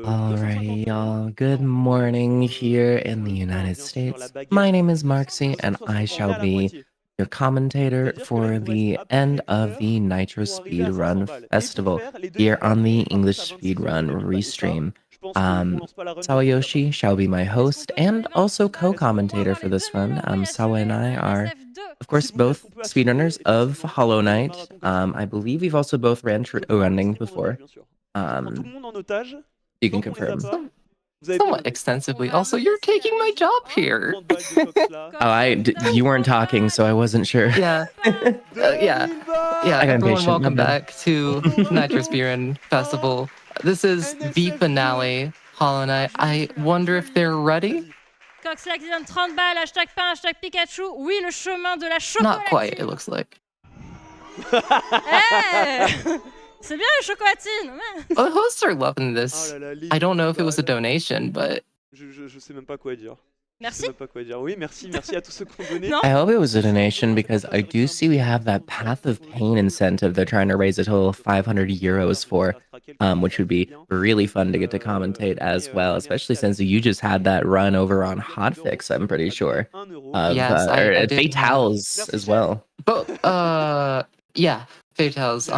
Alrighty, y'all. Good morning here in the United States. My name is Marxcie, and I shall be your commentator for the end of the Nitro Speedrun Festival here on the English Speedrun Restream. Um, Sawayoshi shall be my host and also co-commentator for this one. Sawa and I are, of course, both speedrunners of Hollow Knight. I believe we've also both running before. Um, you can confirm. Somewhat extensively. Also, you're taking my job here. You weren't talking, so I wasn't sure. Yeah. Yeah. I got Everyone, impatient, welcome my bad. back to Nitro Speedrun Festival. This is the finale, Hollow Knight. I wonder if they're ready? Coxlack qui donne 30 balles, hashtag pain, hashtag Pikachu. Oui, le chemin de la chocolatine. Not quite, it looks like. Hey C'est bien les chocolatines. Well, the hosts are loving this. I don't know if it was a donation, but... Je sais même pas quoi dire. Merci. Oui, merci à tous ceux qui ont donné. I hope it was a donation because I do see we have that Path of Pain incentive they're trying to raise a total of 500 euros for, which would be really fun to get to commentate as well, especially since you just had that run over on Hotfix, I'm pretty sure. Yes, I did. Fatales as well. But, yeah, Fatales.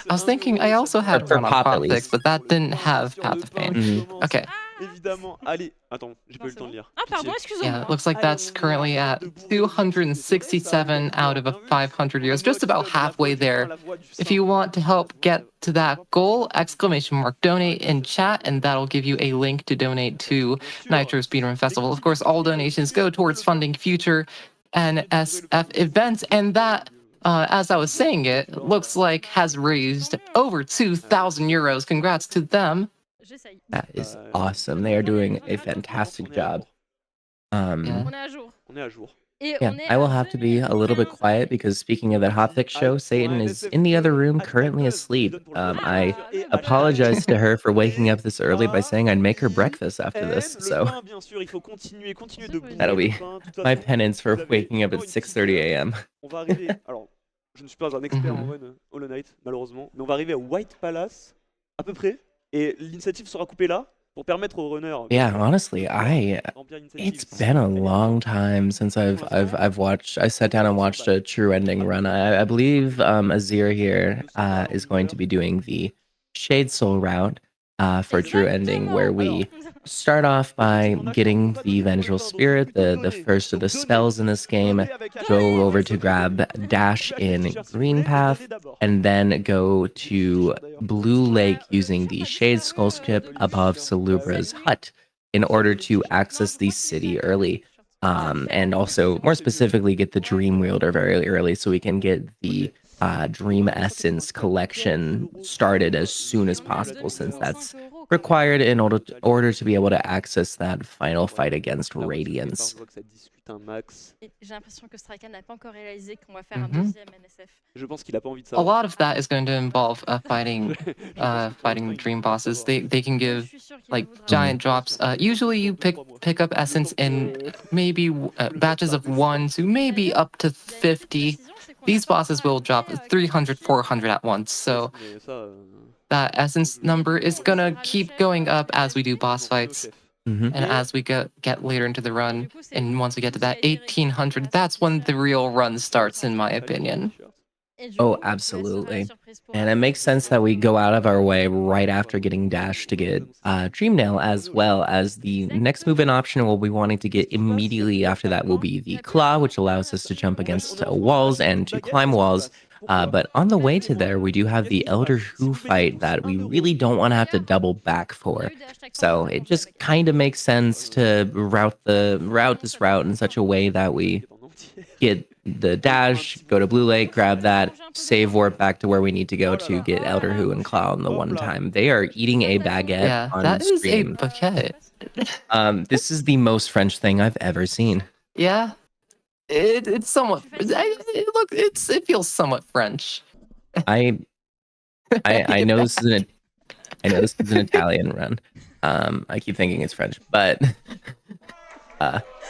I was thinking I also had For one on Pop, at Hotfix, least. but that didn't have Path of Pain. Okay. Évidemment, allez, attends, j'ai pas eu le temps de lire. Ah, pardon, excusez-moi. Yeah, it looks like that's currently at 267 out of a 500 euros, just about halfway there. If you want to help get to that goal, !donate in chat, and that'll give you a link to donate to Nitro Speedrun Festival. Of course, all donations go towards funding future NSF events, and that, as I was saying it, looks like has raised over 2,000 euros. Congrats to them. That is awesome. They are doing a fantastic job. On est à jour. Yeah, I will have to be a little bit quiet because speaking of that Hotfix show, Satan is in the other room currently asleep. I apologize to her for waking up this early by saying I'd make her breakfast after this, so that'll be my penance for waking up at 6:30 a.m. Alors, je ne suis pas un expert en run Hollow Knight, malheureusement, mais on va arriver à White Palace, à peu près, et l'initiative sera coupée là pour permettre aux runners. Yeah, honestly, it's been a long time since I sat down and watched a true ending run. I believe Azere here is going to be doing the Shade Soul route for true ending, where we start off by getting the Vengeful Spirit, the first of the spells in this game, go over to grab Dash in Green Path, and then go to Blue Lake using the Shade Skull Skip above Salubra's hut in order to access the city early. And also, more specifically, get the Dream Wielder very early so we can get the Dream Essence collection started as soon as possible, since that's required in order to be able to access that final fight against Radiance. J'ai l'impression que Striker n'a pas encore réalisé qu'on va faire un deuxième NSF. Je pense qu'il a pas envie de ça. A lot of that is going to involve fighting dream bosses. They can give like giant drops. Usually you pick up essence in maybe batches of 1 to maybe up to 50. These bosses will drop 300, 400 at once. So that essence number is gonna keep going up as we do boss fights. And as we get later into the run, and once we get to that 1800, that's when the real run starts, in my opinion. Oh, absolutely. And it makes sense that we go out of our way right after getting Dash to get Dreamnail, as well as the next move-in option we'll be wanting to get immediately after that will be the Claw, which allows us to jump against walls and to climb walls. But on the way to there, we do have the Elder Who fight that we really don't want to have to double back for. So it just kind of makes sense to route this route in such a way that we get the Dash, go to Blue Lake, grab that, save warp back to where we need to go to get Elder Who and Cloud the one time. They are eating a baguette on that stream. Is a baguette. This is the most French thing I've ever seen. Yeah. It's somewhat. It feels somewhat French. I know this is an Italian run. I keep thinking it's French, but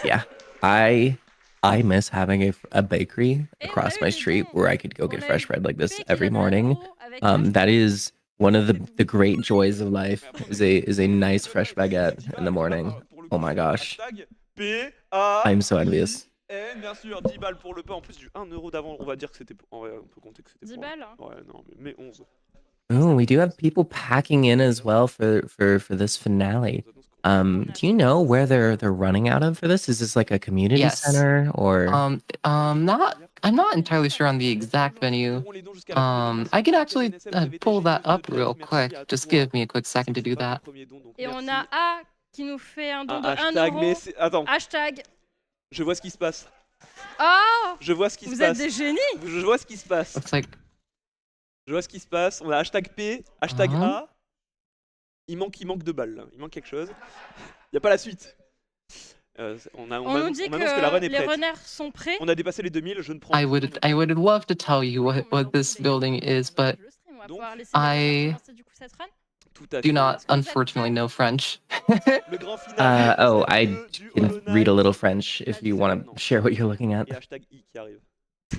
yeah, I miss having a bakery across my street where I could go get fresh bread like this every morning. That is One of the great joys of life is a nice fresh baguette in the morning. Oh my gosh. I'm so envious. Bien sûr, 10 balles pour le pain. En plus, du 1 euro d'avant, on va dire que c'était. En vrai, on peut compter que c'était 10 pour. balles, hein. Ouais, non, mais 11. Oh, we do have people packing in as well for this finale. Do you know where they're running out of for this? Is this like a community Yes. center or? Not. I'm not entirely sure on the exact venue. I can actually pull that up real quick. Just give me a quick second to do that. Et on a A qui nous fait un don de 1 hashtag, euro. mais attends, Hashtag. je vois ce qui se passe. Oh, Je vois ce qui se vous passe. êtes des génies. Je vois ce qui se passe. Looks like. Je vois ce qui se passe. On a hashtag P, hashtag A. Il manque 2 balles. Là. Il manque quelque chose. Il n'y a pas la suite. On nous dit que la run est les prête. runners sont prêts. On a dépassé les 2000. Je ne prends. I would love to tell you what this building is, but I do not unfortunately know French. Le grand final. Oh, I can read a little French if you want to share what you're looking at. Et hashtag I qui arrive.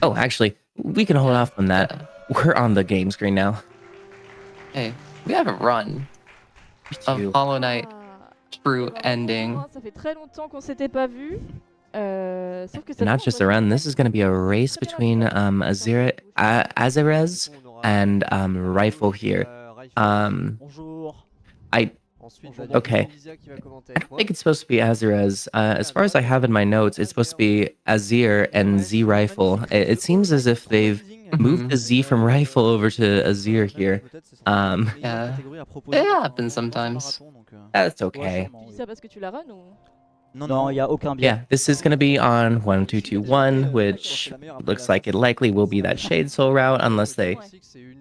Oh, actually, we can hold off on that. We're on the game screen now. Hey, we have a run of Hollow Knight true ending. Ça fait très longtemps qu'on s'était pas vu. Sauf que Not just a run. This is going to be a race between azere and zRiFle here. Okay. I don't think it's supposed to be azere. As far as I have in my notes, it's supposed to be azere and zRiFle. It seems as if they've moved the Z from rifle over to azere here. Yeah, it happens sometimes. That's okay. Tu dis ça parce que tu la run ou? Non, il y a aucun biais. Yeah, this is going to be on 1221, which looks like it likely will be that Shade Soul route, unless they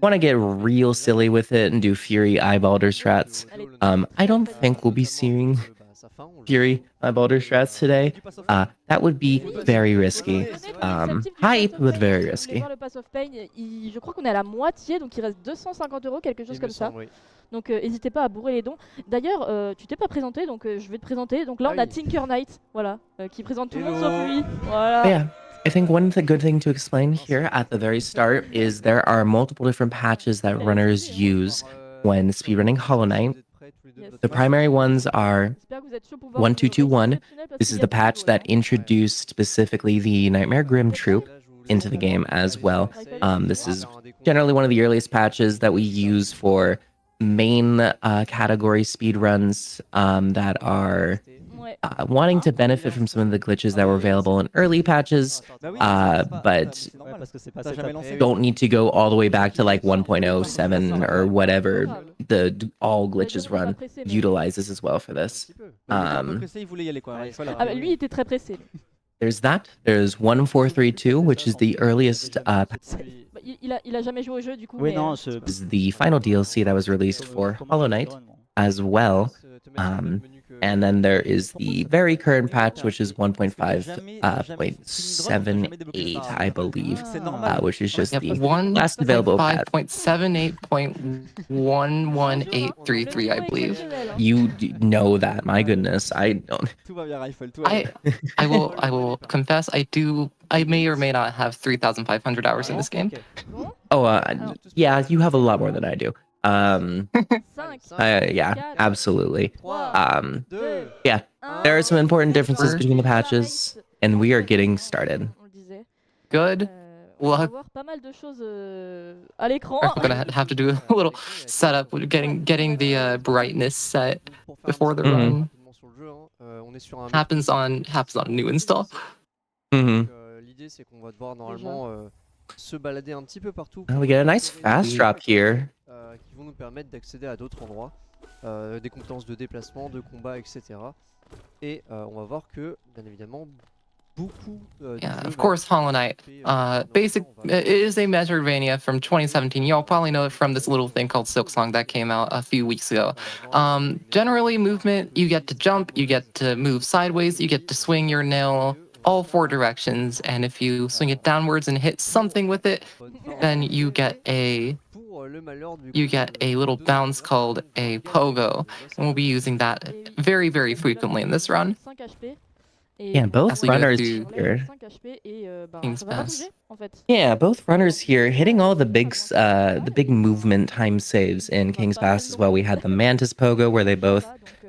want to get real silly with it and do Fury Eyebalder strats. I don't think we'll be seeing Fury Eyebalder strats today. That would be very risky. Hype, but very risky. Le Pass of Pain, je crois qu'on est à la moitié, donc il reste 250 €, quelque chose comme ça. Donc n'hésitez pas à bourrer les dons. D'ailleurs, tu t'es pas présenté, donc je vais te présenter. Donc là, on a Tinker Knight, voilà, qui présente tout le monde sauf lui. Voilà. Yeah. I think one good thing to explain here at the very start is there are multiple different patches that runners use when speedrunning Hollow Knight. The primary ones are 1221. This is the patch that introduced specifically the Nightmare Grim troop into the game as well. This is generally one of the earliest patches that we use for main category speedruns that are wanting to benefit from some of the glitches that were available in early patches, but don't need to go all the way back to like 1.07 or whatever the all glitches run utilizes as well for this. Lui, il était très pressé. There's that. There's 1432, which is the earliest. Il a jamais joué au jeu, du coup. Oui, non, is the final DLC that was released for Hollow Knight as well. And then there is the very current patch, which is 1.5.78, I believe, which is just the last available patch. 5.78.11833, I believe. You know that, my goodness. I don't. I will confess, I may or may not have 3,500 hours in this game. Oh, yeah, you have a lot more than I do. Yeah, absolutely. Yeah, there are some important differences between the patches, and we are getting started. Good luck. I'm gonna have to do a little setup with getting the brightness set before the run. Happens on a new install. Well, we get a nice fast drop here. Qui vont nous permettre d'accéder à d'autres endroits, des compétences de déplacement, de combat, etc. Et on va voir que, bien évidemment, beaucoup yeah, of course, Hollow Knight. It is a Metroidvania from 2017. Y'all probably know it from this little thing called Silksong that came out a few weeks ago. Generally, movement, you get to jump, you get to move sideways, you get to swing your nail all 4 directions, and if you swing it downwards and hit something with it, then you get a little bounce called a pogo, and we'll be using that very, very frequently in this run. Yeah, both As we go runners through here. 5 HP et King's ça va pas Pass. bouger en fait. Yeah, both runners here hitting all the big movement time saves in King's Pass as well. We had the Mantis Pogo where they both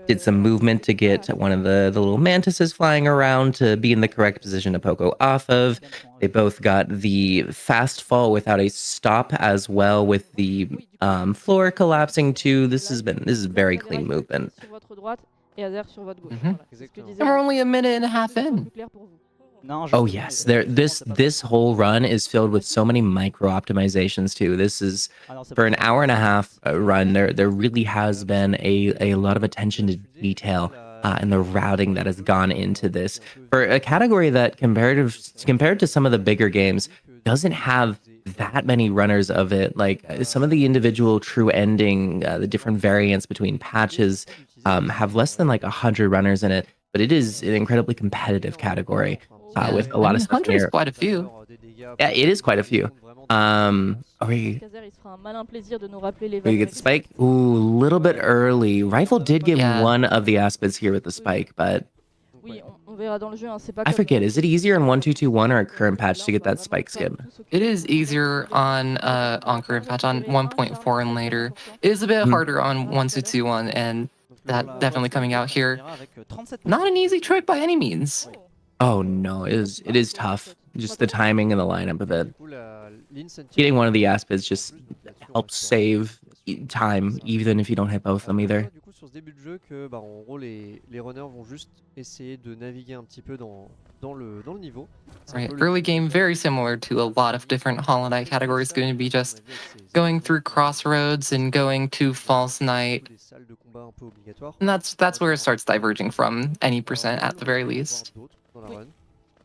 did some movement to get one of the little mantises flying around to be in the correct position to pogo off of. They both got the fast fall without a stop as well, with the floor collapsing too. This is very clean movement. Sur votre droite et azere sur votre gauche. Mhm. Voilà, c'est ce que disait We're Marxcie. only a minute and a half C'est in. plus clair pour vous. Non, Oh justement, yes, mais there justement, this c'est pas this possible. whole run is filled with so many micro optimizations too. This is Ah non, c'est for pas an ça. hour and a half run. There really has been a lot of attention to detail and the routing that has gone into this for a category that compared to some of the bigger games doesn't have that many runners of it. Like some of the individual true ending, the different variants between patches have less than like 100 runners in it, but it is an incredibly competitive category with a lot of stuff in 100 is here. quite a few. Yeah, it is quite a few. Are we Azere, il se fera un malin plaisir de nous rappeler les we valeurs get the spike? Ooh, a little bit early. Rifle did get Yeah. one of the aspects here with the spike, but Oui, on verra dans le jeu, hein, c'est pas I comme, forget. Is it easier in 1.2.2.1 or a current patch to get that spike skip? It is easier on current patch on 1.4 and later. It is a bit Mhm. harder on 1.2.1 and that definitely coming out here. Avec 37%. Not an easy trick by any means. Oh no, it is tough. Just the timing and the lineup of it. Du coup, l'incentive Getting one of the aspects just helps save time, even if you don't hit both of them either. Du coup, sur ce début de jeu, que bah, en gros les runners vont juste essayer de naviguer un petit peu dans le niveau. C'est un Right, peu le early but game de very similar to a lot of different Hollow Knight categories, going to be just going through crossroads and going to False Night. des salles de combat un peu obligatoires. And that's where it starts diverging from any percent at the very least. Dans la Oui. run.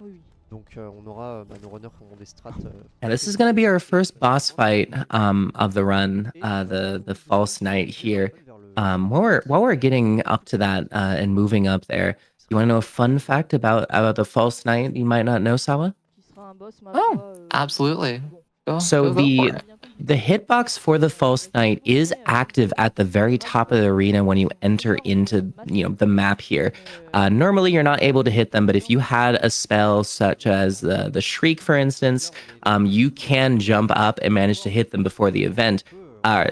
Oui, oui. Donc on aura nos runners qui auront des strats. Yeah, this is gonna be our first boss fight of the run, the false knight here. While we're getting up to that and moving up there, you want to know a fun fact about the false knight you might not know, Sawa? Qui sera un boss, ma Oh, foi, absolutely. Go, So go for it. the hitbox for the false knight is active at the very top of the arena when you enter into the map here. Normally you're not able to hit them, but if you had a spell such as the shriek, for instance, you can jump up and manage to hit them before the event.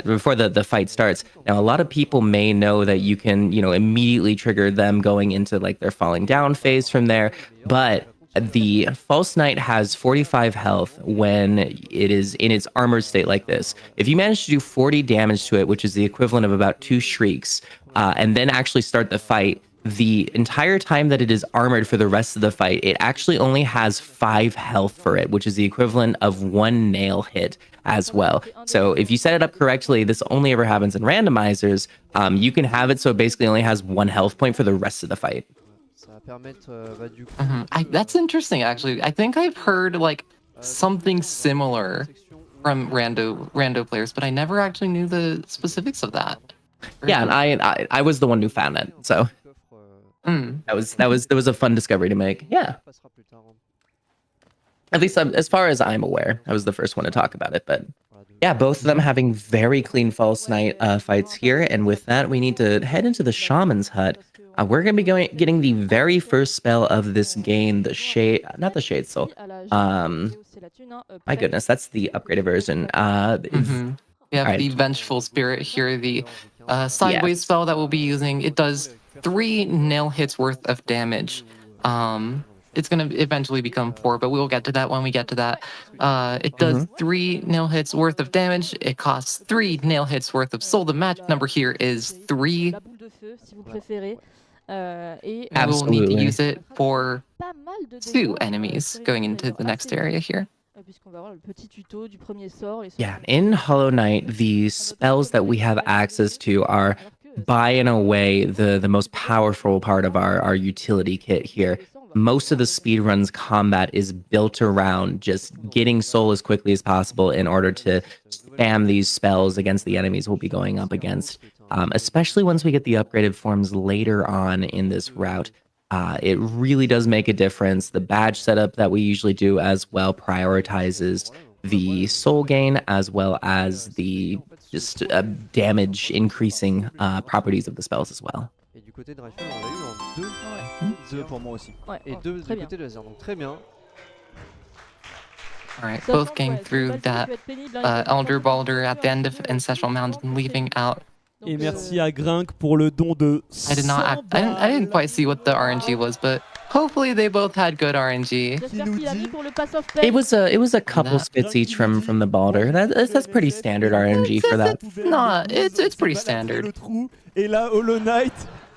Before the fight starts. Now, a lot of people may know that you can, immediately trigger them going into like their falling down phase from there, but the false knight has 45 health when it is in its armored state like this. If you manage to do 40 damage to it, which is the equivalent of about 2 shrieks, and then actually start the fight, the entire time that it is armored for the rest of the fight, it actually only has 5 health for it, which is the equivalent of 1 nail hit as well. So if you set it up correctly, this only ever happens in randomizers. You can have it so it basically only has 1 health point for the rest of the fight. Ça va permettre du coup. That's interesting, actually. I think I've heard like something similar from rando players, but I never actually knew the specifics of that. Yeah, and I was the one who found it, so that was a fun discovery to make. Yeah, at least as far as I'm aware, I was the first one to talk about it. But yeah, both of them having very clean false knight fights here, and with that, we need to head into the shaman's hut. We're gonna be getting the very first spell of this game, the shade, not the shade soul. My goodness, that's the upgraded version. We have Alright. the Vengeful Spirit here, the sideways Yes. spell that we'll be using. It does 3 nail hits worth of damage. It's going to eventually become 4, but we'll get to that when we get to that. It does 3 nail hits worth of damage. It costs 3 nail hits worth of soul. The match number here is 3. La boule de feu, si vous préférez. Et And we'll need to Absolutely. use it for pas mal de 2 dégâts, enemies très going très into the next assez area vite, here. Puisqu'on va voir le petit tuto du premier sort. Et Yeah, in Hollow Knight, the spells that we have access to are by and away the most powerful part of our utility kit here. Most of the speedrun's combat is built around just getting soul as quickly as possible in order to spam these spells against the enemies we'll be going up against. Especially once we get the upgraded forms later on in this route. It really does make a difference. The badge setup that we usually do as well prioritizes the soul gain as well as the just damage increasing properties of the spells as well. du côté de Rifle, on l'a eu en 2. Ouais. 2 pour moi aussi. Ouais, Et oh, 2 très du bien. côté de Azere, donc très bien. Alright, Sachant both que, getting ouais, through sur le that papier, ça peut être pénible, hein, il faut être Elder content Boulder at the end of Ancestral Mountain, leaving out. Donc, Et merci à Grinck pour le don de 100 I didn't quite see what the RNG was, but hopefully they both had good RNG. J'espère nous qu'il a mis dit- pour le pass of pay. It was a couple that- spits each from the Balder. That's pretty standard RNG for that. It's pretty standard. Le trou. Et là, Hollow Knight,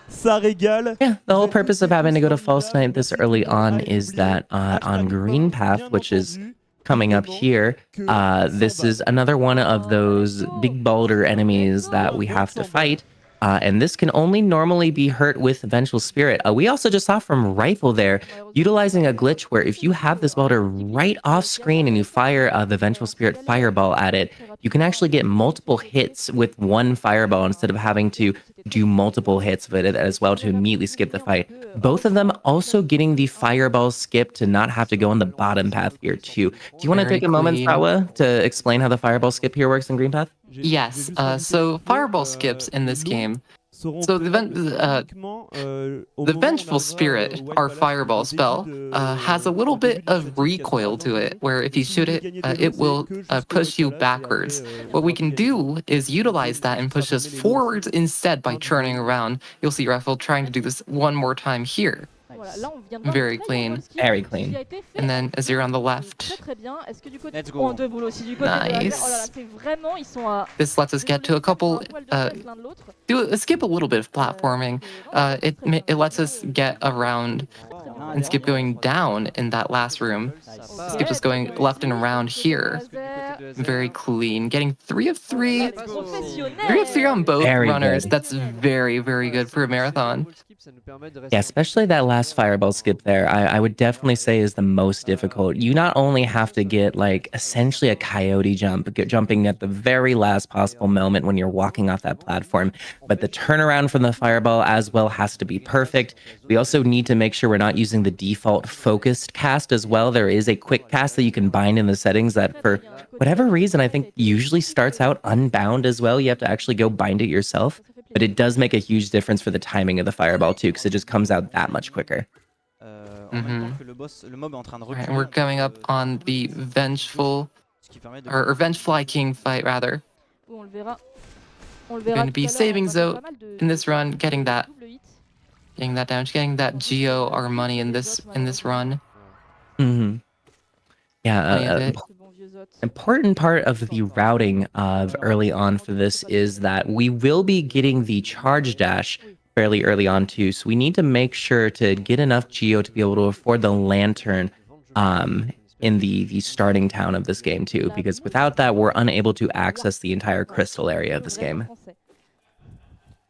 ça régale. Yeah, the whole purpose of having to go to False Knight this early on is that on Green Path, which is coming up here, this is another one of those big boulder enemies that we have to fight. And this can only normally be hurt with Vengeful Spirit. We also just saw from Rifle there, utilizing a glitch where if you have this boulder right off screen and you fire the Vengeful Spirit fireball at it, you can actually get multiple hits with one fireball instead of having to do multiple hits of it as well to immediately skip the fight. Both of them also getting the fireball skip to not have to go on the bottom path here too. Do you want to Very take a moment, clean. Sawa, to explain how the fireball skip here works in Green Path? Yes, so fireball skips in this game. So the Vengeful Spirit, our fireball spell, has a little bit of recoil to it, where if you shoot it, it will push you backwards. What we can do is utilize that and push us forwards instead by turning around. You'll see Rifle trying to do this one more time here. Voilà, là, on vient de voir Very un très clean. gros skip Very qui clean. a été fait And then Azere on the très left. très bien. Est-ce que du côté Let's go. Oh, deux boules aussi du côté de Azere. Nice. Oh là là, c'est vraiment ils sont à This lets us get to a couple, skip a little bit of platforming. It lets us get around and skip going down in that last room. Skip just going left and around here. Very clean. Getting 3 of 3. 3 of 3 on both Very runners. good. That's very, very good for a marathon. Yeah, especially that last fireball skip there, I would definitely say is the most difficult. You not only have to get like essentially a coyote jump, jumping at the very last possible moment when you're walking off that platform, but the turnaround from the fireball as well has to be perfect. We also need to make sure we're not using the default focused cast as well. There is a quick cast that you can bind in the settings that for whatever reason, I think usually starts out unbound as well. You have to actually go bind it yourself. But it does make a huge difference for the timing of the fireball too, because it just comes out that much quicker. Right, and we're going up on the Vengeful, or Vengefly King fight rather. We're going to be saving Zoe in this run, getting that damage, getting that Geo, our money in this run. Mm-hmm. Yeah, important part of the routing of early on for this is that we will be getting the charge dash fairly early on too. So we need to make sure to get enough Geo to be able to afford the lantern in the starting town of this game too, because without that, we're unable to access the entire crystal area of this game.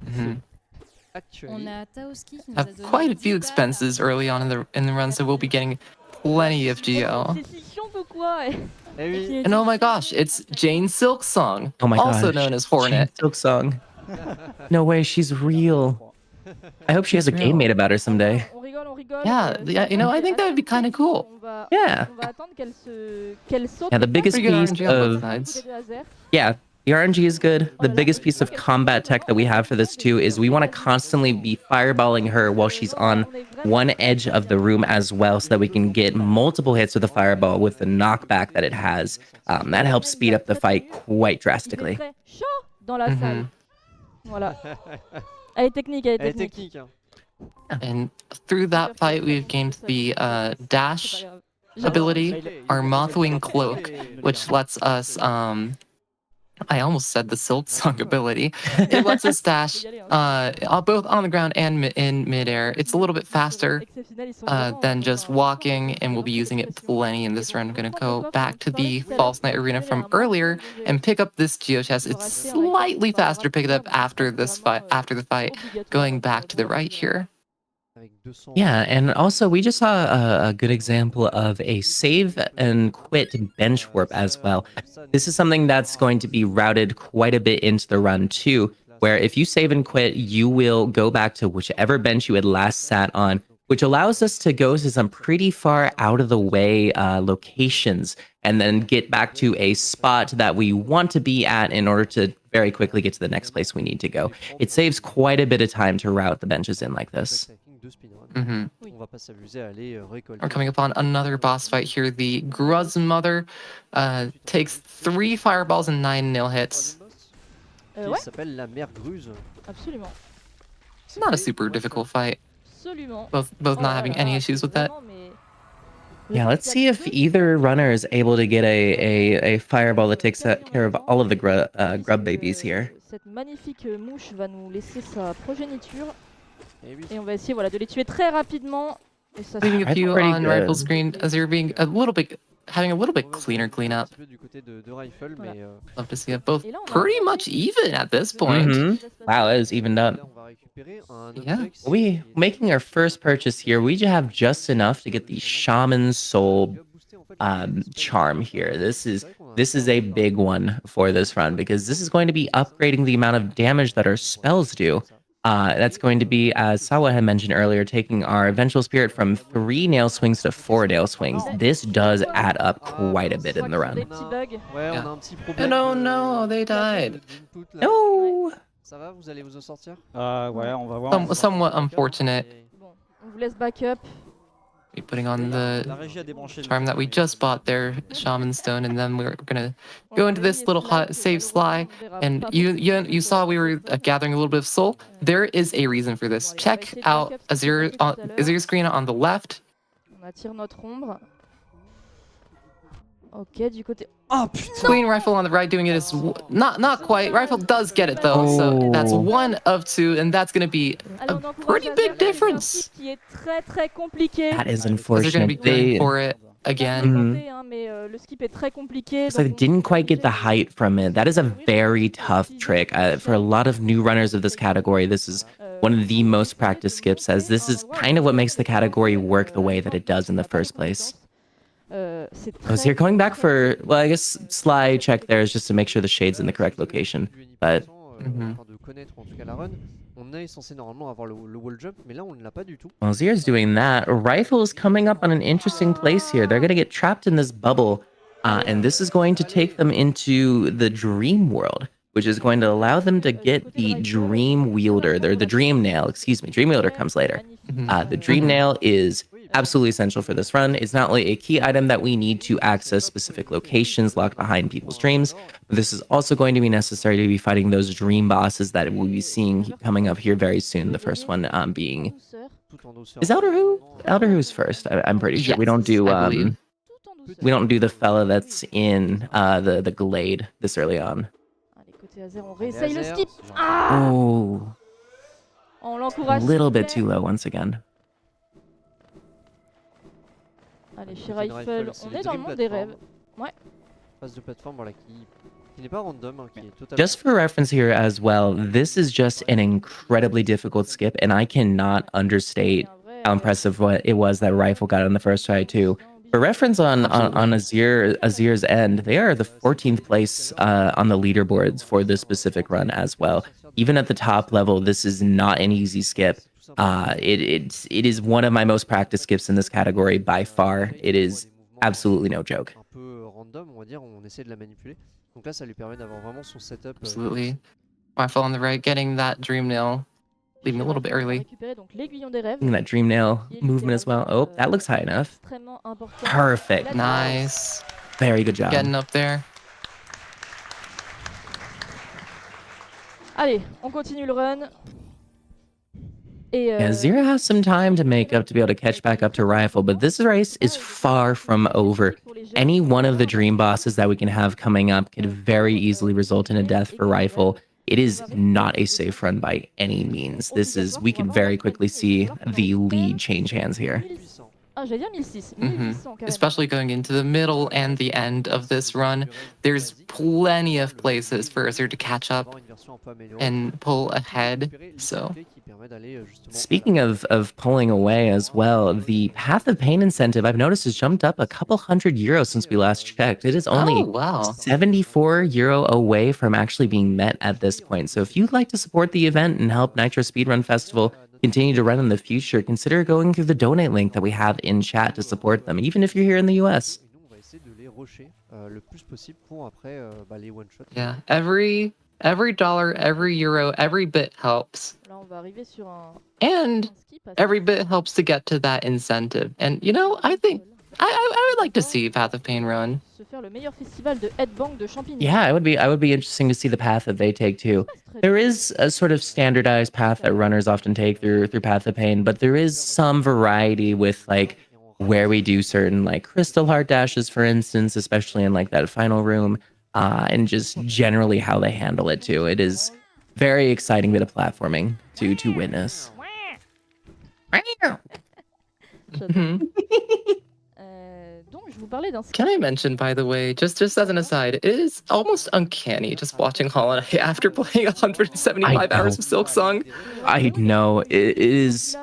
Mm-hmm. Have quite a few expenses early on in the run, so we'll be getting plenty of Geo. And oh my gosh, it's Jane Silksong, Oh my also gosh, known as Hornet. Silksong. No way, she's real. I hope she has a game made about her someday. Yeah, you know, I think that would be kind of cool. Yeah. Yeah, the biggest piece of the RNG is good. The biggest piece of combat tech that we have for this too is we want to constantly be fireballing her while she's on one edge of the room as well, so that we can get multiple hits with the fireball with the knockback that it has. That helps speed up the fight quite drastically. Mm-hmm. Elle est technique. And through that fight, we've gained the dash ability, our Mothwing Cloak, which lets us I almost said the Silksong ability. It lets us dash both on the ground and in midair. It's a little bit faster than just walking, and we'll be using it plenty in this run. I'm going to go back to the False Knight Arena from earlier and pick up this Geo chest. It's slightly faster to pick it up after the fight, going back to the right here. Yeah, and also we just saw a good example of a save and quit bench warp as well. This is something that's going to be routed quite a bit into the run too, where if you save and quit, you will go back to whichever bench you had last sat on, which allows us to go to some pretty far out of the way locations and then get back to a spot that we want to be at in order to very quickly get to the next place we need to go. It saves quite a bit of time to route the benches in like this. We're coming upon another boss fight here. The Gruz Mother takes 3 fireballs and 9 nil hits. Qui Ouais, s'appelle la mère Gruse. absolument. Not a super difficult fight. Absolument. Both Oh not là having là, any c'est issues with that. vraiment, mais Yeah, let's see if either runner is able to get a fireball that takes care of all of the grub babies here. Cette magnifique mouche va nous laisser sa progéniture Et oui. et on va essayer voilà, de les tuer très rapidement. Et ça, Leaving a That's few pretty on good. rifle screen as they're being having a little bit cleaner cleanup. Un petit peu du côté de Rifle, Voilà. mais Love to see it both Et là, on a pretty un much petit- even at this point. Mhm. Wow, that is evened up. là on va récupérer un Yeah. objet qui We est making our first purchase here. We just have just enough to get the Shaman's Soul charm here. This is a big one for this run because this is going to be upgrading the amount of damage that our spells do. That's going to be, as Sawa had mentioned earlier, taking our Vengeful Spirit from 3 nail swings to 4 nail swings. This does add up quite a bit in the run. Des petits bugs. Ouais, on Yeah. a un petit problème. And oh no, they died. d'input, là. No! Ça va, vous allez vous en sortir? Ouais, on va voir. Somewhat unfortunate. Bon, on vous laisse backup. Be putting on the La régie a débranché le charm that we just bought there, Shaman Stone, and then we're gonna go into this little save sly. And you saw we were gathering a little bit of soul. There is a reason for this. Check out Azere screen on the left. On attire notre ombre. Ok, du côté. Oh putain! Queen Rifle on the right doing it is not quite. Rifle does get it though, so that's Oh. 1 of 2, and that's gonna be Allez, a on encourage pretty la big Azere, c'est un difference. site qui est très très compliqué. That is They're gonna be unfortunate. going for it again. Tenté, hein, mais le skip est très compliqué. So they donc on didn't est quite get the obligé de- height from it. That is a very tough trick. For a lot of new runners of this category, this is one of the most practiced skips, as this is kind of what makes the category work the way that it does in the first place. Oh, so you're going back for, well, I guess Sly check there is just to make sure the shade's in the correct location. But Mhm. de connaître en tout cas la run, on est censé normalement avoir le wall jump, mais là on ne l'a pas du tout. while Zier's doing that, Rifle is coming up on an interesting place here. They're going to get trapped in this bubble, and this is going to take them into the dream world, which is going to allow them to get the dream wielder, the dream nail, excuse me. Dream wielder comes later. The dream nail is absolutely essential for this run. It's not only a key item that we need to access specific locations locked behind people's dreams, but this is also going to be necessary to be fighting those dream bosses that we'll be seeing coming up here very soon. The first one being, Tout en douceur. is Elder Who? Elder Who's first. I'm pretty sure. We don't do I believe. we don't do the fella that's in the glade this early on. Allez, côté Azere, on réessaye le Azere, skip. ce genre. Ah, Oh, on a l'encourage. little bit s'il vous too plaît. low once again. Allez, chez C'est une Rifle, c'est on les est dans le dream monde des platform. rêves. Phase de plateforme voilà, qui n'est pas random, hein, qui est totalement. Just for reference here as well, this is just an incredibly difficult skip, and I cannot understate how impressive what it was that Rifle got on the first try too. For reference on Azere's end, they are the 14th place on the leaderboards for this specific run as well. Even at the top level, this is not an easy skip. It is one of my most practiced skips in this category by far. It is absolutely no joke. Un peu random, on va dire, on essaie de la manipuler. Donc là, ça lui permet d'avoir vraiment son setup. Absolutely. Rifle on the right, getting that dream nail, leaving a little bit early. Récupérer donc l'aiguillon des rêves. Getting that dream nail movement as well. Oh, that looks high enough. Extrêmement important. Perfect. Nice. Very good job. Getting up there. Allez, on continue le run. Et Yeah, Zero has some time to make up to be able to catch back up to Rifle, but this race is far from over. Any one of the dream bosses that we can have coming up could very easily result in a death for Rifle. It is not a safe run by any means. We could very quickly see the lead change hands here. Ah, j'allais dire 1006. Mhm. 1800 carrément. Especially going into the middle and the end of this run, there's plenty of places for Azure to catch up and pull ahead. So Speaking of pulling away as well, the Path of Pain incentive I've noticed has jumped up a couple €100 since we last checked. It is only oh wow. €74 away from actually being met at this point. So if you'd like to support the event and help Nitro Speedrun Festival continue to run in the future, consider going through the donate link that we have in chat to support them, even if you're here in the US. le plus possible pour après les one shot. Yeah, every Every dollar, every euro, every bit helps. Là, on va arriver sur un And ski parce every que bit helps to get to that incentive. And you know, I think I would like to see Path of Pain run. se faire le meilleur festival de headbang de Champigny. Yeah, I would be interesting to see the path that they take too. There is a sort of standardized path that runners often take through Path of Pain, but there is some variety with like where we do certain like crystal heart dashes, for instance, especially in like that final room, and just generally how they handle it too. It is very exciting bit of platforming to witness. Mhm. Donc, je vous parlais d'un ski. Can I mention, by the way, just as an aside, it is almost uncanny just watching Hollow Knight after playing 175 hours of Silksong. I know it is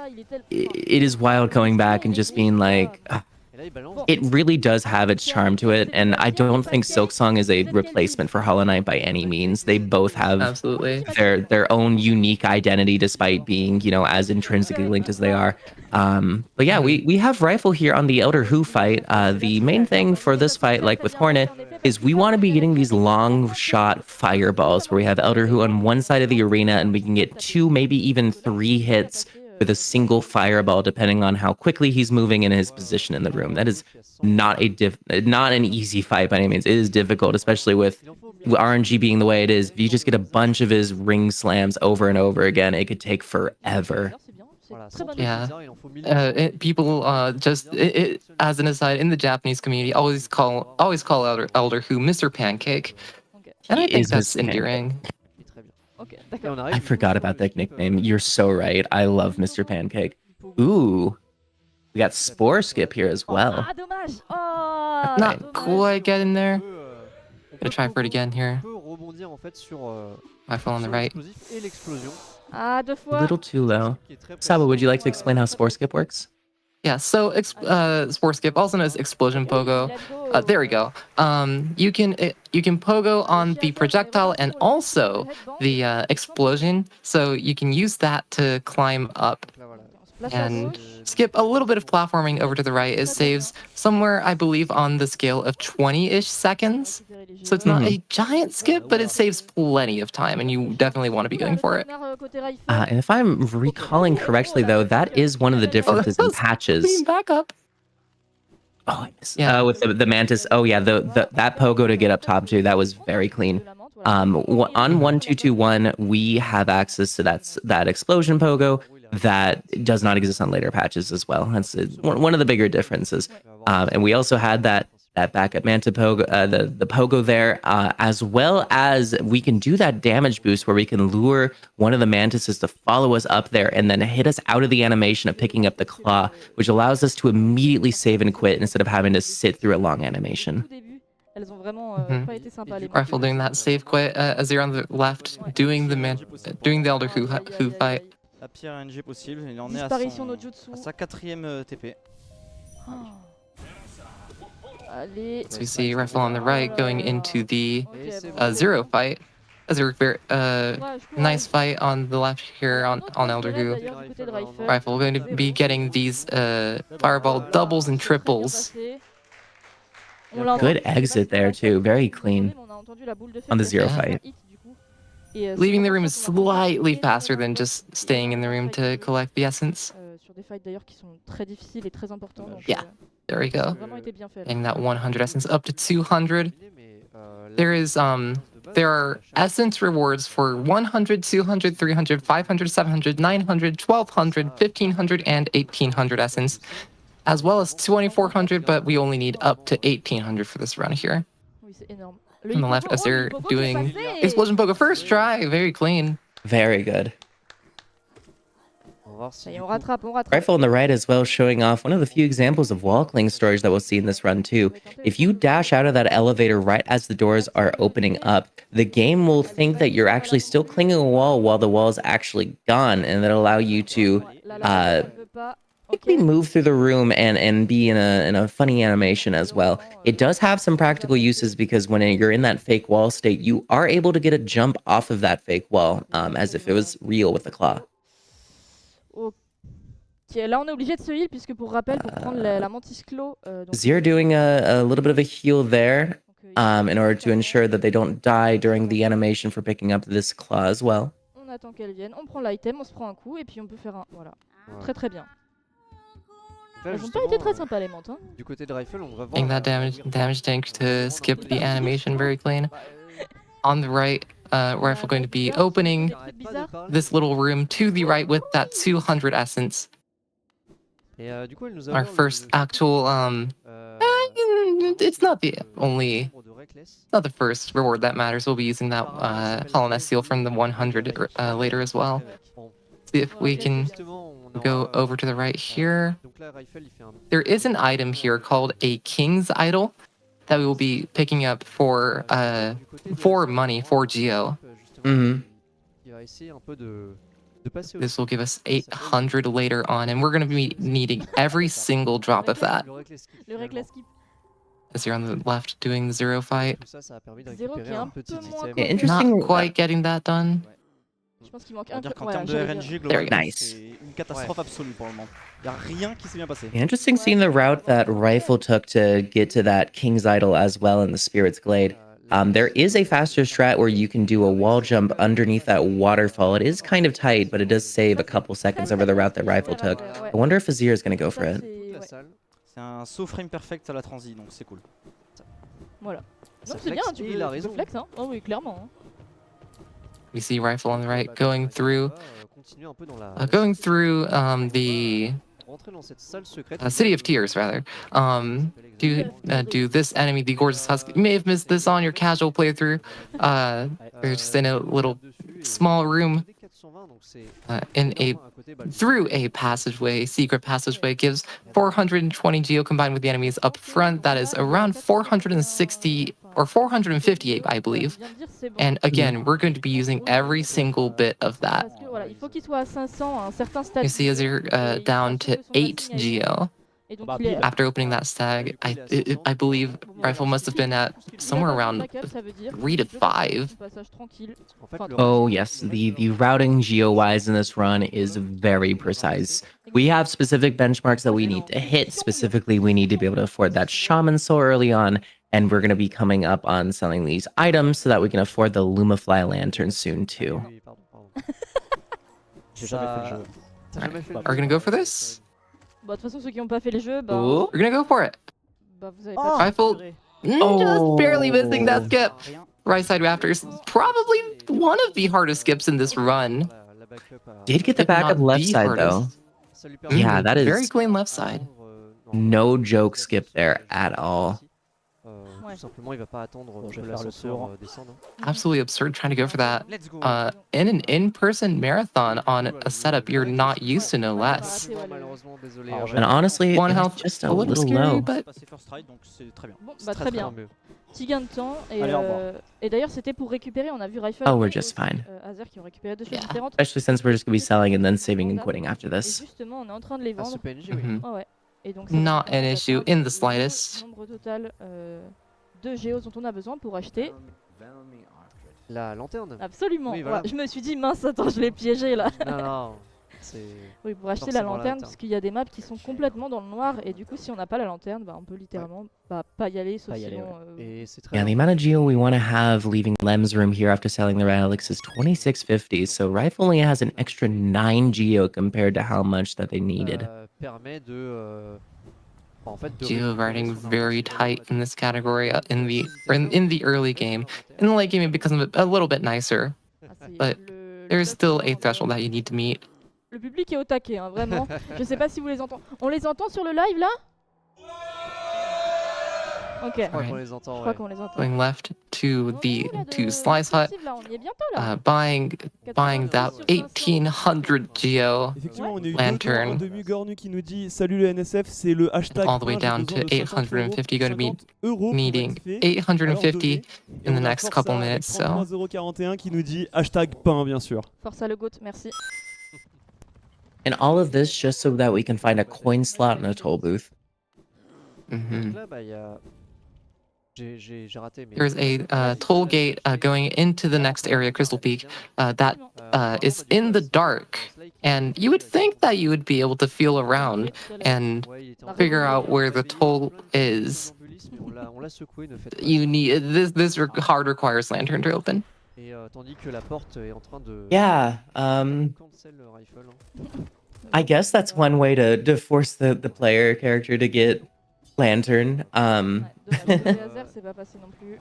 wild going back and just being like, it really does have its charm to it, and I don't think Silksong is a replacement for Hollow Knight by any means. They both have Absolutely. their own unique identity, despite being, you know, as intrinsically linked as they are. But yeah, we have zRiFle here on the Elder Who fight. The main thing for this fight, like with Hornet, is we want to be getting these long shot fireballs where we have Elder Who on one side of the arena and we can get 2, maybe even 3 hits with a single fireball, depending on how quickly he's moving in his position in the room. That is not an easy fight by any means. It is difficult, especially with RNG being the way it is. If you just get a bunch of his ring slams over and over again, it could take forever. Yeah. People as an aside, in the Japanese community, always call Elder Who Mr. Pancake, and I think that's endearing. I forgot about that nickname. You're so right. I love Mr. Pancake. Ooh, we got Spore Skip here as well. Ah, dommage. Oh, Not quite getting there. Gonna try for it again here. Rifle on the right. Ah, 2 A fois. little too low. Saba, would you like to explain how Spore Skip works? Yeah, so Spore Skip, also known as Explosion Pogo. There we go. You can pogo on the projectile and also the explosion, so you can use that to climb up and skip a little bit of platforming over to the right. It saves somewhere, I believe, on the scale of 20-ish seconds. So it's not a giant skip, but it saves plenty of time, and you definitely want to be going for it. And if I'm recalling correctly, though, that is one of the differences in patches. Clean back up. Oh, I missed. Yeah, with the Mantis. Oh yeah, that pogo to get up top too. That was very clean. On 1221, we have access to that explosion pogo that does not exist on later patches as well. That's one of the bigger differences. And we also had that backup Manta pogo, the pogo there, as well as we can do that damage boost where we can lure one of the mantises to follow us up there and then hit us out of the animation of picking up the claw, which allows us to immediately save and quit instead of having to sit through a long animation. Rifle doing that save quit, Azere on the left, doing the Elder Who fight. La pire RNG possible, il en est à sa 4ème TP. So we see Rifle on the right going into the Zero fight. Azere, nice fight on the left here on Elder Who. Rifle going to be getting these fireball doubles and triples. Good exit there too, very clean on the Zero fight. Leaving the room is slightly faster than just staying in the room to collect the essence. Yeah, there we go. Getting that 100 essence up to 200. There are essence rewards for 100, 200, 300, 500, 700, 900, 1200, 1500, and 1800 essence, as well as 2400, but we only need up to 1800 for this run here. On the left, as they're doing Explosion Pogo first try, very clean. Very good. Rifle on the right as well, showing off one of the few examples of wall cling storage that we'll see in this run too. If you dash out of that elevator right as the doors are opening up, the game will think that you're actually still clinging a wall while the wall is actually gone, and that'll allow you to quickly move through the room and be in a funny animation as well. It does have some practical uses because when you're in that fake wall state, you are able to get a jump off of that fake wall as if it was real with the claw. Là on est obligé de se heal puisque pour rappel pour prendre la mantis claw. Zero doing a little bit of a heal there. in order to ensure that they don't die during the animation for picking up this claw as well. On attend qu'elle vienne, on prend l'item, on se prend un coup et puis on peut faire un... Voilà, très très bien. Là, Elles ont pas été très sympas les menthes. Hein. Du côté de Rifle, on va voir. Getting that damage tank to skip the animation very clean. On the right, Rifle going to be opening this little room to the right with that 200 essence. Et du coup, elle nous Our first actual, it's not the only, not the first reward that matters. We'll be using that Hollowness seal from the 100 later as well. See if we can go over to the right here. There is an item here called a King's Idol that we will be picking up for money, for Geo. This will give us 800 later on, and we're going to be needing every single drop of that. As you're on the left doing the zero fight. Not quite getting that done. Je pense qu'il manque un peu. Qu'en termes de RNG, globalement, c'est une catastrophe absolue pour le moment. Il n'y a rien qui s'est bien passé. Interesting seeing the route that Rifle took to get to that King's Idol as well in the Spirit's Glade. There is a faster strat where you can do a wall jump underneath that waterfall. It is kind of tight, but it does save a couple seconds over the route that Rifle took. I wonder if azere is going to go for it. C'est un saut frame perfect à la transi, donc c'est cool. Voilà. Non, c'est bien, tu peux flex, hein. Oh oui, clairement. Hein. We see Rifle on the right going through the City of Tears, rather. Do this enemy, the Gorgeous Husk. You may have missed this on your casual playthrough. They're just in a little small room through a passageway, secret passageway. Gives 420 geo combined with the enemies up front. That is around 460 or 458, I believe. And again, we're going to be using every single bit of that. You see azere down to 8 geo. After opening that stag, I believe Rifle must have been at somewhere around 3 to 5. Oh yes, the routing geo-wise in this run is very precise. We have specific benchmarks that we need to hit. Specifically, we need to be able to afford that Shaman Soul early on, and we're going to be coming up on selling these items so that we can afford the Lumafly Lantern soon too. Right. Are we going to go for this? Bah, de toute façon, ceux qui n'ont pas fait le jeu, bah... We're gonna go for it. Bah, vous avez pas Rifle, just barely missing that skip. Right side rafters, probably one of the hardest skips in this run. Did get the backup left side though. Yeah, that is very clean left side. No joke skip there at all. Absolutely absurd trying to go for that in an in-person marathon on a setup you're not used to, no less. And honestly, one health just a little low. But bon, bah, très bien. Petit gain de temps et d'ailleurs c'était pour récupérer. On a vu Rifle. Oh, we're just fine. Azere qui ont récupéré deux choses différentes. Especially since we're just gonna be selling and then saving and quitting after this. Et justement, on est en train de les vendre. Ouais. Et donc, not an issue in the slightest. Nombre total de géos dont on a besoin pour acheter la lanterne. Absolument. Oui, voilà. Ouais, je me suis dit mince, attends, je l'ai piégé là. Non. Oui, pour acheter la lanterne, parce qu'il y a des maps qui sont complètement dans le noir et du coup si on n'a pas la lanterne, bah, on peut littéralement pas y aller sauf sinon. Yeah, the amount of geo we want to have leaving Lem's room here after selling the relics is 2650, so Rifle only has an extra 9 geo compared to how much that they needed. Geo riding very tight in this category in the early game. In the late game it becomes a little bit nicer, but there's still a threshold that you need to meet. Le public est au taquet, hein, vraiment. Je sais pas si vous les entendez. On les entend sur le live là? Ok. Je crois qu'on les entend. Je crois qu'on les entend. Going left to Slice Hut, buying that 1800 geo lantern. Qui nous dit salut le NSF, c'est le hashtag. All the way down to 850. Going to be needing 850 in the next couple minutes. So. 041 qui nous dit hashtag pain bien sûr. Force à le goat, merci. And all of this just so that we can find a coin slot in a toll booth. There's a toll gate going into the next area, Crystal Peak, that is in the dark. And you would think that you would be able to feel around and figure out where the toll is. mais on l'a secoué, ne faites pas You ça. need hard requires lantern to open. Et tandis que la porte est en train de Yeah, cancel le rifle. I guess that's one way to force the player character to get lantern. Ouais, dommage, côté azere, c'est pas passé non plus.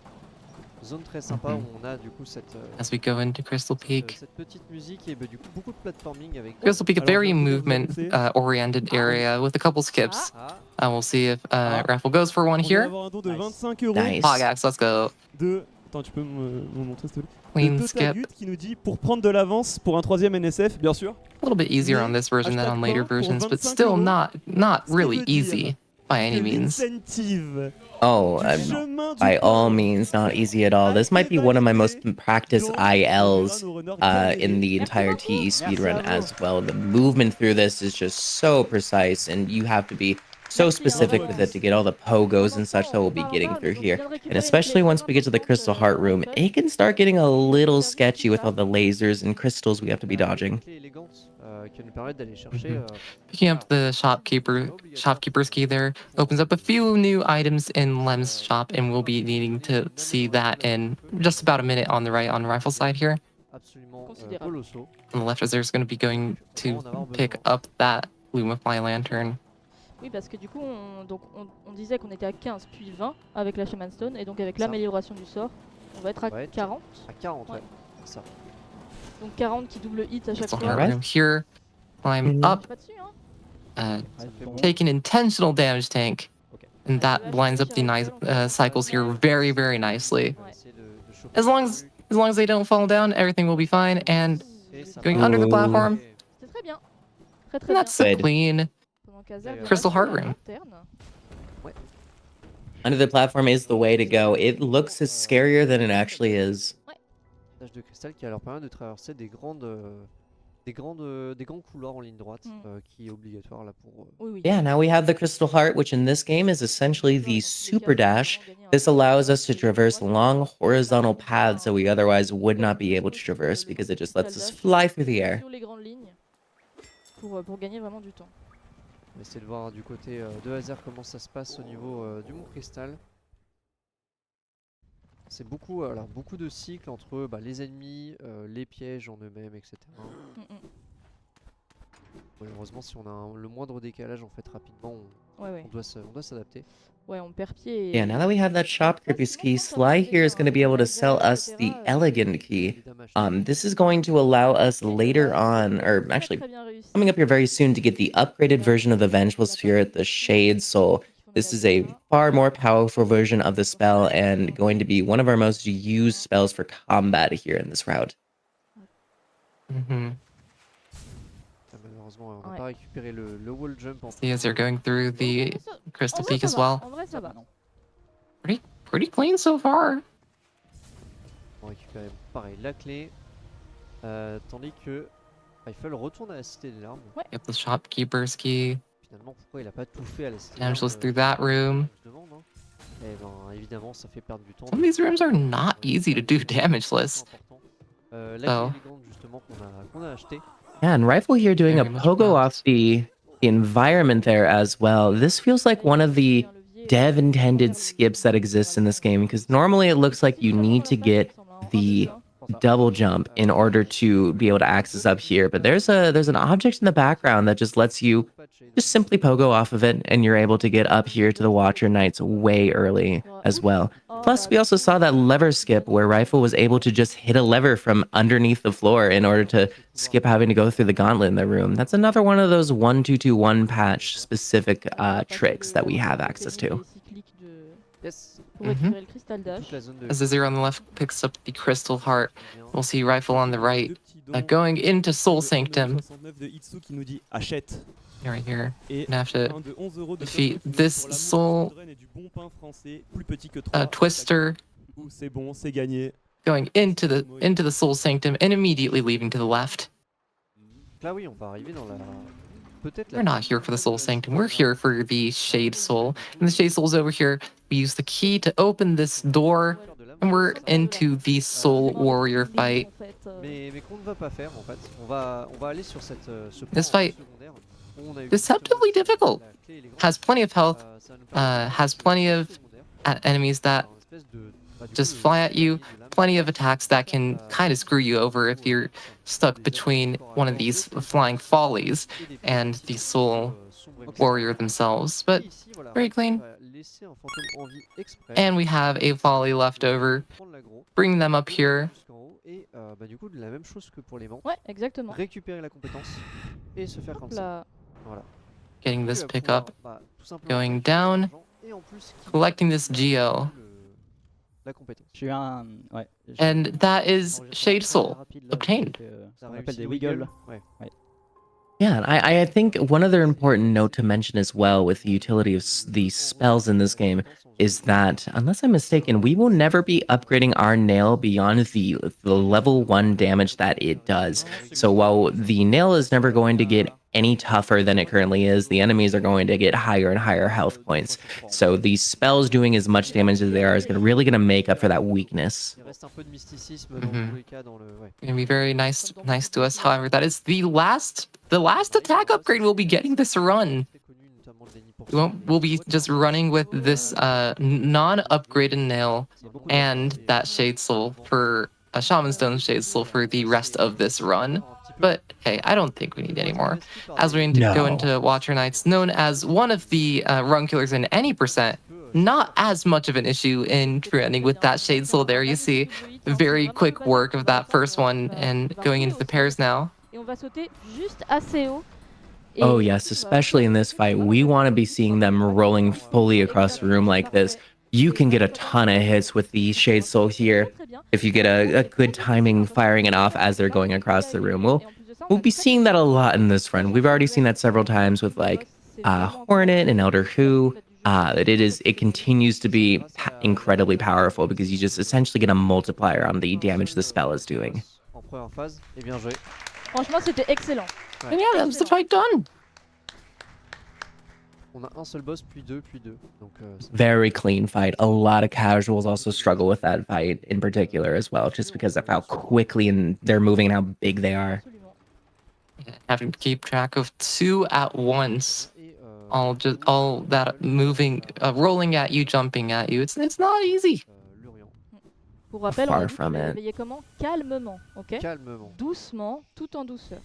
Zone très sympa où on a du coup cette As we go into Crystal Peak. cette petite musique et du coup beaucoup de platforming avec Crystal Peak, a Alors, very je vais movement vous oriented area with a couple skips. Ah, We'll see if rifle goes for one On vient here. d'avoir un don de Nice. 25 euros Nice. Hogax, let's go. de... Attends, tu peux me montrer s'il te plaît? Clean De skip. Totagut qui nous dit pour prendre de l'avance pour un 3ème NSF, bien sûr. A little bit easier on this version than on later versions, but still not really easy by any means. L'incentive. Oh, by all means, not easy at all. This might be one of my most practiced ILs in the entire TE speedrun as well. The movement through this is just so precise, and you have to be so specific with it to get all the pogos and such that we'll be getting through here. And especially once we get to the Crystal Heart room, it can start getting a little sketchy with all the lasers and crystals we have to be dodging. Qui nous permettent d'aller chercher Picking up the shopkeeper's key there opens up a few new items in Lem's shop, and we'll be needing to see that in just about a minute on the right on the rifle side here. absolument colossaux. On the left, as there's going to be going to pick up that Lumify lantern. Oui, parce que du coup, on disait qu'on était à 15 puis 20 avec la Shaman Stone, et donc avec l'amélioration du sort, on va être à 40. À 40, Ouais. c'est ça. Donc 40 qui double hit à chaque So fois. room here, climb up, Pas dessus, hein. take an intentional damage tank, and that lines up the nice cycles here very, very nicely. Ouais. As long as they don't fall down, everything will be fine. And going under the platform, C'était très bien. Très and très that's bien. a clean. Pendant qu'Azere Crystal reste Heart sur la Room. lanterne. Under the platform is the way to go. It looks as scarier than it actually is. Passage de cristal qui leur permet de traverser des grands couloirs en ligne droite qui est obligatoire là pour. Oui, oui. Yeah, now we have the Crystal Heart, which in this game is essentially the super dash. This allows us to traverse long horizontal paths that we otherwise would not be able to traverse because it just lets us fly through the air. Sur les grandes lignes pour gagner vraiment du temps. On va essayer de voir du côté de Azere comment ça se passe au niveau du Mont Cristal. C'est beaucoup de cycles entre les ennemis, les pièges en eux-mêmes, etc. Malheureusement, si on a le moindre décalage, en fait, rapidement, on doit s'adapter. Ouais, on perd pied. Yeah, now that we have that shopkeeper's key, Sly here is going to be able to sell us the elegant key. This is going to allow us later on, or actually coming up here very soon, to get the upgraded version of the Vengeful Spirit, the Shade Soul. This is a far more powerful version of the spell and going to be one of our most used spells for combat here in this route. Malheureusement, on n'a pas récupéré le wall jump. See, as they're going through the Crystal Peak as well. En vrai, ça va. Pretty clean so far. On va récupérer pareil la clé, tandis que zRiFle retourne à la Cité des Larmes. Get the shopkeeper's key. Finalement, pourquoi il a pas tout fait à la Cité des Damageless Larmes through that room. je demande, hein. Eh ben, évidemment, ça fait perdre du temps. Some of these rooms are not easy to do damageless. La clé élégante justement qu'on a acheté. Yeah, and Rifle here doing a Very much pogo props. off the environment there as well. This feels like one of the dev intended skips that exists in this game because normally it looks like you need to get the double jump in order to be able to access up here, but there's an object in the background that just lets you just simply pogo off of it and you're able to get up here to the Watcher Knights way early as well. Plus we also saw that lever skip where Rifle was able to just hit a lever from underneath the floor in order to skip having to go through the gauntlet in the room. That's another one of those 1.2.2.1 patch specific tricks that we have access to. Yes. As Azere on the left picks up the Crystal Heart, we'll see Rifle on the right going into Soul Sanctum. Right here. And have to defeat this Soul Twister, going into the Soul Sanctum and immediately leaving to the left. Là oui, on va arriver dans la. We're not here for the Soul Sanctum, we're here for the Shade Soul. And the Shade Soul's over here. We use the key to open this door, and we're into the Soul Warrior fight. Mais qu'on ne va pas faire en fait. On va aller sur ce This fight, deceptively difficult. Has plenty of health, has plenty of at enemies that just fly at you. Plenty of attacks that can kind of screw you over if you're stuck between one of these flying follies and the soul warrior themselves. But very clean. And we have a volley left over. Bring them up here. Ouais, exactement. Récupérer la compétence et se faire comme ça. Voilà. Getting this pickup, going down, collecting this geo. La compétence. Ouais, And that is Shade Soul obtained. On appelle des wiggles. Ouais. Yeah, and I think one other important note to mention as well with the utility of the spells in this game is that, unless I'm mistaken, we will never be upgrading our nail beyond the level 1 damage that it does. So while the nail is never going to get any tougher than it currently is, the enemies are going to get higher and higher health points. So these spells doing as much damage as they are is really going to make up for that weakness. Gonna be very nice to us. However, that is the last attack upgrade we'll be getting this run. We'll be just running with this non-upgraded nail and that Shade Soul for a Shaman Stone Shade Soul for the rest of this run. But hey, I don't think we need any more. As we go into Watcher Knights, known as one of the run killers in any percent, not as much of an issue in true ending with that Shade Soul there. You see very quick work of that first one and going into the pairs now. Oh yes, especially in this fight, we want to be seeing them rolling fully across the room like this. You can get a ton of hits with the Shade Soul here if you get a good timing firing it off as they're going across the room. We'll be seeing that a lot in this run. We've already seen that several times with like Hornet and Elder Who. It continues to be incredibly powerful because you just essentially get a multiplier on the damage the spell is doing. Franchement, c'était excellent. And yeah, that was the fight done. On a un seul boss, puis deux. Donc, very clean fight. A lot of casuals also struggle with that fight in particular as well, just because of how quickly and they're moving and how big they are. Having to keep track of 2 at once. All that moving, rolling at you, jumping at you. It's not easy. Pour rappel, Far on dit from que it. veillez comment? Calmement, ok? Calmement. Doucement, tout en douceur.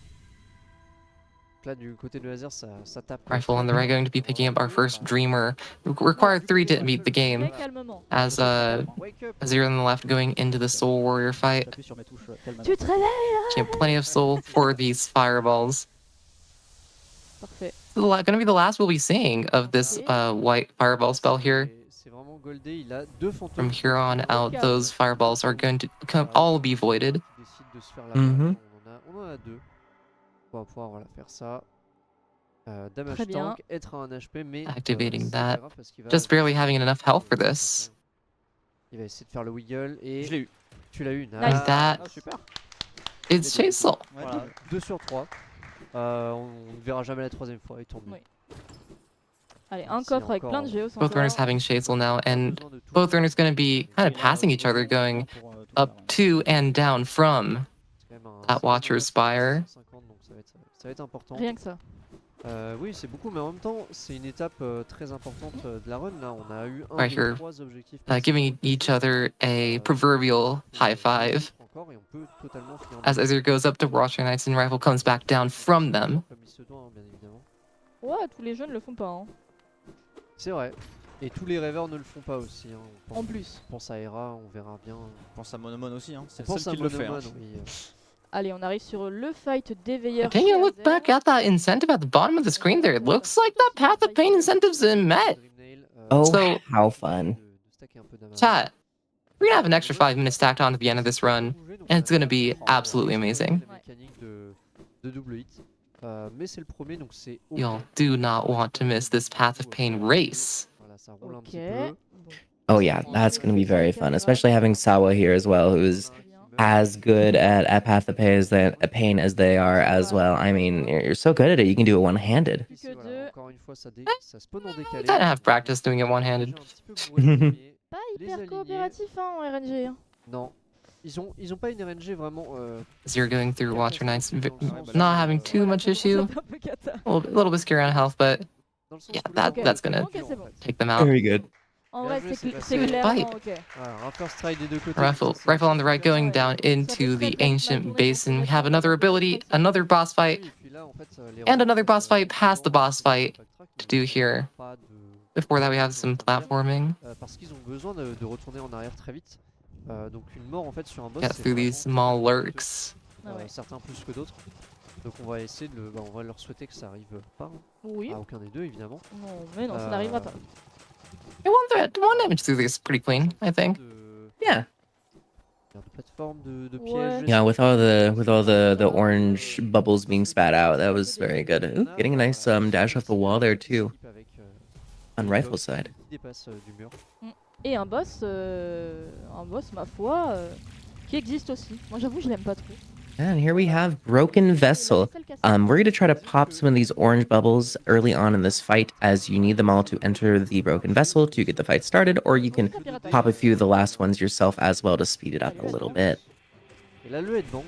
Là, du côté de laser, ça tape. Rifle on the right, going to be picking up our first Dreamer. Required 3 to beat the game. As azere on the left going into the Soul Warrior fight. Tu te réveilles! She have plenty of soul for these fireballs. Parfait. Gonna be the last we'll be seeing of this white fireball spell here. From here on out, those fireballs are going to all be voided. Mm-hmm. On en a 2. On va pouvoir faire ça. Damage tank, être à 1 HP, mais activating that. Just barely having enough health for this. Il va essayer de faire le wiggle et je l'ai eu. Tu l'as eu. Nice. That it's Shade Soul. Voilà, 2 sur 3. On ne verra jamais la 3e fois, et tant mieux. Oui. Allez, un coffre avec plein de géos. Both runners having Shade Soul now, and both runners going to be kind of passing each other, going up to and down from that Watcher's Spire. Ça va être important. Rien que ça. Oui, c'est beaucoup, mais en même temps, c'est une étape très importante de la run. Là, on a eu right here, giving each other a proverbial high five. As azere goes up to Watcher Knights and Rifle comes back down from them. Ouais, tous les jeunes le font pas. Hein. C'est vrai. Et tous les rêveurs ne le font pas aussi. Hein. En plus. On pense à Hera, on verra bien. On pense à Monomon aussi. Hein. C'est le seul qui le fait. Hein. Oui. Allez, on arrive sur le fight des veilleurs. Taking a look back at that incentive at the bottom of the screen there, it looks like that Path of Pain incentive's been met. Oh, so, how fun. Chat, we're gonna have an extra 5 minutes stacked on at the end of this run, and it's gonna be absolutely amazing. Y'all do not want to miss this Path of Pain race. Okay. Oh yeah, that's going to be very fun, especially having Sawa here as well, who is as good at Path of Pain as they are as well. I mean, you're so good at it, you can do it one-handed. I kind of have practice doing it one-handed. Pas hyper coopératif hein, en RNG. Non. Ils ont pas une RNG vraiment. Azere going through Watcher Knights, not having too much issue. A little bit scary on health, but yeah, that's gonna take them out. Very good. En vrai, joué, c'est c'est clairement Fight. ok. Voilà, un first try des deux côtés. Rifle on the right going down into the ancient basin. We have another ability, another boss fight, and another boss fight past the boss fight to do here. Before that, we have some platforming. Parce qu'ils ont besoin de retourner en arrière très vite. Donc une mort en fait sur un boss, Get c'est through vraiment these small lurks. certains plus que d'autres. Donc on va essayer de on va leur souhaiter que ça arrive pas Oui. à aucun des deux évidemment. Non, mais non, ça n'arrivera pas. One damage through this pretty clean, I think. Yeah. De plateforme, de Ouais. pièges. Yeah, with all the orange bubbles being spat out, that was very good. Ooh, getting a nice dash off the wall there too. On Rifle's side. Et un boss, ma foi, qui existe aussi. Moi j'avoue, je l'aime pas trop. And here we have Broken Vessel. We're going to try to pop some of these orange bubbles early on in this fight, as you need them all to enter the Broken Vessel to get the fight started, or you can pop a few of the last ones yourself as well to speed it up a little bit. Et là le headbang.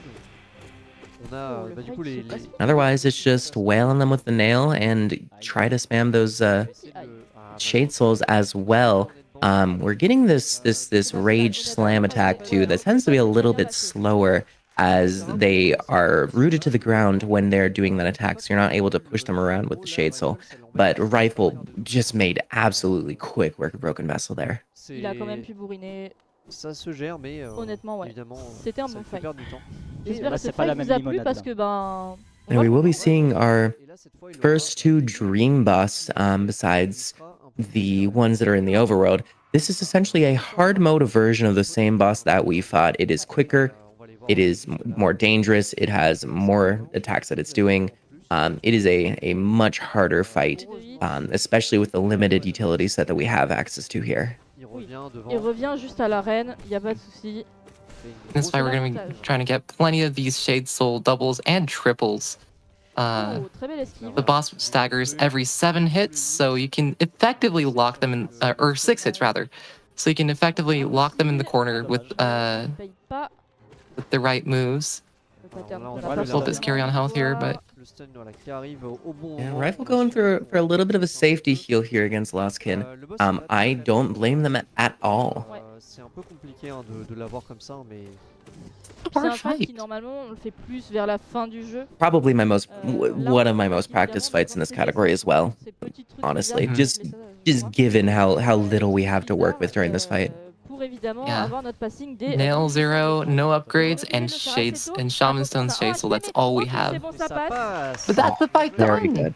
On a du coup les Otherwise, it's just wail on them with the nail and try to spam those Shade Souls as well. We're getting this Rage Slam attack too that tends to be a little bit slower, as they are rooted to the ground when they're doing that attack, so you're not able to push them around with the Shade Soul. But Rifle just made absolutely quick work of Broken Vessel there. Il a quand même pu bourriner. Ça se gère, mais honnêtement, ouais. C'était un bon fight. J'espère que ce fight vous a plu parce que ben. And we will be seeing our first two Dream Boss besides the ones that are in the overworld. This is essentially a hard mode version of the same boss that we fought. It is quicker, it is more dangerous, it has more attacks that it's doing. It is a much harder fight, especially with the limited utility set that we have access to here. Il revient juste à l'arène, y a pas de souci. In this fight, we're going to be trying to get plenty of these Shade Soul doubles and triples. The boss staggers every 7 hits, so you can effectively lock them in, or 6 hits rather. So you can effectively lock them in the corner with the right moves. A little bit scary on health here, but yeah, Rifle going for a little bit of a safety heal here against Lostkin. I don't blame them at all. C'est un peu compliqué de l'avoir comme ça, mais c'est un fight qui normalement on le fait plus vers la fin du jeu. Probably one of my most practiced fights in this category as well. Honestly, just given how little we have to work with during this fight. Pour évidemment avoir notre passing des Nail 0, no upgrades, and Shades and Shaman Stone's Shade Soul. That's all we have. Bon, ça passe. But that's the fight Very done. good.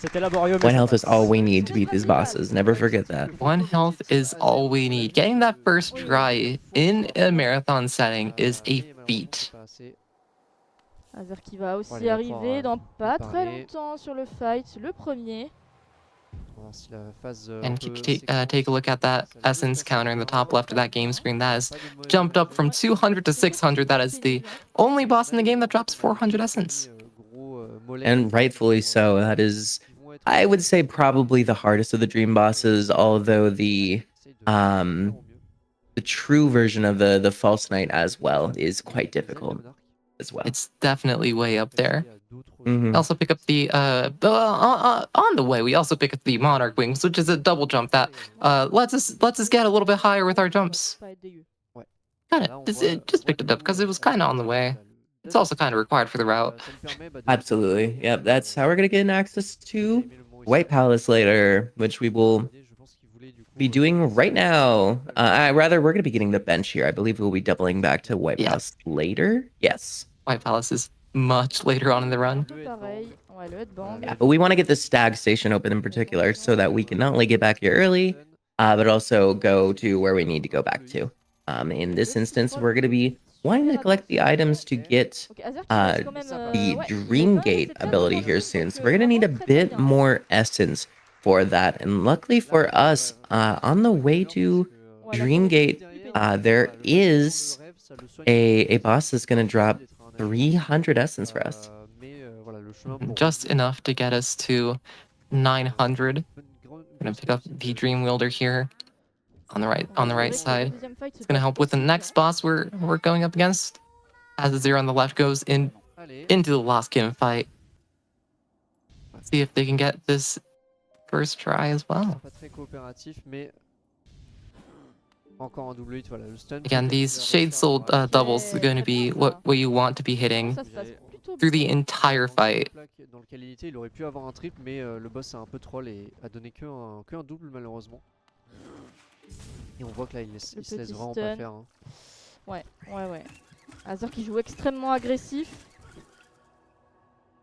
C'était laborieux. One health is all we need to beat these bosses. Never forget that. 1 health is all we need. Getting that first try in a marathon setting is a feat. Azere qui va aussi arriver dans pas très longtemps sur le fight, le premier. And take a look at that essence counter in the top left of that game screen. That has jumped up from 200 to 600. That is the only boss in the game that drops 400 essence. And rightfully so. That is, I would say, probably the hardest of the dream bosses, although the true version of the False Knight as well is quite difficult as well. It's definitely way up there. Mm-hmm. Also pick up the on the way we also pick up the Monarch Wings, which is a double jump that lets us get a little bit higher with our jumps. Just picked it up because it was kind of on the way. It's also kind of required for the route. Absolutely. Yep, that's how we're going to get access to White Palace later, which we will be doing right now. Rather, we're going to be getting the bench here. I believe we'll be doubling back to White Palace later. Yes. White Palace is much later on in the run. Yeah, but we want to get the Stag Station open in particular so that we can not only get back here early, but also go to where we need to go back to. In this instance, we're going to be wanting to collect the items to get the Dream Gate ability here soon. So we're going to need a bit more essence for that. And luckily for us, on the way to Dream Gate, there is a boss that's going to drop 300 essence for us. Just enough to get us to 900. I'm going to pick up the Dream Wielder here. On the right side. It's gonna help with the next boss we're going up against. As the zero on the left goes into the Lostkin fight. Let's see if they can get this first try as well. Pas très coopératif, mais Encore un double hit, voilà, le stun. Again, these Shade Soul doubles are going to be what you want to be hitting Ça se passe plutôt through the bien. entire fight. Dans lequel il aurait pu avoir un triple, mais le boss a un peu troll et a donné que un double malheureusement. Et on voit que là il se laisse vraiment pas faire. Hein. Ouais. Azere qui joue extrêmement agressif.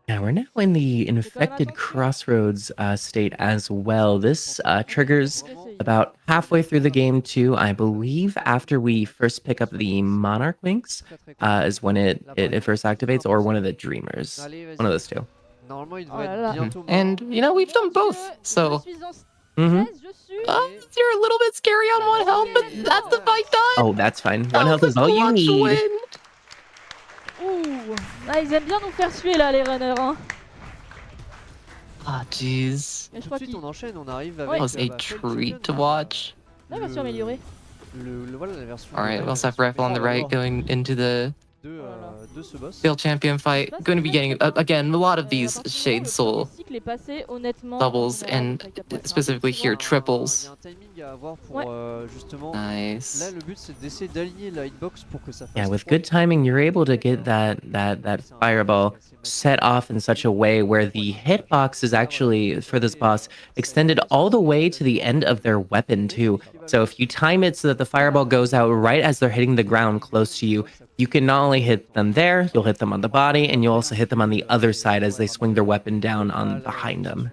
Yeah, we're now in the infected crossroads state as well. This triggers about halfway through the game too, I believe, after we first pick up the Monarch Wings, is when it first activates, or one of the Dreamers. One of those two. And, you know, we've done both, so... Mm-hmm. You're a little bit scary on 1 health, but that's the fight done! Oh, that's fine. 1 health is all you need. Win. Ouh, ah, ils aiment bien nous faire suer là les runners. Hein. Ah, jeez. Je crois on enchaîne, on arrive That avec was a treat to watch. La version améliorée. Voilà la version. Alright, we also have zRiFle on the right going into the de ce boss. Field Champion fight. Going to be getting, again, a lot of these Shade Soul doubles and specifically here triples. Nice. Là, le but c'est d'essayer d'aligner la hitbox pour que ça fasse. Yeah, with good timing, you're able to get that fireball set off in such a way where the hitbox is actually, for this boss, extended all the way to the end of their weapon too. So if you time it so that the fireball goes out right as they're hitting the ground close to you, you can not only hit them there, you'll hit them on the body, and you'll also hit them on the other side as they swing their weapon down on behind them.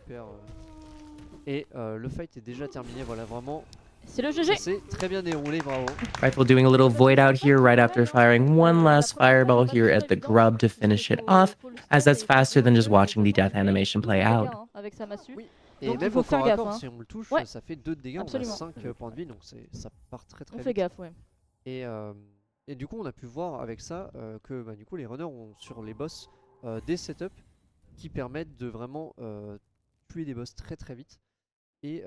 Et le fight est déjà terminé, voilà, vraiment. C'est le GG. C'est très bien déroulé, bravo. zRiFle doing a little void out here right after firing one last fireball here at the grub to finish it off, as that's faster than just watching the death animation play out. Avec sa massue. Et donc même il faut faire gaffe. si on le touche, ça fait 2 de dégâts, absolument. on a 5 points de vie, donc ça part très vite. On fait gaffe, ouais. Et du coup, on a pu voir avec ça que du coup, les runners ont sur les boss des setups qui permettent de vraiment tuer des boss très vite. Et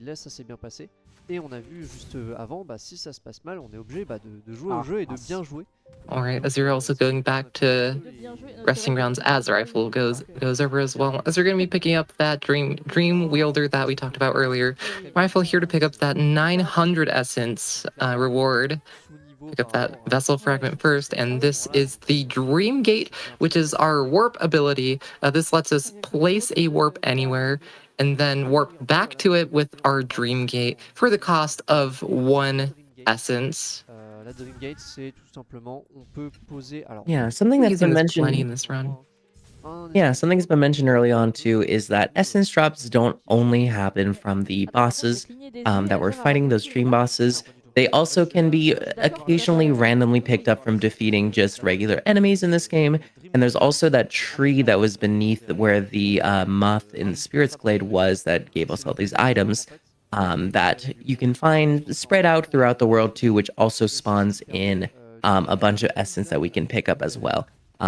là, ça s'est bien passé. Et on a vu juste avant, si ça se passe mal, on est obligé de jouer au jeu et de bien jouer. Alright, Azere also going back to resting grounds as zRiFle goes over as well. As we're going to be picking up that dream wielder that we talked about earlier. zRiFle here to pick up that 900 essence reward. Pick up that vessel fragment first, and this is the Dream Gate, which is our warp ability. This lets us place a warp anywhere and then warp back to it with our Dream Gate for the cost of 1 essence. La Dream Gate, c'est tout simplement, on peut poser. Alors, yeah, something that's been mentioned in this run. Yeah, something that's been mentioned early on too is that essence drops don't only happen from the bosses that we're fighting, those dream bosses. They also can be occasionally randomly picked up from defeating just regular enemies in this game. And there's also that tree that was beneath where the moth in the Spirit's Glade was that gave us all these items that you can find spread out throughout the world too, which also spawns in a bunch of essence that we can pick up as well.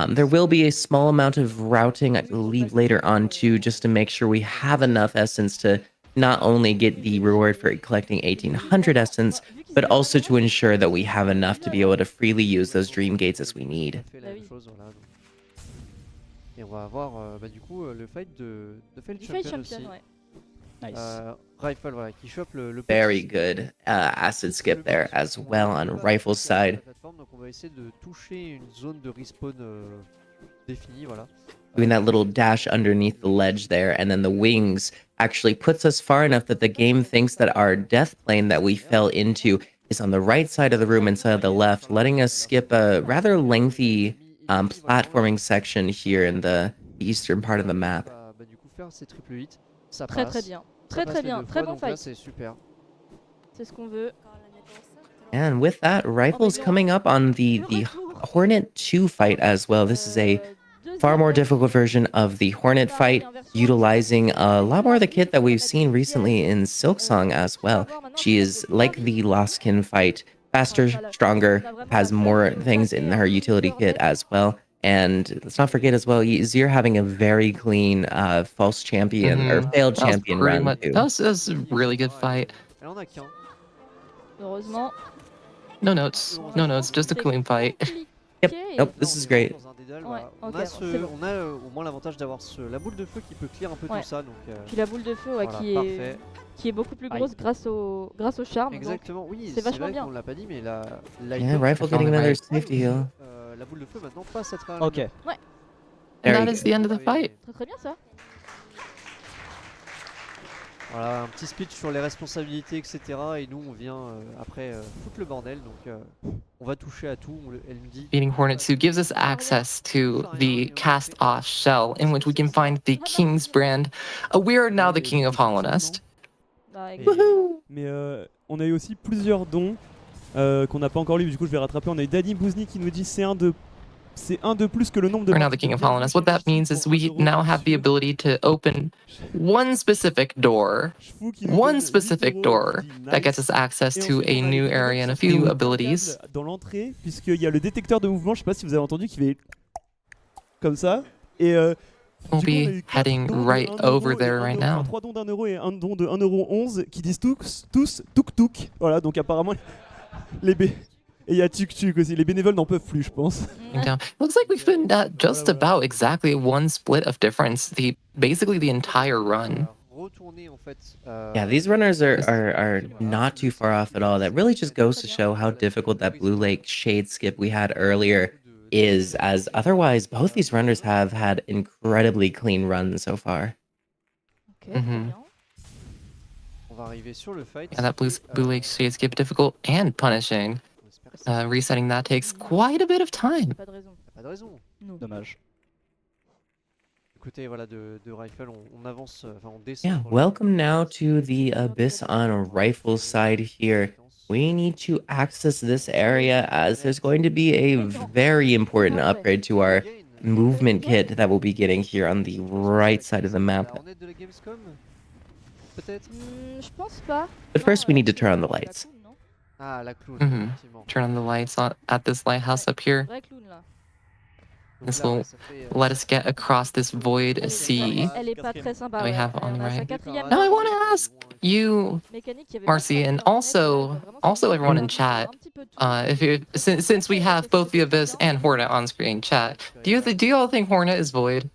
There will be a small amount of routing, I believe, later on too, just to make sure we have enough essence to not only get the reward for collecting 1800 essence, but also to ensure that we have enough to be able to freely use those dream gates as we need. Et on va avoir du coup le fight de Field Champion aussi. Nice. zRiFle, voilà, qui chope le Very good acid skip there as well on zRiFle's side. Donc on va essayer de toucher une zone de respawn définie, voilà. Doing that little dash underneath the ledge there, and then the wings actually puts us far enough that the game thinks that our death plane that we fell into is on the right side of the room instead of the left, letting us skip a rather lengthy platforming section here in the eastern part of the map. Du coup faire ces triple hits, ça Très passe. bien. Très bien. Très bon fight. C'est super. C'est ce qu'on veut. And with that, zRiFle's coming up on the Hornet 2 fight as well. This is a far more difficult version of the Hornet fight, utilizing a lot more of the kit that we've seen recently in Silksong as well. She is like the Lostkin fight, faster, stronger, has more things in her utility kit as well. And let's not forget as well, Azere having a very clean false champion or failed champion run too. That was a really good fight. Heureusement. No notes, just a clean fight. Yep, nope, this is great. Dédale, Ouais, voilà. ok, c'est bon. On a au moins l'avantage d'avoir la boule de feu qui peut clear un peu Ouais. tout ça. Donc, Puis la boule de feu voilà, qui est beaucoup plus grosse grâce au charme. Exactement, oui, c'est vachement vrai bien. qu'on l'a pas dit, mais Yeah, rifle getting another safety heal. la boule de feu maintenant passe à travers Ok. les murs. Ouais. And Very that is good. the end of the fight. Très bien ça. Voilà, un petit speech sur les responsabilités, etc. Et nous, on vient après foutre le bordel. Donc, on va toucher à tout. Elle me dit. Beating Hornet 2 gives us access to the cast-off shell in which we can find the King's brand. We are now the King of Hollow Nest. Bah, Mais on a eu aussi plusieurs dons qu'on n'a pas encore lu. Du coup, je vais rattraper. On a eu Danny Bouzny qui nous dit c'est un de plus que le nombre de. We're now the King of Hollow Nest. What that means is we now have the ability to open one specific door that gets us access to a new area and a few abilities. Dans l'entrée, puisqu'il y a le détecteur de mouvement, je sais pas si vous avez entendu, qui fait comme ça. Et We'll be heading right over there right now. 3 dons d'1 € et un don de 1,11 € qui disent tous tuk tuk. Voilà, donc apparemment et il y a tuk tuk aussi. Les bénévoles n'en peuvent plus, je pense. Down. Looks like we've been just about exactly one split of difference. Basically the entire run. Yeah, these runners are not too far off at all. That really just goes to show how difficult that Blue Lake shade skip we had earlier is, as otherwise both these runners have had incredibly clean runs so far. Ok, très bien. On va arriver sur le fight. Yeah, that Blue Lake shade skip difficult and punishing. Resetting that takes quite a bit of time. Pas de raison. Pas de raison. Non. Dommage. Côté voilà de rifle, on avance, enfin on descend. Yeah, welcome now to the Abyss on Rifle side here. We need to access this area as there's going to be a very important upgrade to our movement kit that we'll be getting here on the right side of the map. Je pense pas. But first we need to turn on the lights. Ah, la clown, Mhm. effectivement. Turn on the lights at this lighthouse up here. Vrai clown là. This will let us get across this void sea. Elle est pas très sympa. We Ouais. have on On a sa right. quatrième Now I arme. want to ask you, Mécanique qui avait Marxcie, pas and très bien also honnête, vraiment, also c'est everyone in un chat. petit peu tout. If you since we have both the Abyss and Hornet on screen chat, do you all think Hornet is void?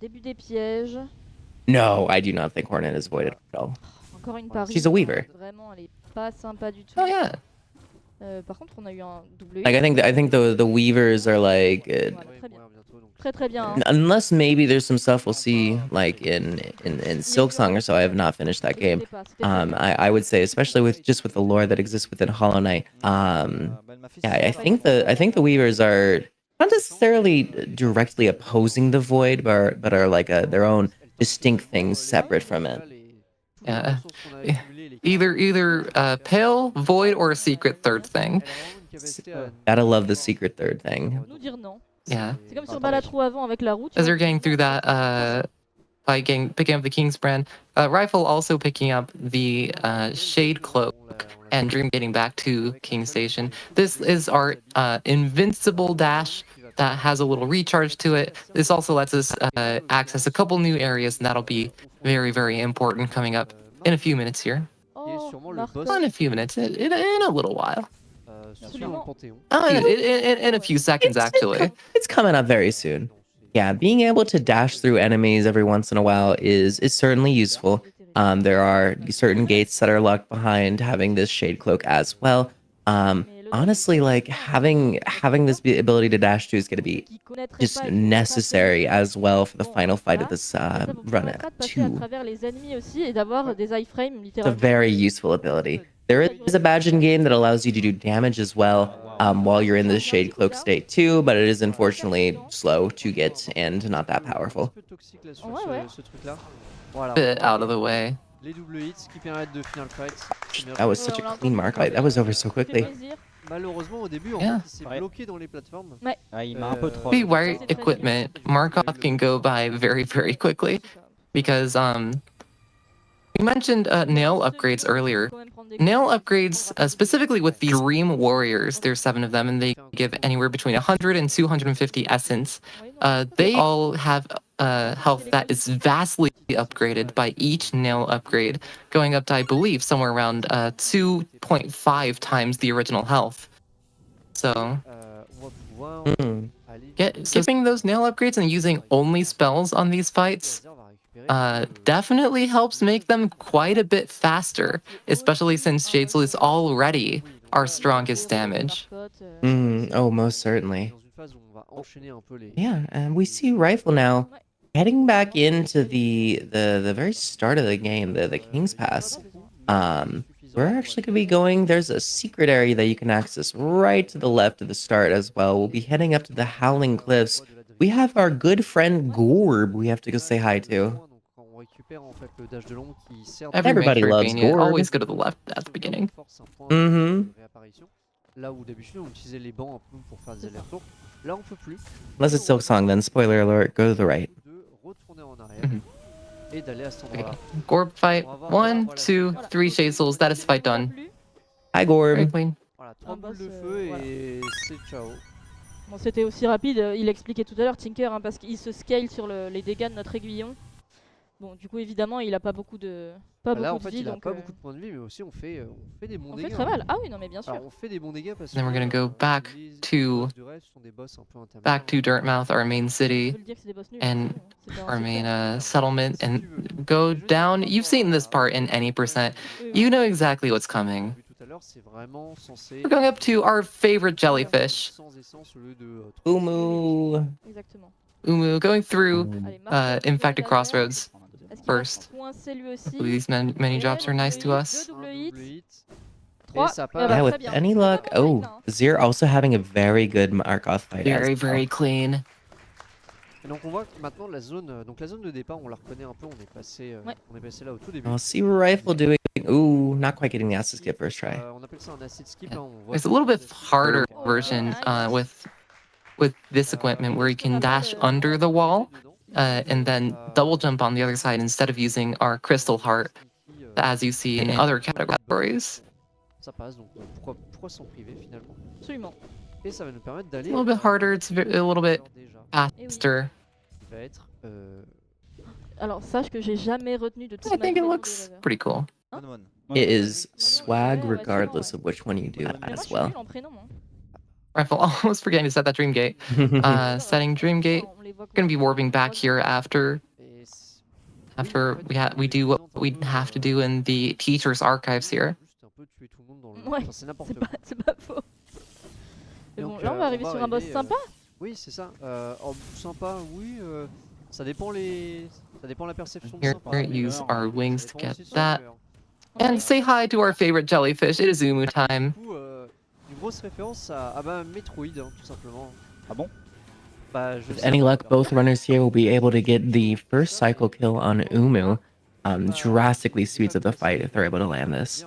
Début des pièges. No, I do not think Hornet is voided at all. Encore une Paris. She's a weaver. Vraiment, elle est pas sympa du tout. Oh yeah. Par contre, on a eu un double. Like I think the weavers are like Très bien. Hein. unless maybe there's some stuff we'll see like in Silksong or so. I have not finished that game. I would say, especially with the lore that exists within Hollow Knight. Yeah, I think the weavers are not necessarily directly opposing the void, but are like their own distinct things separate from it. Yeah. Either pale, void, or a secret third thing. Gotta love the secret third thing. Nous dire non. Yeah. C'est comme si on bat trop avant avec la route. As they're getting through that, by picking up the King's brand, Rifle also picking up the Shade Cloak and Dream getting back to King Station. This is our invincible dash that has a little recharge to it. This also lets us access a couple new areas, and that'll be very, very important coming up in a few minutes here. Oh, Not in a few minutes, in a little while. Absolument. In a few seconds, actually. It's coming up very soon. Yeah, being able to dash through enemies every once in a while is certainly useful. There are certain gates that are locked behind having this shade cloak as well. Honestly, like having this ability to dash through is going to be just necessary as well for the final fight of this run at 2. It's a very useful ability. There is a badge in game that allows you to do damage as well while you're in the shade cloak state too, but it is unfortunately slow to get and not that powerful. Bit out of the way. That was such a clean mark. That was over so quickly. Malheureusement, au début, Yeah. il s'est bloqué dans les plateformes. Il m'a un peu troll. Beware equipment. Markov can go by very, very quickly because we mentioned nail upgrades earlier. Nail upgrades, specifically with the Dream Warriors, there's 7 of them, and they give anywhere between 100 and 250 essence. They all have health that is vastly upgraded by each nail upgrade, going up to, I believe, somewhere around 2.5 times the original health. So, On va pouvoir skipping those nail upgrades and using only spells on these fights definitely helps make them quite a bit faster, especially since zRiFle is already our strongest damage. Oh, most certainly. Yeah, and we see Rifle now heading back into the very start of the game, the King's Pass. We're actually going to be going, there's a secret area that you can access right to the left of the start as well. We'll be heading up to the Howling Cliffs. We have our good friend Gorb we have to go say hi to. Everybody loves Gorb. Always go to the left at the beginning. Là où d'habitude on utilisait les bancs un peu pour faire des allers-retours. Là on peut plus. Unless it's Silksong, then spoiler alert, go to the right. De retourner en arrière et d'aller à cet endroit-là. Gorb fight. 1, 2, 3 Shazels. That is fight done. Hi Gorb. Voilà, 3 boules de feu et c'est ciao. Bon, c'était aussi rapide, il expliquait tout à l'heure Tinker, hein, parce qu'il se scale sur les dégâts de notre aiguillon. Bon, du coup, évidemment, il a pas beaucoup de, là, en de fait, vie. Il a donc, pas beaucoup de points de vie, mais aussi on fait des bons dégâts. On fait très mal. Ah oui, non, mais bien sûr. Alors, on fait des bons dégâts parce Then we're gonna go back to to Dirtmouth, our main city, and our main settlement, and go down. You've seen this part in any percent. You know exactly what's coming. We're going up to our favorite jellyfish, Umu. Exactement. Umu, going through infected crossroads first. These many drops are nice to us. Yeah, with any luck. Oh, azere also having a very good Markoth fight. Very clean. Et donc on voit que maintenant la zone de départ on la reconnaît un peu, on est passé là au tout début. I'll see Rifle doing. Ooh, not quite getting the acid skip first try. On appelle ça un acid skip. Yeah. There's a little bit harder version with this equipment where you can dash under the wall and then double jump on the other side instead of using our crystal heart, as you see in other categories. Ça passe, donc pourquoi s'en priver finalement? Absolument. Et ça va nous permettre d'aller. A little bit harder, it's a little bit faster. Il va être. Alors sache que j'ai jamais retenu de toute I think it looks pretty cool. It is swag regardless of which one you do as well. Rifle, almost forgetting to set that Dream Gate. Setting Dream Gate. Gonna be warping back here after we do what we have to do in the teacher's archives here. Ouais, c'est pas faux. Mais bon, là on va arriver sur un boss sympa. Oui, c'est ça. Sympa, oui. Ça dépend la perception de Here, sympa. use our wings to get that. And say hi to our favorite jellyfish. It is Umu time. Une grosse référence à Metroid, hein, tout simplement. Ah bon? With any luck, both runners here will be able to get the first cycle kill on Umu. Drastically speeds up the fight if they're able to land this.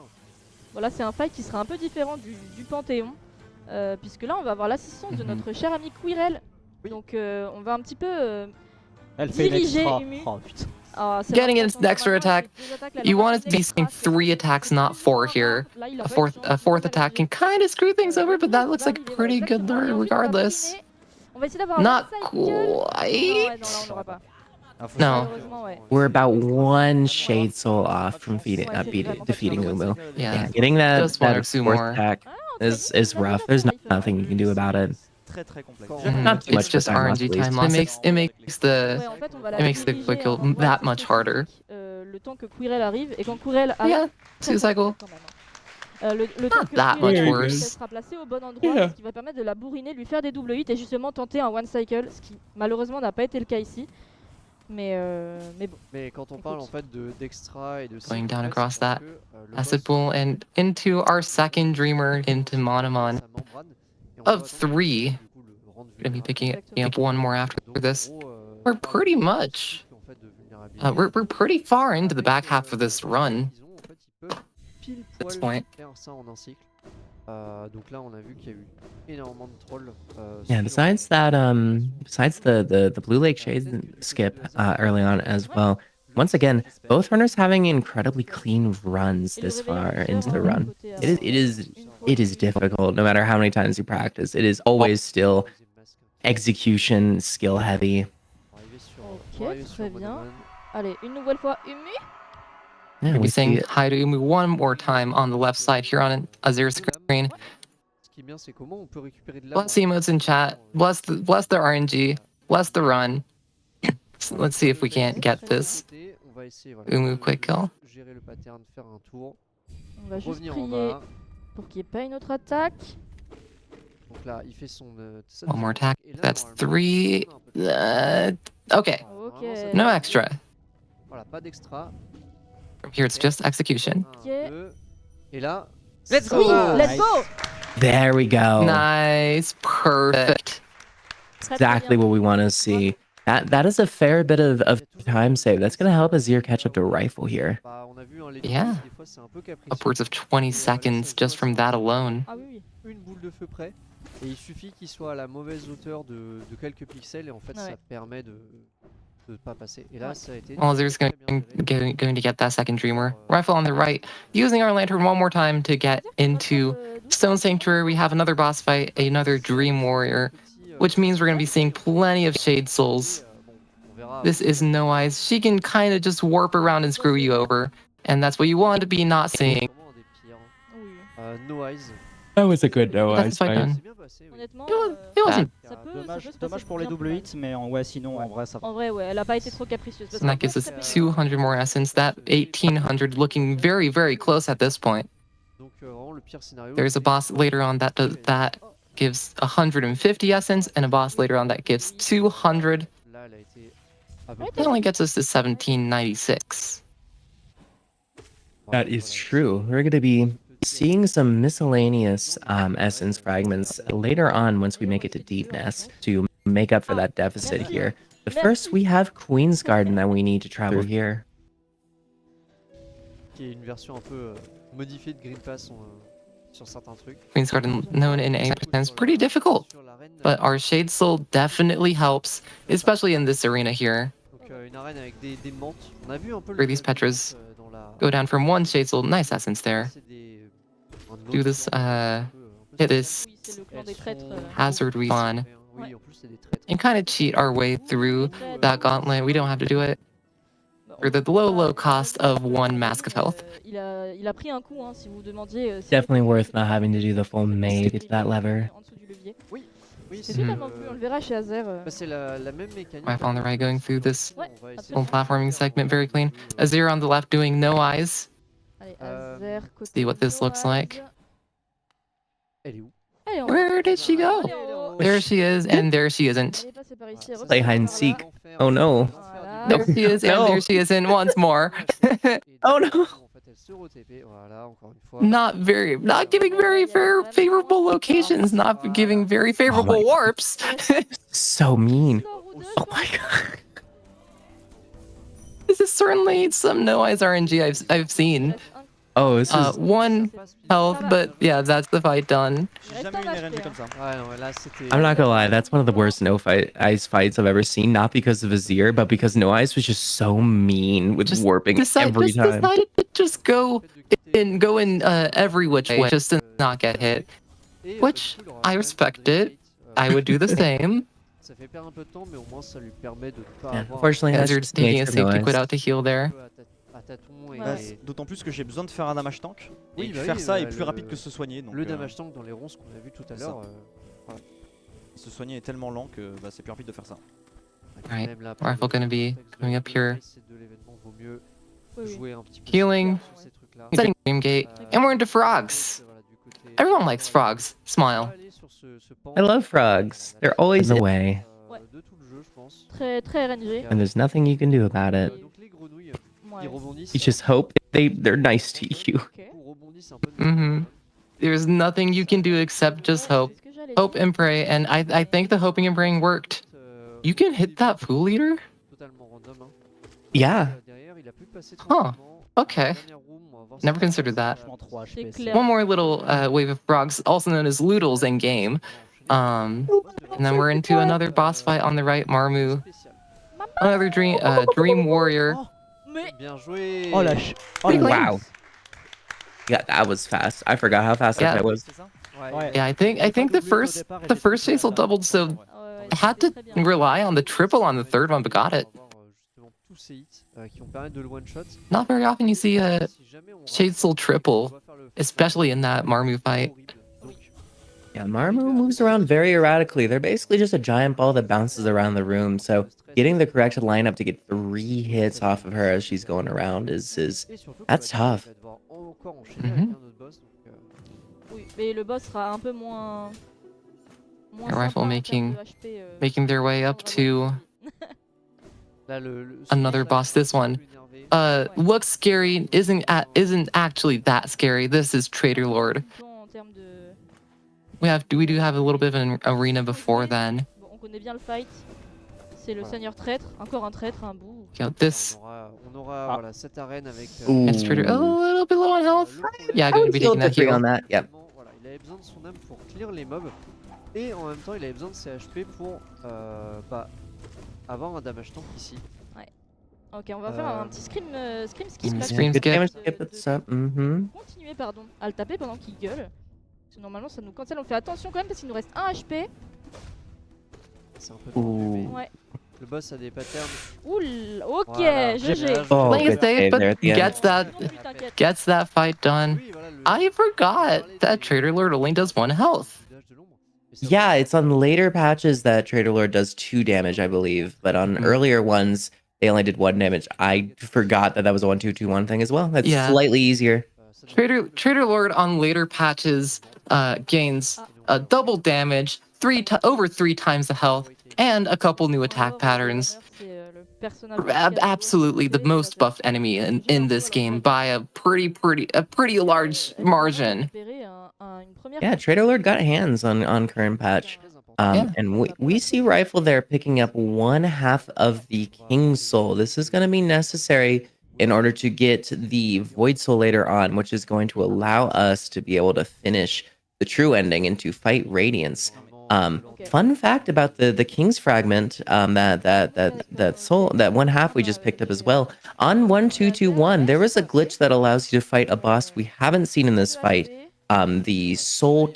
Voilà, c'est un fight qui sera un peu différent du Panthéon, puisque là on va avoir l'assistance de notre cher ami Quirrell. Donc on va un petit peu diriger Umu. Getting its extra attack. You want it to be seeing 3 attacks, not 4 here. A fourth attack can kind of screw things over, but that looks like a pretty good lure regardless. Not quite. No. We're about 1 Shade Soul off from defeating Umu. Yeah, getting that fourth more. attack is rough. There's nothing you can do about it. Not too It's much just RNG time loss. It makes the quick kill that much harder. Le temps que Quirrell arrive, et quand Quirrell arrive, Yeah, 2 cycle. Le temps que that Quirrell much arrive, worse. sera placé au bon endroit, ce qui va permettre de la bourriner, lui faire des double hits et justement tenter un one cycle, ce qui malheureusement n'a pas été le cas ici. Mais bon. Mais quand on parle en fait d'extra et de Going down across that acid pool and into our second dreamer, into Monomon. Of 3, gonna be picking up 1 more after this. We're pretty much, we're pretty far into the back half of this run. At this point. Donc là on a vu qu'il y a eu énormément de trolls. Yeah, besides that, besides the Blue Lake Shade skip early on as well. Once again, both runners having incredibly clean runs this far into the run. It is difficult, no matter how many times you practice. It is always still execution skill heavy. Ok, très bien. Allez, une nouvelle fois Umu. Yeah, We'll be saying hi to Umu 1 more time on the left side here on an azere screen. qui est bien, c'est comment on peut récupérer de l'âme. Bless emotes in chat. Bless the RNG. Bless the run. So let's see if we can't get this. On va essayer, voilà, We move quick kill. gérer le pattern, faire un tour. On va juste Revenir en prier bas. pour qu'il n'y ait pas une autre attaque. Donc là, il fait son. One more attack. Et là, That's normalement, 3. on a un peu Okay. Ok. Vraiment, ça No fait- extra. Voilà, pas d'extra. From here, it's just execution. 1, 2. Et là. Let's ça go. va. Let's go. There we go. Nice. Perfect. Très, très Exactly bien. what we want to see. That is a fair bit of time save. That's gonna help Azere catch up to rifle here. Bah, on a vu, hein, les Yeah. vidéos, des fois, c'est un peu capricieux. Upwards of 20 seconds just from that alone. Ah oui, oui. Une boule de feu près. Et il suffit qu'il soit à la mauvaise hauteur de quelques pixels et en fait Ouais. ça permet de ne pas passer. Et là ça a été. Well, Azere's going to get that second Dreamer. Rifle on the right. Using our lantern one more time to get into Stone Sanctuary. We have another boss fight, another Dream Warrior, which means we're going to be seeing plenty of Shade Souls. This is No Eyes. She can kind of just warp around and screw you over. And that's what you want to be not seeing. Oui. No Eyes. That was a good no That's eyes fight fight. done. C'est bien passé, oui. Honnêtement, It wasn't. ça peut Dommage, se dommage passer pour les bien double mal. hits, mais ouais, sinon en vrai ça va. En vrai, ouais, elle a pas été trop capricieuse. Parce And that que gives us ça peut- 200 more essence. That 1800 looking very, very close at this point. Donc vraiment le pire scénario. There's a boss later on that gives 150 essence, and a boss later on that gives 200. Là elle a été à peu Ouais, It only gets us to 1796. That is true. We're gonna be seeing some miscellaneous essence fragments later on once we make it to Deepness to make up for that deficit here. But first, we have Queen's Garden that we need to travel here. Qui est une version un peu modifiée de Green Pass sur certains trucs. Queen's Garden, known in English, is pretty difficult, Sur l'arène, but our Shade Soul definitely helps, especially in this arena here. donc une arène avec des mantes. On a vu un peu Where these design des Petras mantes, dans la. Go down from one Shade Soul, nice essence there. C'est des- un Do autre this, clan, un peu hit this Oui, c'est le clan Elles des traîtres. sont hazard we on, Oui, en plus c'est des traîtres. and kind of cheat our way through that gauntlet. We don't have to do it for the low cost of one mask of health. Il a pris un coup, hein, si vous vous demandiez. Definitely worth not having to do the full maid to get to that lever. En dessous du levier. Oui, C'est c'est totalement plus, on le verra chez Azer. bah, c'est la même mécanique. Rifle on the right going through this Ouais, On va essayer whole de platforming faire segment very clean. Azere on the left doing No Eyes. Allez, Azer, côté See what this looks like. Elle est où? Elle est en haut. Where did she go? Elle est en haut. There she is, and there she isn't. Elle est passée par ici, elle Play repasse hide and par là. seek. Oh no. Voilà. There she is, and No. there she isn't once more. Oh, no. En fait, elle se re-TP, voilà, encore une fois. Not giving very favorable locations, not giving very favorable warps. So mean. Non, Roudeux, Oh my god. This is certainly some No Eyes RNG I've seen. Oh, this is One health, but yeah, that's the fight done. J'ai jamais eu une RNG comme ça. Ouais, non, là c'était. I'm not gonna lie, that's one of the worst Ice fights I've ever seen. Not because of Azere, but because No Ice was just so mean with Just warping every time. Decided to just go in every which way just to not get hit. Which I respect it. I would do the same. Ça fait perdre un peu de temps, mais au moins ça lui permet de pas Yeah, avoir. unfortunately, that's Azure just taking a nature of No safety quit Ice. out to heal there. À tâtons et. Bah, d'autant plus que j'ai besoin de faire un damage tank. Oui, Et bah faire oui, ça bah, est plus le- rapide que se soigner. Donc, Le damage tank dans les ronces qu'on a vu tout à c'est l'heure. se soigner est tellement lent que bah, c'est plus rapide de faire ça. Right. Même là, Rifle gonna be coming up here. C'est de l'événement, vaut mieux Oui, oui. jouer un petit peu Healing. sur ces trucs-là. Setting Dream Gate, and we're into frogs. Voilà, du côté- Everyone likes frogs. On Smile. va aller sur ce pan. I love frogs. They're always in the way, Ouais. De tout le jeu, je pense. Très, très RNG. and there's nothing you can do about it. Donc les grenouilles, Ouais. ils rebondissent. You just hope they're nice to you. Ok. Rebondissent un peu. Mhm. There's nothing you can do except just hope. C'est ce que j'allais Hope dire. and pray, and I think the hoping and praying worked. You can hit that fool leader? Totalement random. Hein. Yeah. Derrière, il a pu passer Huh. tranquillement. Okay. Dernière room, on va voir Never si- considered that. Franchement 3 C'est HP. clair. One more little wave of frogs, also known as Loodles in game. And then we're into another boss fight on the right, Marmu. Another Dream Warrior. Mais Bien joué. Oh la oh la Wow. Yeah, that was fast. I forgot how fast Yeah. that was. C'est ça? Ouais. Yeah, I think the first chasel doubled, so ouais, I had to très bien. rely on the triple on the third one, but got it. On va avoir, justement tous ces hits qui vont permettre de le one shot. Not very often you see a Si jamais on rate, Shade Soul on triple, doit faire le especially in that Marmu fight. horrible. Donc, Yeah, Marmu moves around very erratically. They're basically just a giant ball that bounces around the room. So getting the correct lineup to get 3 hits off of her as she's going around is that's tough. Oui, mais le boss sera un peu moins Rifle making their way up to another boss. This one looks scary, isn't actually that scary. This is Trader Lord. We do have a little bit of an arena before then. Bon, on connaît bien le fight. C'est le seigneur traître, encore un traître, un bout. This on aura voilà, cette arène avec against Trader a little bit low on health. Yeah, going to be taking that heal. On that. Yep. Voilà, il avait besoin de son âme pour clear les mobs et en même temps il avait besoin de ses HP pour avoir un damage tank ici. Ouais. Ok, on va faire un petit scream skip. Continuer pardon à le taper pendant qu'il gueule. Parce que normalement ça nous cancelle, on fait attention quand même parce qu'il nous reste 1 HP. C'est un peu tendu, mais ouais. Le boss a des patterns. Oul, ok, voilà. GG. Oh, playing it safe, but gets that fight done. I forgot that Trader Lord only does 1 health. Yeah, it's on later patches that Trader Lord does 2 damage, I believe, but on earlier ones they only did 1 damage. I forgot that was a 1-2-2-1 thing as well. That's slightly easier. Trader Lord on later patches gains double damage, over 3 times the health, and a couple new attack patterns. Absolutely the most buffed enemy in this game by a pretty large margin. Yeah, Trader Lord got hands on current patch. And we see Rifle there picking up 1/2 of the King's Soul. This is going to be necessary in order to get the Void Soul later on, which is going to allow us to be able to finish the true ending and to fight Radiance. Fun fact about the King's Fragment, that soul, that 1/2 we just picked up as well. On 1-2-2-1, there was a glitch that allows you to fight a boss we haven't seen in this fight. The Soul,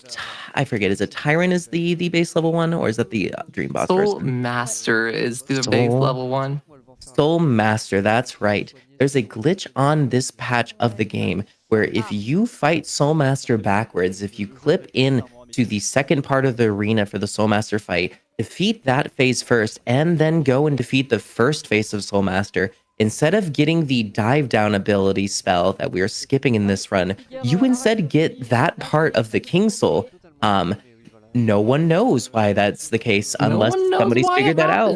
I forget, is it Tyrant is the base level one, or is that the Dream Boss? Soul Master is the base level one. Soul Master, that's right. There's a glitch on this patch of the game where if you fight Soul Master backwards, if you clip in to the second part of the arena for the Soul Master fight, defeat that phase first, and then go and defeat the first phase of Soul Master, instead of getting the dive down ability spell that we are skipping in this run, you instead get that part of the King's Soul. No one knows why that's the case unless somebody's figured that out.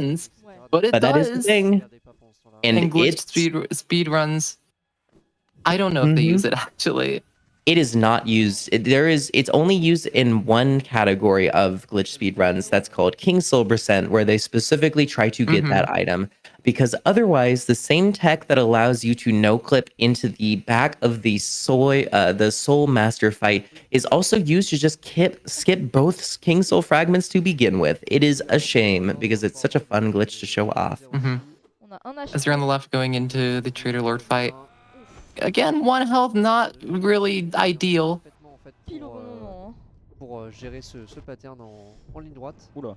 But that is the thing. And glitch speed runs. I don't know if they use it actually. It is not used. It's only used in one category of glitch speedruns that's called King Soul percent, where they specifically try to get that item. Because otherwise, the same tech that allows you to no clip into the back of the Soul Master fight is also used to just skip both King Soul fragments to begin with. It is a shame because it's such a fun glitch to show off. As you're on the left going into the Trader Lord fight. Again, 1 health, not really ideal. Pour gérer ce pattern en ligne droite. Oula.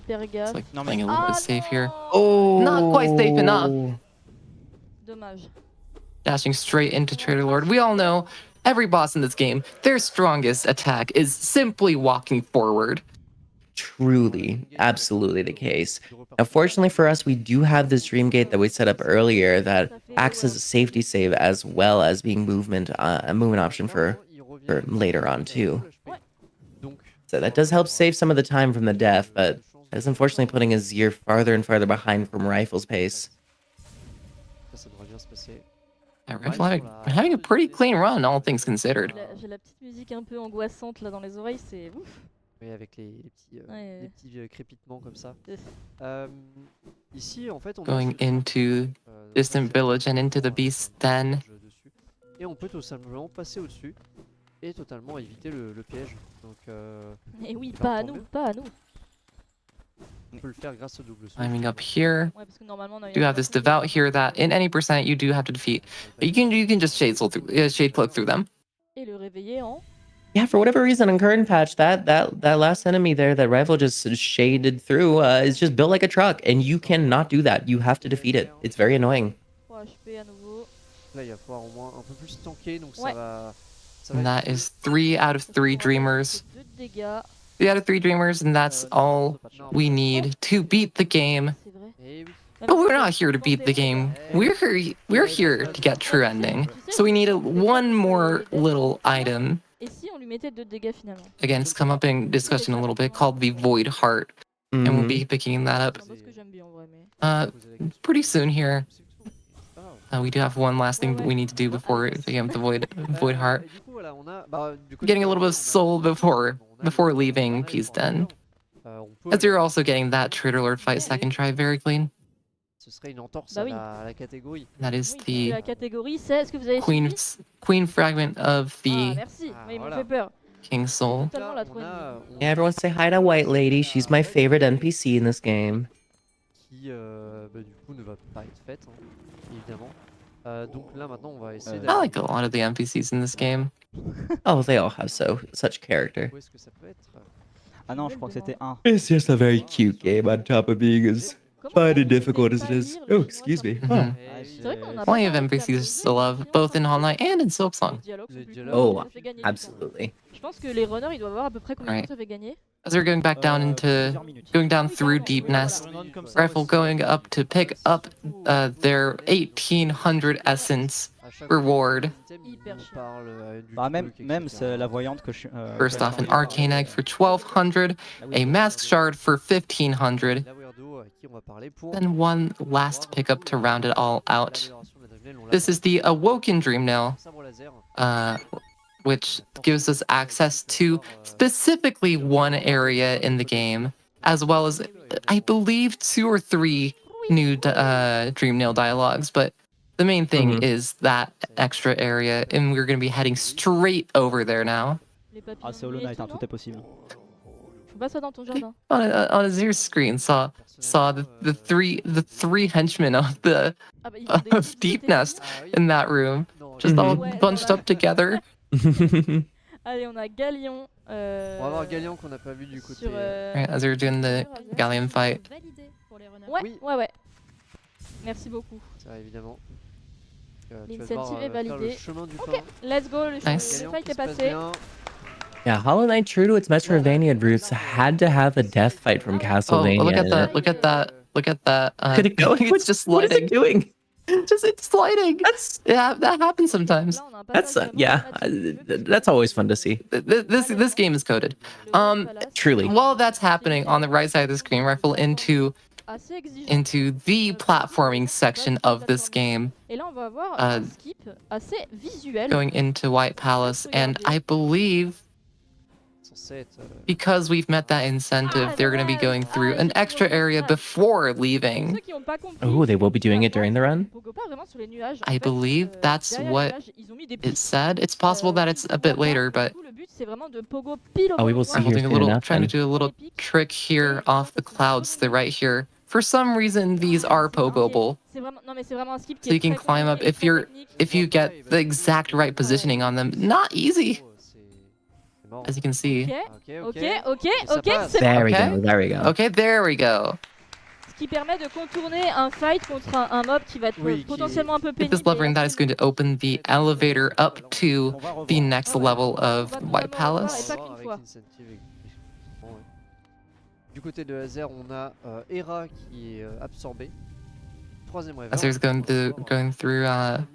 Hyper gaffe. It's like playing a little bit safe here. Oh, not quite safe enough. Dommage. Dashing straight into Trader Lord. We all know every boss in this game, their strongest attack is simply walking forward. Truly, absolutely the case. Now, fortunately for us, we do have this Dream Gate that we set up earlier that acts as a safety save as well as being a movement option for later on too. So that does help save some of the time from the death, but that is unfortunately putting azere farther and farther behind from Rifle's pace. Rifle having a pretty clean run, all things considered. J'ai la petite musique un peu angoissante là dans les oreilles, c'est ouf. Oui, avec les petits crépitements comme ça. Ici, en fait, on going into Distant Village and into the Beast Den. Et on peut tout simplement passer au-dessus et totalement éviter le piège. Donc, et oui, pas à nous, pas à nous. On peut le faire grâce au double saut. Climbing up here. Ouais, parce que normalement, on a you have this devout here that in any percent you do have to defeat. But you can just shade cloak through them. Et le réveiller en. Yeah, for whatever reason, in current patch, that last enemy there that Rifle just shaded through is just built like a truck, and you cannot do that. You have to defeat it. It's very annoying. 3 HP à nouveau. Là, il va falloir au moins un peu plus tanker, donc ça va. And that is 3 out of 3 Dreamers. 2 de dégâts. 3 out of 3 dreamers, and that's all we need to beat the game. C'est vrai. Eh oui. But we're not here to beat the game. We're here to get true ending. So we need one more little item. Et si on lui mettait 2 dégâts finalement? Again, it's come up in discussion a little bit, called the Void Heart, and we'll be picking that up C'est un boss que j'aime bien en vrai, mais... pretty soon here. We do have one last thing we need to do before picking up the Void Heart. Getting a little bit of soul before leaving Peace Den. As you're also getting that Trader Lord fight second try very clean. Ce serait une entorse Bah oui. à la catégorie. That is Oui, the la catégorie, c'est... Est-ce que vous avez suivi? Queen fragment of Ah, the merci. Oui, ils m'ont voilà. fait peur. King's Soul. Totalement la trop ennemie. Yeah, everyone say hi to White Lady. She's my favorite NPC in this game. Qui, bah, du coup, ne va pas être faite, hein, évidemment. Donc là, maintenant, on va essayer I d'aller... like a lot of the NPCs in this game. Oh, they all have such character. Où est-ce que ça peut être? Ah non, je crois que c'était 1. It's just a very cute game on top of being as Comment fun on and difficult as pas it is. lire le Oh, chinois excuse me. Mhm. Oh. C'est vrai qu'on a Plenty pas of réussi à NPCs to trouver love, bien both in ça. Online and in Silksong. Les dialogues sont Les plus dialogues. courts, Oh, ça fait gagner du temps. absolutely. Je pense que les runners, ils doivent voir à peu près combien de Right. temps ça fait gagner. As we're going back down into going down through Deep Nest, Rifle going up to pick up their 1800 essence À chaque reward. fois, il Hyper nous chiant. parle, du Bah truc, même etc. c'est la voyante que je suis... First off, an Arcane Egg for 1200, a Mask Shard for 1500, La weirdo avec qui on va parler pour then one last pickup to round it all out. l'amélioration de la Dreamnail. On This is the Awoken Dreamnail, sabre laser. which gives us access to specifically one area in the game, as well as, I believe, 2 or 3 new Dreamnail dialogues. But the main thing Mhm. is that extra area, and we're going to be heading straight over there now. Les papillons Ah c'est Hollow de nuit et Knight, tout, hein, non tout est possible. Faut pas ça dans ton jardin. On a Zero screen, saw the three henchmen of the Ah bah, ils ont des of Deep Nest Ah oui. in that room, Non, just Mhm. all Ouais, bunched voilà. up together. Allez, on a Galion. On va voir Galion qu'on n'a pas vu du côté. Sur, Right, as we're doing the Galleon fight. Validé pour les runners. Ouais, Oui. ouais. Merci beaucoup. Ça, évidemment. Tu vas L'initiative devoir, est faire le validée. chemin du Ok, pain. let's go. Le Nice. le Galion fight qui est se passe passé. bien. Yeah, Hollow Knight, true to its Metroidvania roots, had to have a death fight from Oh, Castlevania. look at in that! it. Look at that! Look at that! Could it go? It's just What is sliding. it doing? It's sliding. That's Yeah, that happens sometimes. Là, on a un that's passage vraiment yeah. dramatique. That's always fun to see. This game is coded. Le White Palace, truly. While that's happening, on the right side of the screen, Rifle assez exigeant. into the platforming section of this game, Et là, on va avoir un skip assez visuel. going into White Palace, and I believe Censé être, because we've met that incentive, they're going to be going through an extra area before leaving. Ceux qui ont pas compris, Oh, they will be doing it during the run? on pogo pas vraiment sur les nuages. I En fait, believe that's derrière les what nuages, ils ont mis des it pistes. said. It's possible that it's a bit later, but Du coup, le but, c'est vraiment de pogo pile au Oh, we bon will see I'm endroit. here holding a soon little, enough. trying to Then. do a little trick here off the clouds. They're right here. For some reason, these are pogoable, C'est vraiment, non mais c'est vraiment un skip qui so est you can très climb up complet et if très you're technique. if you get the exact right positioning on them. Not easy, c'est marrant. as you can see. Ok, ça passe. c'est There we Okay. go. There we go. Okay, there we go. ce qui permet de contourner un fight contre un mob qui va être Oui, qui- potentiellement un peu Hit pénible. this lever, and that is going to open the elevator up to On va revoir. the next level of On va White vraiment revoir Palace. et pas qu'une Avec fois. l'incentive, effectivement, ouais. Du côté de Azere, on a Hera qui est absorbée. Troisième river. As there's going through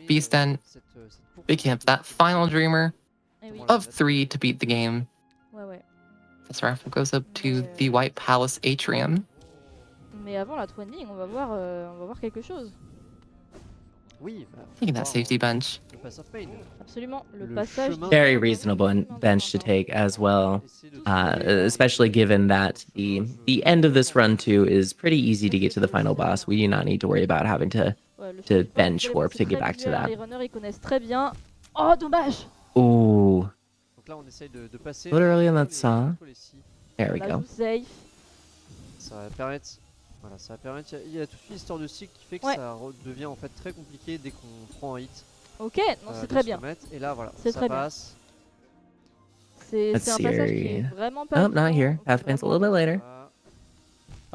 Beast Den, Cette course. picking up that final dreamer Eh oui. of 3 to beat the game. Ouais, ouais. This rifle goes up to the White Palace atrium. Mais avant la twinning, on va voir quelque chose. Oui, bah, Taking that safety bench. le pass of pain. Absolument, le Le passage. chemin- Very reasonable bench to take as well. Especially given that the end of this run too is pretty easy to get to the final boss. We do not need to worry about having to. Ouais, le to spot, bench vous allez warp voir, to c'est get très back to visuel, that. Les runners ils connaissent très bien. Oh dommage. Ooh, Donc là, on essaye de passer. a little early on that les- saw. les scies. There we La go. joue safe. Ça va permettre. Voilà, ça va permettre. Il y a toute une histoire de cycle qui fait que Ouais. ça devient en fait très compliqué dès qu'on prend un hit. Ok, non c'est de très se bien. remettre. Et là, voilà, C'est ça très bien. passe. C'est Let's un see passage qui here. est vraiment pas. Oh, not here. Path paint's a little bit later.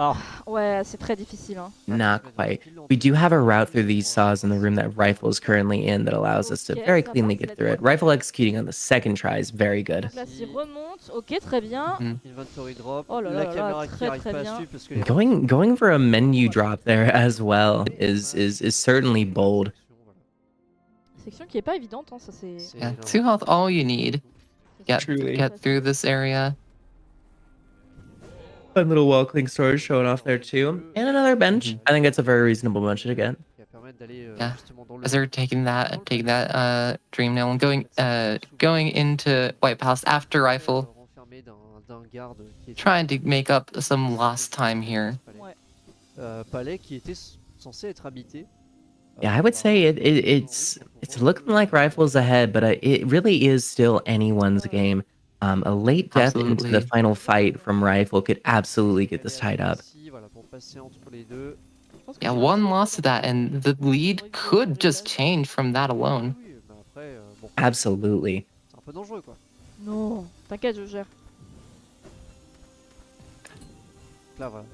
Ah. Ouais, c'est très difficile. Hein. Not quite. We do have a route through these saws in the room that Rifle is currently in that allows us to very cleanly get through it. Rifle executing on the second try is very good. Donc là, s'il remonte, ok, très bien. Inventory drop. Oh là La là, caméra qui très arrive très pas à bien. suivre parce que les Going for a menu drop there as well is certainly bold. Section qui est pas évidente, hein, ça c'est. Yeah, 2 health, all you need. Get through this area. Fun little wall cling storage showing off there too. And another bench. I think it's a very reasonable bench to get. Yeah. As they're taking that dream nail and going into White Palace after Rifle. Trying to make up some lost time here. Palais qui était censé être habité. Yeah, I would say it's looking like Rifle's ahead, but it really is still anyone's game. A late death into the final fight from Rifle could absolutely get this tied up. Yeah, one loss to that, and the lead could just change from that alone. Absolutely. C'est un peu dangereux quoi. Non, t'inquiète, je gère. Là, voilà.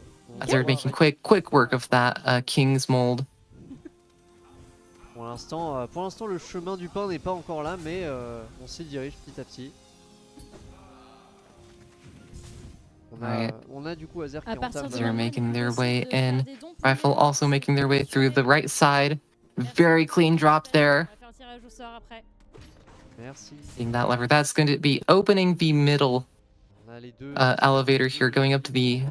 As they're making quick work of that King's mold. Pour l'instant, le chemin du pain n'est pas encore là, mais on s'y dirige petit à petit. On a du coup azere qui entame. They're making their way in. Rifle also making their way through the right side. Very clean drop there. Merci. Hitting that lever. That's going to be opening the middle elevator here, going up to the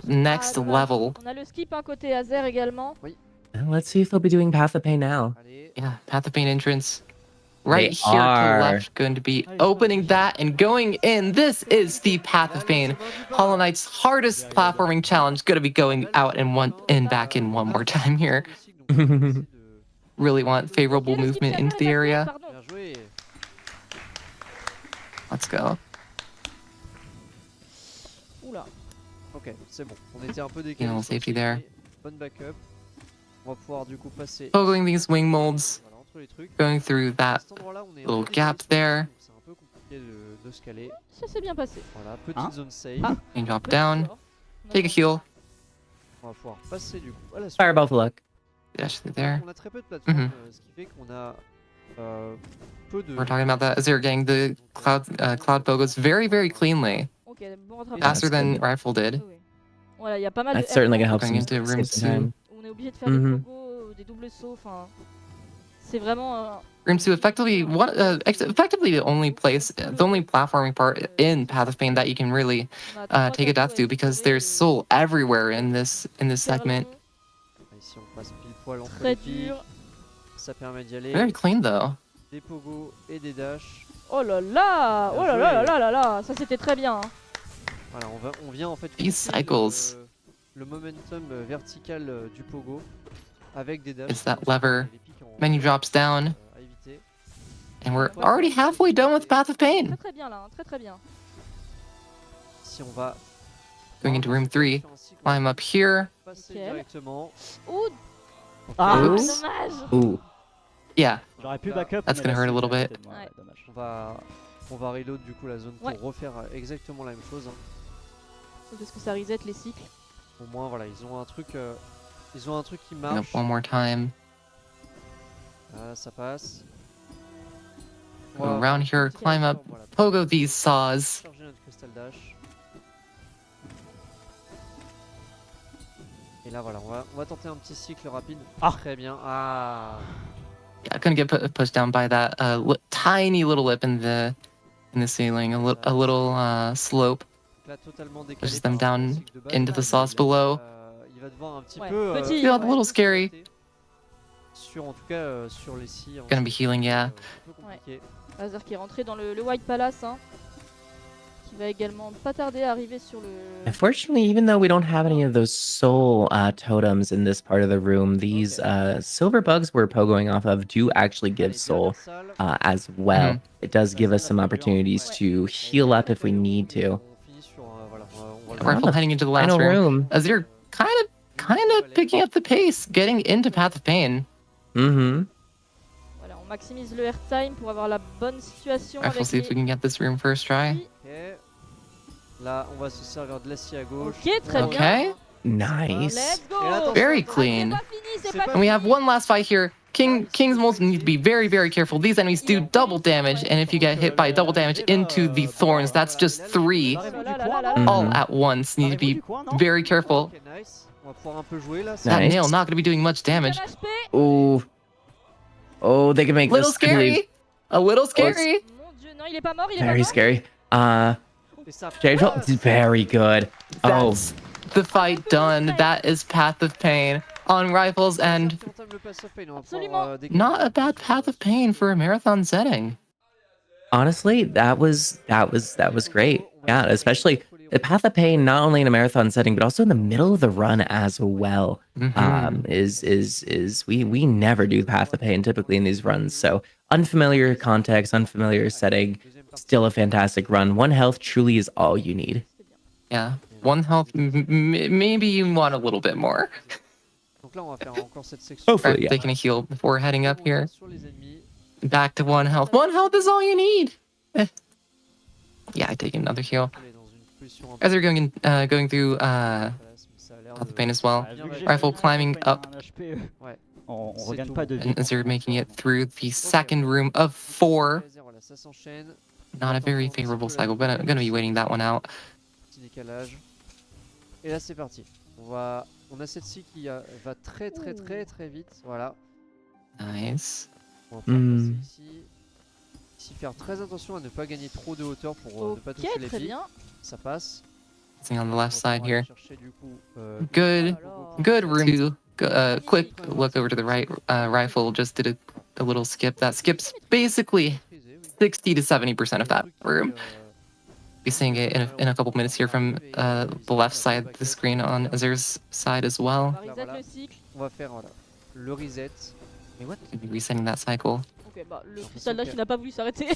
next level. On a le skip côté azere également. Oui. And let's see if they'll be doing Path of Pain now. Yeah, Path of Pain entrance. Right They here are. to left, going to be opening that and going in. This is the Path of Pain. Hollow Knight's hardest platforming challenge. Going to be going out and back in one more time here. Really want favorable movement into the area. Let's go. Oula. Ok, c'est bon. On était un peu décalé. You know, safety there. Bonne backup. On va pouvoir du coup passer. Pogoing these wing molds. Voilà, entre les trucs. Going through that little gap there. C'est un peu compliqué de scaler. Ça s'est bien passé. Voilà, petite zone safe. And drop down. Take a heal. On va pouvoir passer du coup à la suite. Fireball for luck. Dash through there. On a très peu de plateformes, ce qui fait qu'on a peu de. We're talking about that azere getting the cloud pogos very cleanly. Ok, bon rattrapage. Faster than Rifle did. Voilà, il y a pas mal de. That's certainly gonna help Going some into room save some time. On est obligé de faire des pogos, des doubles sauts. Enfin, c'est vraiment. Room 2 effectively the only place, the only platforming part in Path of Pain that you can really take a death to, because there's soul everywhere in this segment. Ici on passe pile poil entre Très les pics. dur. Ça permet d'y aller. Very clean though. Des pogos et des dashs. Oh là là, oh là là là là là là, ça c'était très bien. Hein. Voilà, on vient en fait These cycles. Le momentum vertical du pogo avec des dashs. It's that lever. Menu drops down. À éviter. And we're already halfway done with Path of Pain. Très bien là, hein, très bien. Si on va Going into room 3. Climb up here. passer directement. Ouh, Ah, Oops. dommage. Ooh. Yeah, J'aurais pu backup. That's gonna hurt a little bit. Ouais. Dommage. On va reload du coup la zone pour Ouais. refaire exactement la même chose. Hein. C'est parce que ça reset les cycles. Au moins voilà, ils ont un truc qui Going marche. up one more time. Ça passe. Go around here, climb up, Voilà, pogo these saws. charger notre crystal dash. Et là voilà, on va tenter un petit cycle rapide. Très bien. Yeah, couldn't get pushed down by that tiny little lip in the ceiling, a little slope. Là, totalement décalé Pushes them par rapport au down cycle de base. into the Là, sauce below. Il va devoir un petit Ouais, peu. petit. Feel a little scary. En tout cas sur les scies. Gonna be healing, yeah. Un peu compliqué. Azure qui est rentré dans le White Palace, hein, qui va également pas tarder à arriver sur le. Unfortunately, even though we don't have any of those soul totems in this part of the room, these silver bugs we're pogoing off of do actually give soul as well. It does give us some opportunities to heal up if we need to. Rifle heading into the last Final room. Azure kind of picking up the pace, getting into Path of Pain. Mm-hmm. Voilà, on maximise le airtime pour avoir la bonne situation. Rifle, Avec see if we can get this room first try. Ok. Là, on va se servir de la scie à gauche. Ok, très bien. Okay. Nice. Let's go. Very Ah, clean. c'est pas fini, c'est pas And we fini. have one last fight here. King's molds need to be very, very careful. These enemies do double damage, and if you get hit by double damage into the thorns, that's just 3 all at once. Need to be very careful. Ok, nice. On va pouvoir un peu jouer là. That Nice. nail not going to be doing much damage. Oh. Oh, they can make Little this, I believe, scary. A little scary. Mon dieu, non, il est pas mort, il est pas very mort. scary. Et ça zRiFle, passe. very good. Oh, That's the fight done. That is Path of Pain on rifles, and Qui entame le pass of pain, on va Absolument. pouvoir, not a bad Path of Pain for a marathon setting. honestly, that was great. Yeah, especially the Path of Pain, not only in a marathon setting, but also in the middle of the run as well. We never do Path of Pain typically in these runs. So unfamiliar context, unfamiliar setting, still a fantastic run. 1 health truly is all you need. Yeah, 1 health. Maybe you want a little bit more. Donc là, on va faire encore cette section. Hopefully, Right, yeah. taking a heal before heading up here. Sur les ennemis. Back to 1 health. 1 health is all you need. Yeah, I take another heal. Elle est dans une position un peu As they're going through place, mais ça a l'air Path of de- Pain as well. Vu que j'ai Rifle fait climbing un up. HP, Ouais. on C'est regagne tout. pas de vie. And as they're making it through the second room of 4. Voilà, ça s'enchaîne. Not a very favorable cycle. Gonna be waiting that one out. Petit décalage. Et là, c'est parti. On a cette scie qui va très vite. Voilà. Nice. On va pouvoir Hmm. passer ici. Ici, faire très attention à ne pas gagner trop de hauteur pour ne pas toucher Ok, les très billes. bien. Ça passe. Sitting on the On va left side pouvoir aller here. chercher, du coup, Good. Alors. Good room to quick look over to the right. Rifle just did a little skip. That skips basically maîtriser, oui. 60 to 70% of Le that truc qui, room. Be seeing it in a couple minutes here from the left side of the screen on Azere's side as On well. va reset le cycle. On va faire voilà, le reset. Mais what? Could be resetting that cycle. Ok, bah le soldat qui n'a pas voulu s'arrêter.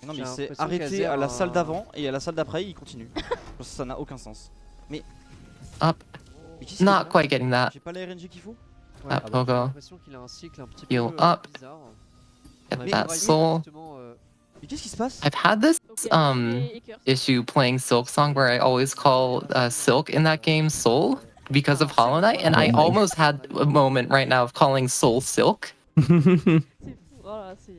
Non, J'ai mais c'est l'impression arrêté qu'Azer à la a salle un- d'avant et à la salle d'après, il continue. Ça n'a aucun sens. Up. Mais qu'est-ce Not qu'il fait quite getting that. J'ai pas la RNG qu'il faut. Ouais, Ah, j'ai Pogo. l'impression qu'il a un cycle un petit peu Heal up. bizarre. Get On avait that pas soul. justement, Mais qu'est-ce qui se passe? I've had this Ok, et curse. issue playing Silk Song where I always call Silk in that game Soul because of Hollow Knight, and I Oh my. almost had a moment right now of calling Soul Silk. C'est fou. Voilà, c'est.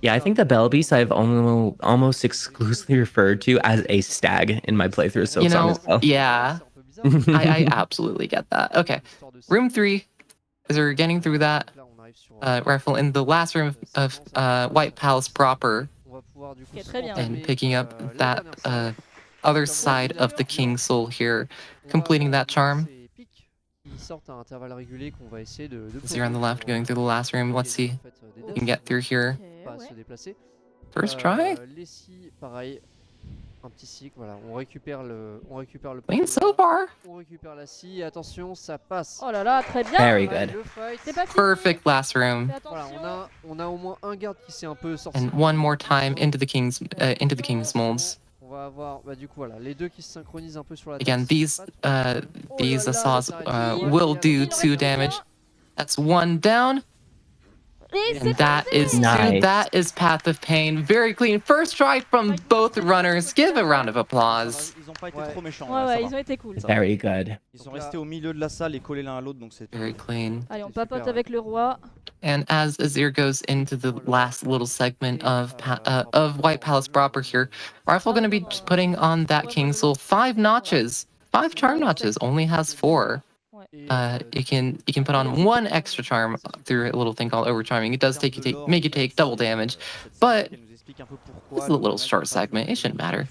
Yeah, I think the Bell Beast I've almost exclusively referred to as a stag in my playthrough of Silk You Song know, as well. yeah, c'est un peu bizarre. I absolutely get that. Okay, room 3, as we're getting through that Là, on arrive sur, rifle in the last room of White Palace proper, on va pouvoir, du coup, Ok, très bien. and entamer, picking up les that dernières salles. other side of the King Soul here, On va completing avoir that charm. ces pics qui sortent à intervalles réguliers qu'on va essayer de As you're on the left, going through the last room, let's see if we can get through here. Ok, Pas à ouais. se déplacer. First try. Les scies, pareil. Un petit cycle, voilà. On récupère le Clean poteau so là. far. On récupère la scie. Et attention, ça passe. Oh là là, très bien. Very Pareil, good. le fight. C'est pas fini. Perfect last room. Fais Voilà, attention. on a au moins un garde qui s'est un peu sorti. And one more time into the King's molds. On va avoir, bah, du coup, voilà, les deux qui se synchronisent un peu sur la Again, tête. these là, assaults là, will là, do là, 2 là, damage. là. That's 1 down, Et and that is Nice. 2. That is Path of Pain. Very clean. First try from both runners. Give a round of applause. Ils ont pas été Ouais. trop méchants. Ouais, ça ouais, va. ils ont été cool. Very good. Ils sont restés au milieu de la salle et collés l'un à l'autre, donc c'est. Very clean. Allez, on C'est papote super, avec le roi. And as Azir goes into the last little segment of White Palace proper here, Rifle going to be just putting on that King Soul 5 notches. 5 charm notches, only has 4. You can put on 1 extra charm through a little thing called overcharming. It does make you take double damage, but this is a little short segment. It shouldn't matter.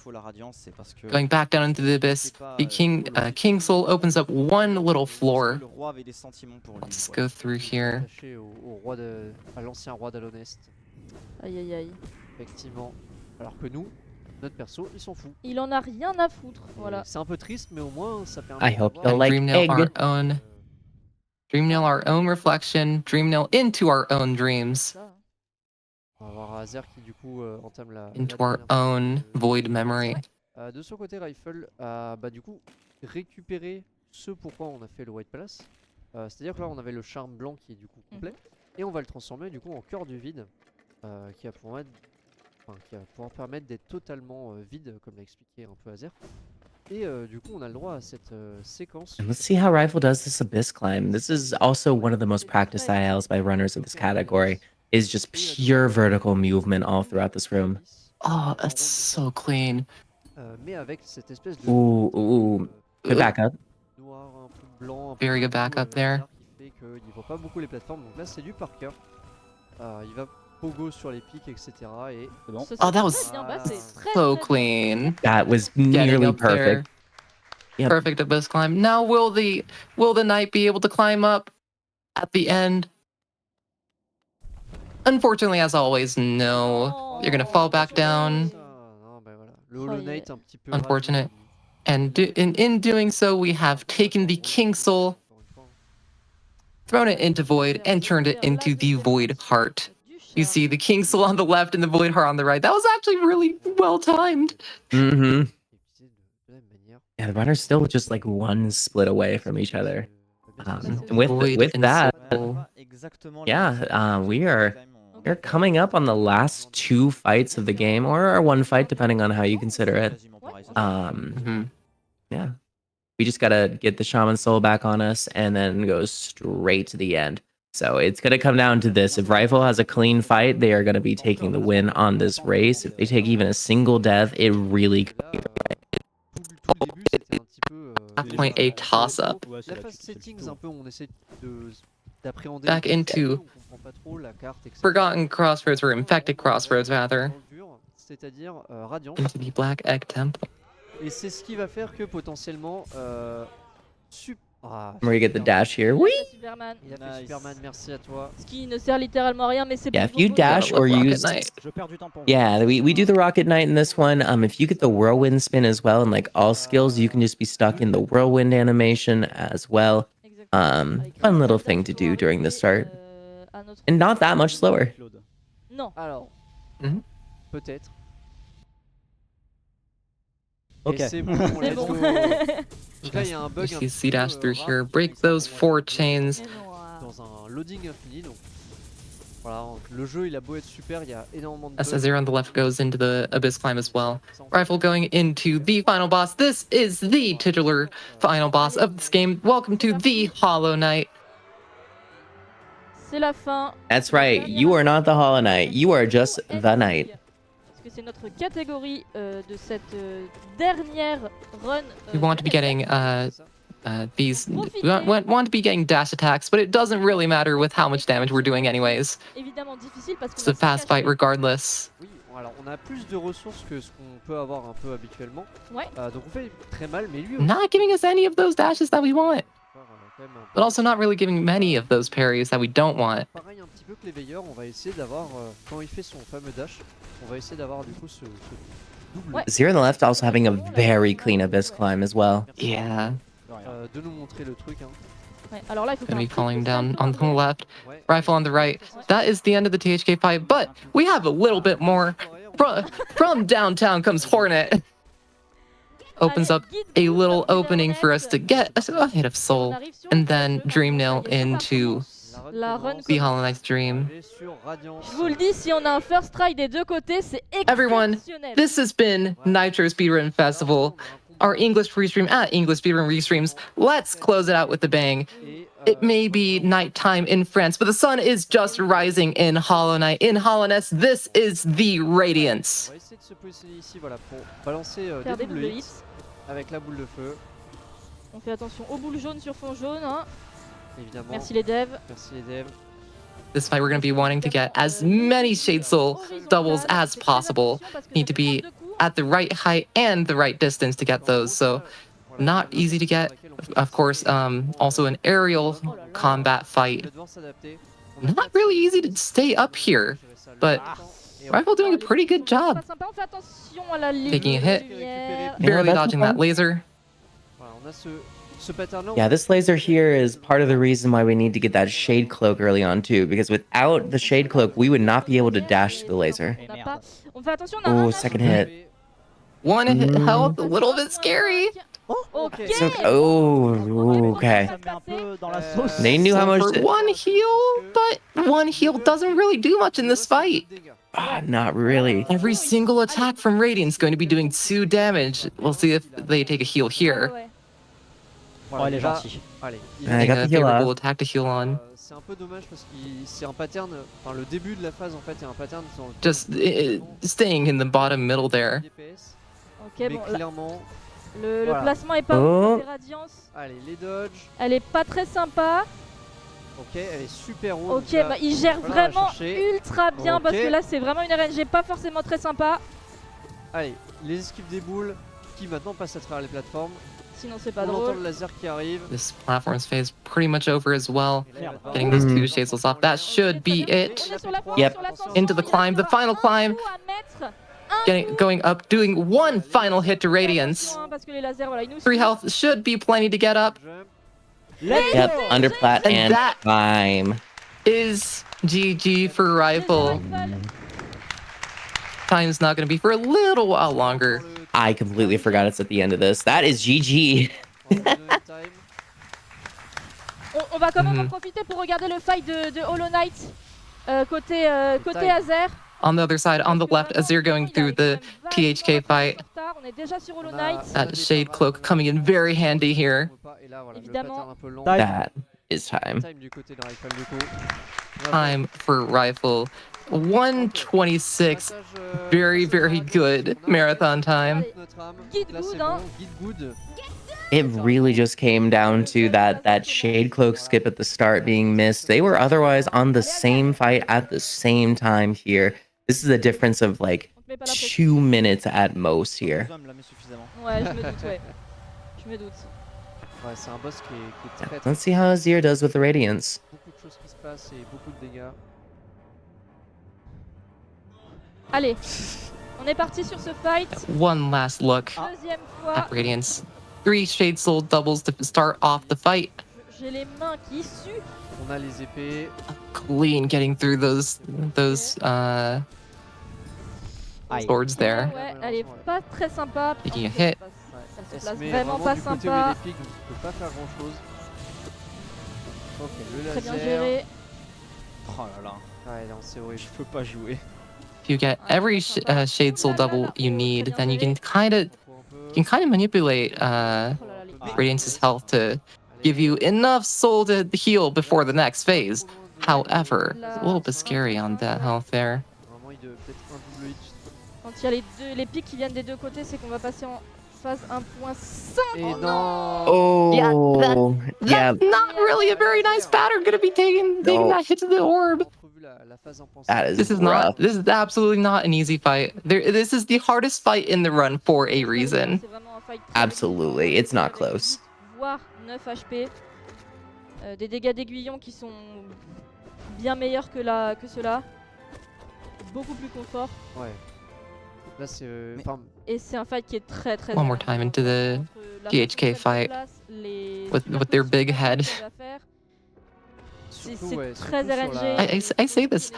Going back down into the abyss, the King Soul opens up 1 little floor. Let's just go through here. Attaché à l'ancien roi d'Alonest, Aïe aïe aïe. effectivement. Alors que nous, notre perso, ils s'en fout. Il en a rien à foutre. Voilà. C'est un peu triste, mais au moins ça permet. I hope d'avoir, you'll like Dreamnail our egg. own. Dreamnail our own reflection. Dreamnail into our own dreams. Ça. On va avoir Azere qui du coup entame la. Into la our dernière partie own de- void memory. De son côté, Rifle a bah, du coup récupéré ce pourquoi on a fait le White Palace. C'est-à-dire que là on avait le charme blanc qui est du coup complet. Et on va le transformer du coup en cœur du vide. Qui va pouvoir pouvoir permettre d'être totalement vide, comme l'a expliqué un peu Azere. Et du coup, on a le droit à cette séquence. And let's see how Rifle does this abyss climb. This is also one of the most practiced ILs by runners of this category. Is just pure vertical movement all throughout this room. Oh, that's so clean. Mais avec cette espèce de Ooh. Good backup. noir, un peu blanc, un peu Very good flou, backup there. qui fait qu'il voit pas beaucoup les plateformes. Donc là, c'est du par cœur. Il va pogo sur les pics, etc. Et C'est bon. Oh, that was so clean. That was Getting nearly up there. perfect. Yep. Perfect abyss climb. Now will the knight be able to climb up at the end? Unfortunately, as always, no. You're gonna fall back down. Non, bah voilà. Le Hollow Knight un petit peu Unfortunate. And in doing so, we have taken the King Soul, thrown it into Void, and turned it into the Void Heart. You see the King Soul on the left and the Void Heart on the right. That was actually really well timed. Mm-hmm. Yeah, the runners still just like one split away from each other. With that, yeah, we're coming up on the last 2 fights of the game, or one fight, depending on how you consider it. Yeah, we just gotta get the Shaman Soul back on us, and then go straight to the end. So it's gonna come down to this: if Rifle has a clean fight, they are gonna be taking the win on this race. If they take even a single death, it really. Point a toss up. Back into Forgotten Crossroads, or Infected Crossroads rather. Into the Black Egg Temple. Et c'est ce qui va faire que potentiellement where you get the dash here. Whee! Superman. Il a fait Superman, merci à toi. Ce qui ne sert littéralement à rien, mais c'est Yeah, if you dash or use, yeah, we do the Rocket Knight in this one. If you get the whirlwind spin as well, and like all skills, you can just be stuck in the whirlwind animation as well. Fun little thing to do during the start, and not that much slower. Non. Alors, peut-être. Ok. C'est bon, let's go. Donc là, il y a un bug You see dash through here, break those 4 chains. dans un loading infini. Donc voilà, le jeu il a beau être super, il y a énormément de As bugs. azere on the left goes into the Abyss Climb as well. Rifle going into the final boss. This is the titular final boss of this game. Welcome to the Hollow Knight. C'est la fin. That's right. You are not the Hollow Knight. You are just the Knight. Parce que c'est notre catégorie de cette dernière run. We want to be getting these want to be getting dash attacks, but it doesn't really matter with how much damage we're doing anyways. Évidemment difficile parce que It's a fast fight regardless. Oui, alors on a plus de ressources que ce qu'on peut avoir un peu habituellement. Ouais. Donc on fait très mal, mais lui Not giving us any of those dashes that we want, but also not really giving many of those parries that we don't want. Pareil un petit peu que les veilleurs, on va essayer d'avoir quand il fait son fameux dash, on va essayer d'avoir du coup ce double. Zero on the left also having a very clean abyss climb as well. Yeah. De nous montrer le truc. Ouais, alors là, il faut Gonna be faire falling down on the left, Rifle on the right. That is the end of the THK fight, but we have a little bit more. From downtown comes Hornet. Opens up a little opening for us to get a hit of Soul, and then Dream Nail into the Hollow Knight's Dream. Je vous le dis, si on a un first try des deux côtés, c'est exceptionnel. Everyone, this has been Nitro Speedrun Festival, our English restream at English Speedrun Restreams. Let's close it out with a bang. It may be nighttime in France, but the sun is just rising in Hollow Knight. In Hollowness, this is the Radiance. On va essayer de se positionner ici, voilà, pour balancer des double hits avec la boule de feu. On fait attention aux boules jaunes sur fond jaune. Hein. Évidemment. Merci les devs. Merci les devs. This fight, we're going to be wanting to get as many Shade Soul doubles as possible. Need to be at the right height and the right distance to get those, so not easy to get. Of course, also an aerial combat fight. Not really easy to stay up here, but Rifle doing a pretty good job. Taking a hit, barely dodging that laser. Yeah, this laser here is part of the reason why we need to get that Shade Cloak early on too, because without the Shade Cloak, we would not be able to dash to the laser. On fait attention, Oh, second hit. One hit health, a little bit scary. Ok. Okay. Ça met un peu dans la sauce. They knew how much. For one heal, but one heal doesn't really do much in this fight. Not really. Every single attack from Radiant's going to be doing 2 damage. We'll see if they take a heal here. Oh, elle est gentille. Allez, I got Getting the a heal favorable off. attack to heal on. c'est un peu dommage parce que c'est un pattern, enfin le début de la phase en fait, il y a un pattern dans le Just staying in the bottom middle there. DPS, Ok, mais bon, clairement, le voilà. placement est pas Oh. ouf côté Radiance. allez, les dodges, Elle est pas très sympa. ok, elle est super haute. Ok, donc là, bah il gère voilà, vraiment chercher. ultra bien Ok. parce que là c'est vraiment une RNG pas forcément très sympa. Allez, les esquives des boules qui maintenant passent à travers les plateformes. Sinon c'est pas On entend drôle. le laser qui arrive. This platform's phase pretty much over as well. Et là, elle va Getting voir. those 2 shades off. That should be it. On est sur la fin, Yep. sur l'ascension, Into the il climb, the restera final un climb. coup à mettre. Going up, doing one final hit to Radiance. Attention, hein, parce que les lasers, voilà, ils nous 3 suivent. health should be plenty to get up. Jump. Yep, underplat And and that- climb. Is GG for Rifle. Time's not going to be for a little while longer. I completely forgot it's at the end of this. That is GG. On va quand même en profiter pour regarder le fight de Hollow Knight côté azere. On the other side, on the left, azere going through the THK fight. On est déjà sur Hollow Knight. That Shade Cloak coming in very handy here. Évidemment. That is time. Time for Rifle. 1:26. Very, very good marathon time. Guide good, hein. It really just came down to that Shade Cloak skip at the start being missed. They were otherwise on the same fight at the same time here. This is a difference of like 2 minutes at most here. Ouais, je me doute, ouais. Je me doute. Ouais, c'est un boss qui est très, Let's see how Azere does with the Radiance. beaucoup de choses qui se passent et beaucoup de dégâts. Allez, on est parti sur ce fight. One last look Deuxième fois. at Radiance. 3 Shade Soul doubles to start off the fight. J'ai les mains qui suent. On a les épées. Clean getting through those swords there. Ouais, elle est pas très sympa. Taking a hit. Elle se place vraiment pas sympa. Tu peux pas faire grand chose. Ok, le Très bien laser. géré. Oh là là. Ouais, non, c'est horrible. Je peux pas jouer. If you get every Shade Soul double you need, then you can kind of manipulate Oh là là, les- Radiance's health to give you enough soul to heal before the next phase. However, it's a little bit scary on that health there. Vraiment, il doit peut-être un double hit. Quand il y a les pics qui viennent des deux côtés, c'est qu'on va passer en phase 1.5. Et non. Oh, yeah. That's not really a very nice pattern gonna be taking No. that hit to the orb. Entrevu la phase 1.5. That is This is rough. this is absolutely not an easy fight. This is the hardest fight in the run for a reason. C'est vraiment un fight très Absolutely, it's not avec close. 8, voire 9 HP. Des dégâts d'aiguillon qui sont bien meilleurs que ceux-là. Beaucoup plus confort. Ouais. Là, c'est. Et c'est un fight qui est très très One more time into the entre la THK fight with their big head. C'est ouais, très surtout sur la- RNG. I say this.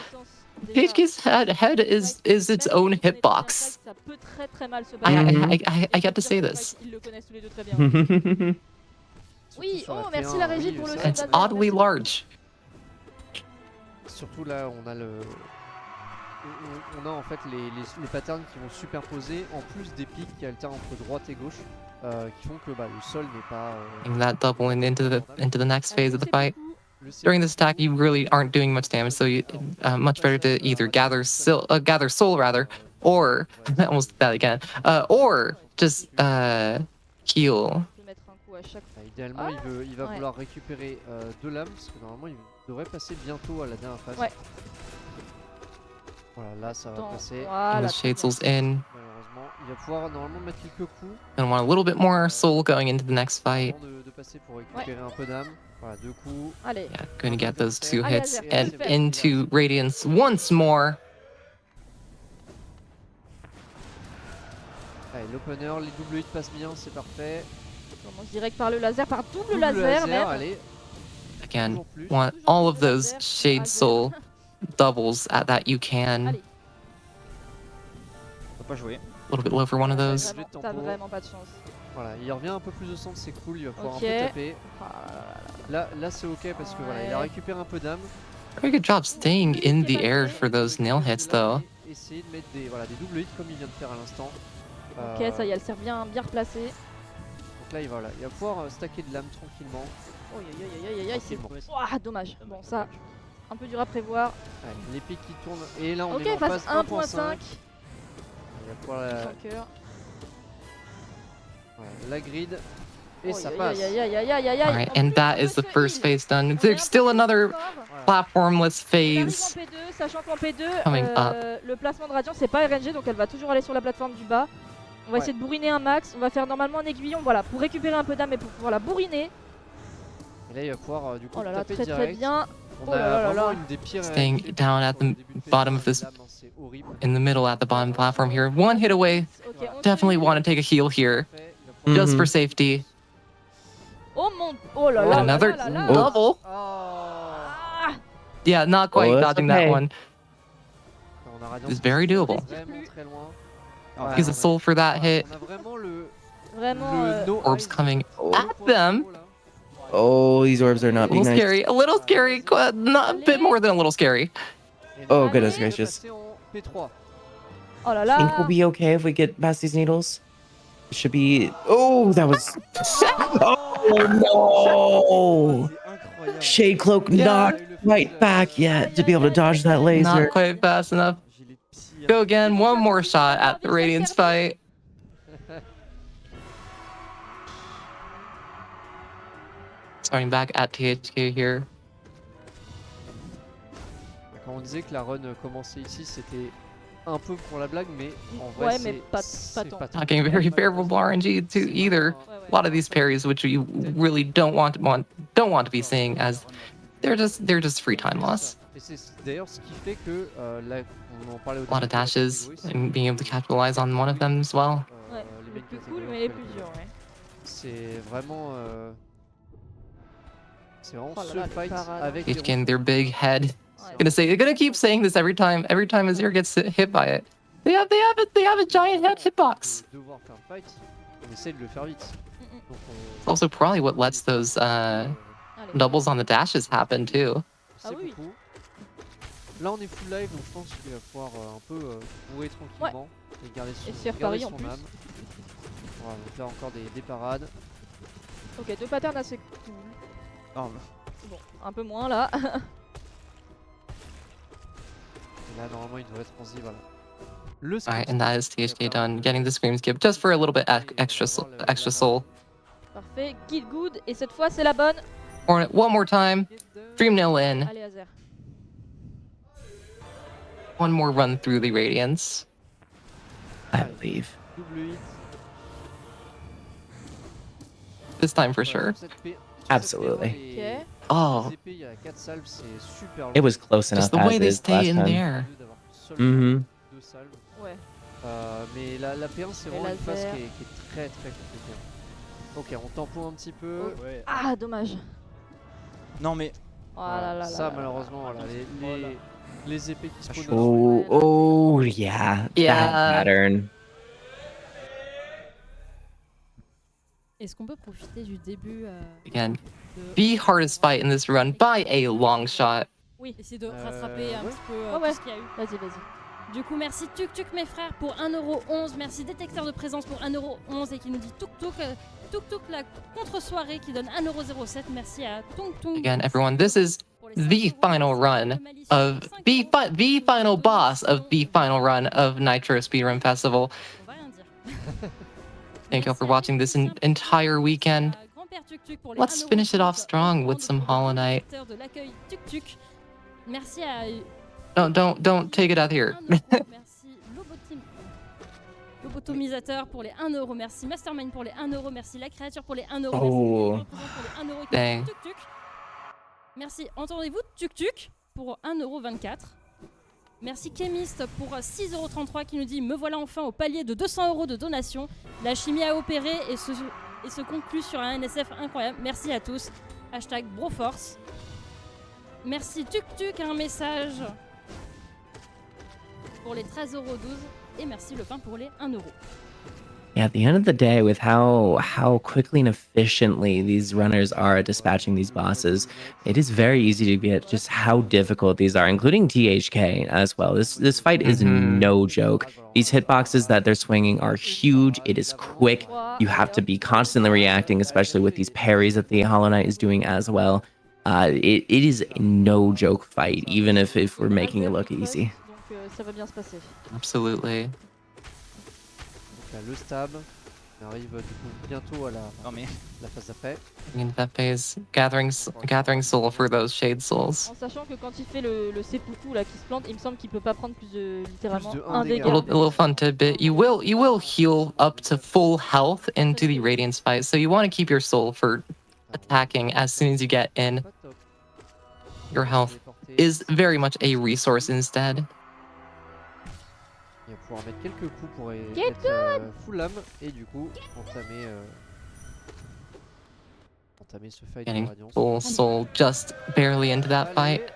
THK's head is its own hitbox. Ça peut très très mal se passer. I get to say this. Ils le connaissent tous les deux très bien. Oui, sur la oh merci F1, la régie oui, pour le ça- sub It's laser, oddly merci. large. Surtout là, on a le. On a en fait les patterns qui vont superposer en plus des pics qui alternent entre droite et gauche qui font que le sol n'est pas. Getting that double into the next phase of the fight. Le C- During this attack, you really aren't doing much damage, so you much better to either gather soul rather, or I almost did that again, or just heal. On peut mettre un coup à chaque fois. Idéalement, il va ouais. vouloir récupérer 2 lames parce que normalement il devrait passer bientôt à la dernière phase. Ouais. Voilà, là ça va Dans- passer. Voilà, Those Shade Souls in. Malheureusement, il va pouvoir normalement mettre quelques coups Gonna want a little bit more soul going into the next fight. avant de passer pour récupérer un peu d'âme. Voilà, 2 coups. Allez. Yeah, gonna get those 2 Allez, hits Azere, and super. into Radiance once more. Allez, l'opener, les double hits passent bien, c'est parfait. On commence direct par le laser, par double Double laser même. allez. Again, Toujours plus. want all of those Shade Soul doubles that you can. Allez. On peut pas jouer. A little bit low for one of those. T'as vraiment pas de chance. Voilà, il revient un peu plus de centre, c'est cool, il va pouvoir Ok. un peu taper. Ah Là c'est ok parce que voilà, il a récupéré un peu d'âme. Very good job staying in the air for those nail hits, though. Essayer de mettre des, voilà, des double hits comme il vient de faire à l'instant. Ok, ça y est, elle s'est bien replacée. Donc là, il va pouvoir stacker de l'âme tranquillement. Aïe, c'est ouah, dommage. Bon, ça, un peu dur à prévoir. Ouais, l'épée qui tourne. Et là, on Ok, est en phase phase 1.5. 1.5. Il va pouvoir la grid. Et ça passe. Alright, and that is the first phase done. There's still another platformless phase P2, sachant qu'en P2, coming up. le placement de Radiant c'est pas RNG, donc elle va toujours aller sur la plateforme du bas. On va essayer de bourriner un max, on va faire normalement un aiguillon, voilà, pour récupérer un peu d'âme et pour pouvoir la bourriner. Et là, il va pouvoir du coup Oh là là, taper très direct. bien. On a vraiment une des pires Staying down at the bottom of this, c'est horrible. in the middle at the bottom platform here. One hit away. Ok, on Definitely tue. want to take a heal here, just for safety. Oh mon... Oh là And là, another là, là, là. double. Ah, Yeah, not quite that's dodging that okay. one. On a Radiant It's very doable. vraiment très loin. Use a soul for that hit. On a vraiment le vraiment... no Orbs eyes. coming at them. Oh, these orbs are A not little being nice. scary. A little scary. Not a bit more than a little scary. Oh, Allez. goodness gracious. Oh là I think là. we'll be okay if we get past these needles. It should be... Oh, that was... Oh, no! Shade Cloak not quite back yet to be able to dodge that laser. Not quite fast enough. Go again. One more shot at the Radiance fight. Starting back at THK here. Quand on disait que la run commençait ici, c'était un peu pour la blague, mais en vrai, Ouais, mais pas tant. Not getting very favorable RNG to either. A lot of these parries, which you really don't want to be seeing, as they're just free time loss. Et c'est d'ailleurs ce qui fait que là, on en parlait au A lot of dashes and being able to capitalize on one of them as well. Ouais, les plus cool, mais les plus durs, ouais. C'est vraiment Oh là ce là, les fight parades. avec THK and their big head. Ouais. They're gonna keep saying this every time Azere gets hit by it. They have a giant head hitbox. devoir faire le fight, on essaie de le faire vite. Donc It's also probably what lets those Allez. doubles on the dashes happen too. Ah oui. beaucoup. Là on est full live, donc je pense qu'il va pouvoir un peu bourrer tranquillement et garder son, Et se faire garder pari en son plus. âme. Voilà, donc là encore des parades. Ok, deux patterns assez cool. Oh, Bon, un peu moins là. Et là normalement il devrait être transi, voilà. Le Alright, and that is THK done. Getting the scream skip just for a little bit extra soul. Parfait, Guide Good, et cette fois c'est la bonne. One more time. Dream nil in. Allez, Azere. One more run through the Radiance. I believe. Double hit. This time for sure. Absolutely. Ok. Oh, Il y a 4 salves, c'est super It was close enough just the way as they is stay last in time. there. Mm-hmm. Deux salves. Ouais. Mais la P1 c'est Et vraiment une phase laser. qui est très très compliquée. Ok, on tamponne un petit peu. ouais. Ah, dommage. Non mais Oh là là ça là là malheureusement, voilà, les épées qui spawnent. Oh, oh, yeah. Yeah. That pattern. Est-ce qu'on peut profiter du début Again, the hardest fight in this run by a long shot. Oui, essayer de rattraper un ouais. petit peu Ouais. tout ce qu'il y a eu. Vas-y, vas-y. Du coup, merci Tuk Tuk mes frères pour 1,11€. Merci Détecteur de présence pour 1,11€ et qui nous dit Tuk Tuk la contre-soirée qui donne 1,07€. Merci à Tung Tung. Again, everyone, this is the final run of the final boss of the final run of Nitro Speedrun Festival. On va rien dire. Thank you all for watching this entire weekend. Let's finish it off strong with some Hollow Knight. De l'accueil Tuk Tuk. Merci à Don't take it out here. 1 euro. Merci Lobotomisateur pour les 1€. Merci Mastermind pour les 1€. Merci La Créature pour les 1€. Oh. Merci pour les 1€ Dang. Tuk Tuk. Merci Entendez-vous Tuk Tuk pour 1,24€. Merci Chemist pour 6,33€ qui nous dit me voilà enfin au palier de 200€ de donation. La chimie a opéré et se conclut sur un NSF incroyable. Merci à tous. Hashtag Broforce. Merci Tuk Tuk, un message pour les 13,12€ et merci Le Pain pour les 1€. Yeah, at the end of the day, with how quickly and efficiently these runners are at dispatching these bosses, it is very easy to get just how difficult these are, including THK as well. This fight is no joke. These hitboxes that they're swinging are huge. It is quick. You have to be constantly reacting, especially with these parries that the Hollow Knight is doing as well. It is a no joke fight, even if we're making it look easy. Donc ça va bien se passer. Absolutely. Donc là, le stab. On arrive du coup bientôt à la phase d'après. In that phase, gathering soul for those shade souls. En sachant que quand il fait le seppuku là qui se plante, il me semble qu'il peut pas prendre plus de littéralement Plus de un un dégât. A little fun tidbit. You will heal up to full health into the Radiance fight, so you want to keep your soul for attacking as soon as you get in. Pas top. Your health is very much a resource instead. Il va pouvoir mettre quelques coups pour Get être full âme et du coup entamer ce fight de Getting Radiance. full soul just barely into that fight.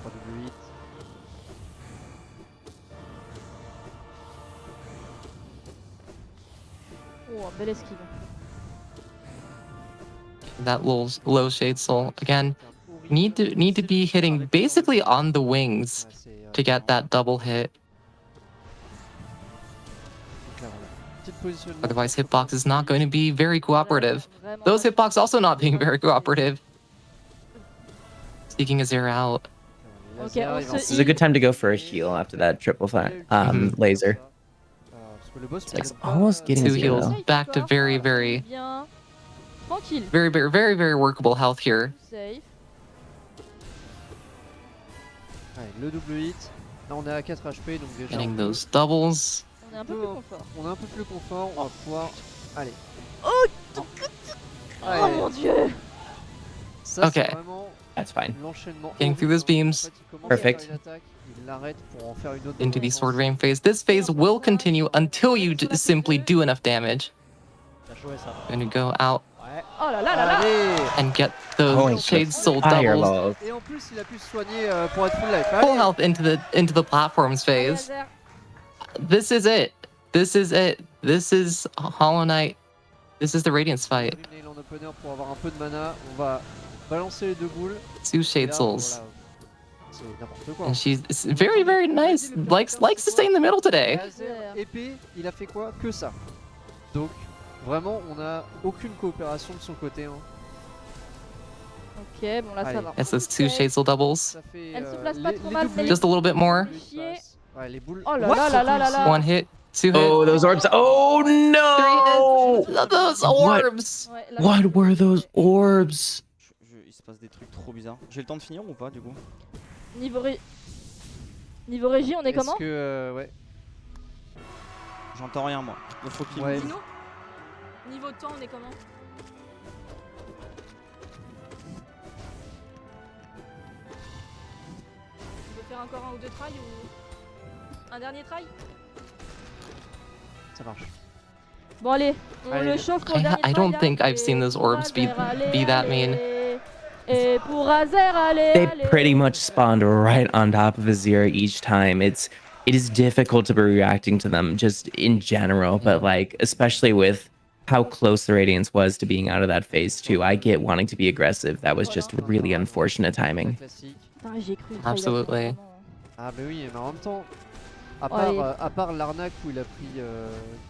3W8. Oh, belle esquive. That low shade soul again. Need to be hitting basically on the wings to get that double hit. Otherwise, hitbox is not going to be very cooperative. Those hitbox also not being very cooperative. Seeking azere out. Okay, This is a good time to go for a heal after that triple laser. It's almost getting 2 zero. heals back to very Tranquille. very workable health here. Safe. Allez, le double hit. Là on est à 4 HP donc déjà Getting those doubles. On est un peu plus confort. on a un peu plus confort, on va pouvoir... Allez. Oh mon dieu. Ça Okay. c'est vraiment That's fine. l'enchaînement. Getting through those beams. Perfect. Il l'arrête pour en faire une autre Into the défense. sword rain phase. This phase will continue until you simply do enough damage. T'as joué ça. Gonna go out Ouais. Oh là là là là. Allez. and get those Going shade for soul doubles. fireball. Et en plus il a pu se soigner pour être full life. Full Allez. health into the platforms phase. This is it. This is it. This is Hollow Knight. This is the Radiance fight. Nail en opener pour avoir un peu de mana. On va balancer les deux boules. 2 Et shade là, souls. voilà, c'est n'importe quoi. And she's very nice. Likes to stay in the middle today. Azere, épée, il a fait quoi? Que ça. Donc vraiment on a aucune coopération de son côté. Hein. Ok, bon là ça va. That's those 2 shade soul doubles. Ça fait, Elle se place pas trop mal, doubles mais- Just a little bit more. Chier. Ouais, les boules. Oh là là là là là là. 1 hit. 2 hits. Oh, those orbs. Oh 3 no! hits. Those What? orbs. Ouais, là, What were those orbs? Il se passe des trucs trop bizarres. J'ai le temps de finir ou pas du coup? Niveau régie, on est comment? Est-ce que ouais. J'entends rien moi. Il faut qu'il Ouais. me dise. Dis-nous. Niveau temps, on est comment? Tu veux faire encore un ou deux tries ou un dernier try? Ça marche. Bon allez, on Allez. le chauffe pour le dernier I try, don't là. think I've Et seen those pour orbs be Azere, that allez, mean. allez. Et pour Azere, allez, They allez. pretty much spawned right on top of Azere each time. It is difficult to be reacting to them just in general, but like especially with how close the Radiance was to being out of that phase too. I get wanting to be aggressive. That was just really unfortunate timing. Classique. Putain, j'ai cru. Absolutely. Ah bah oui, mais en même temps, Ouais. à part l'arnaque où il a pris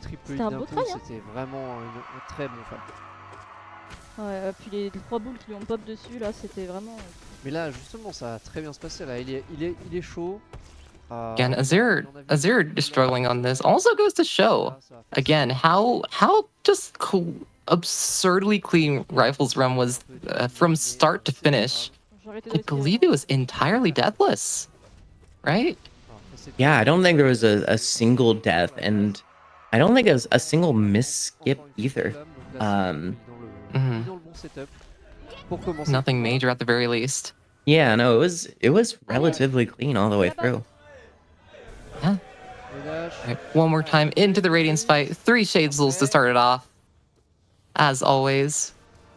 triple hit C'était un d'un beau coup, try, hein. c'était vraiment un très bon fight. Ouais, puis les 3 boules qui lui ont pop dessus là, c'était vraiment. Mais là, justement, ça va très bien se passer. Là, il est chaud. Again, Azere is struggling on this. Also goes to show again how just absurdly clean Rifle's run was from start to finish. I believe it was entirely deathless, right? Yeah, I don't think there was a single death, and I don't think it was a single miss skip either. Nothing major at the very least. Yeah, no, it was relatively clean all the way through. Yeah. Right, one more time into the Radiance fight. 3 shade souls to start it off. As always.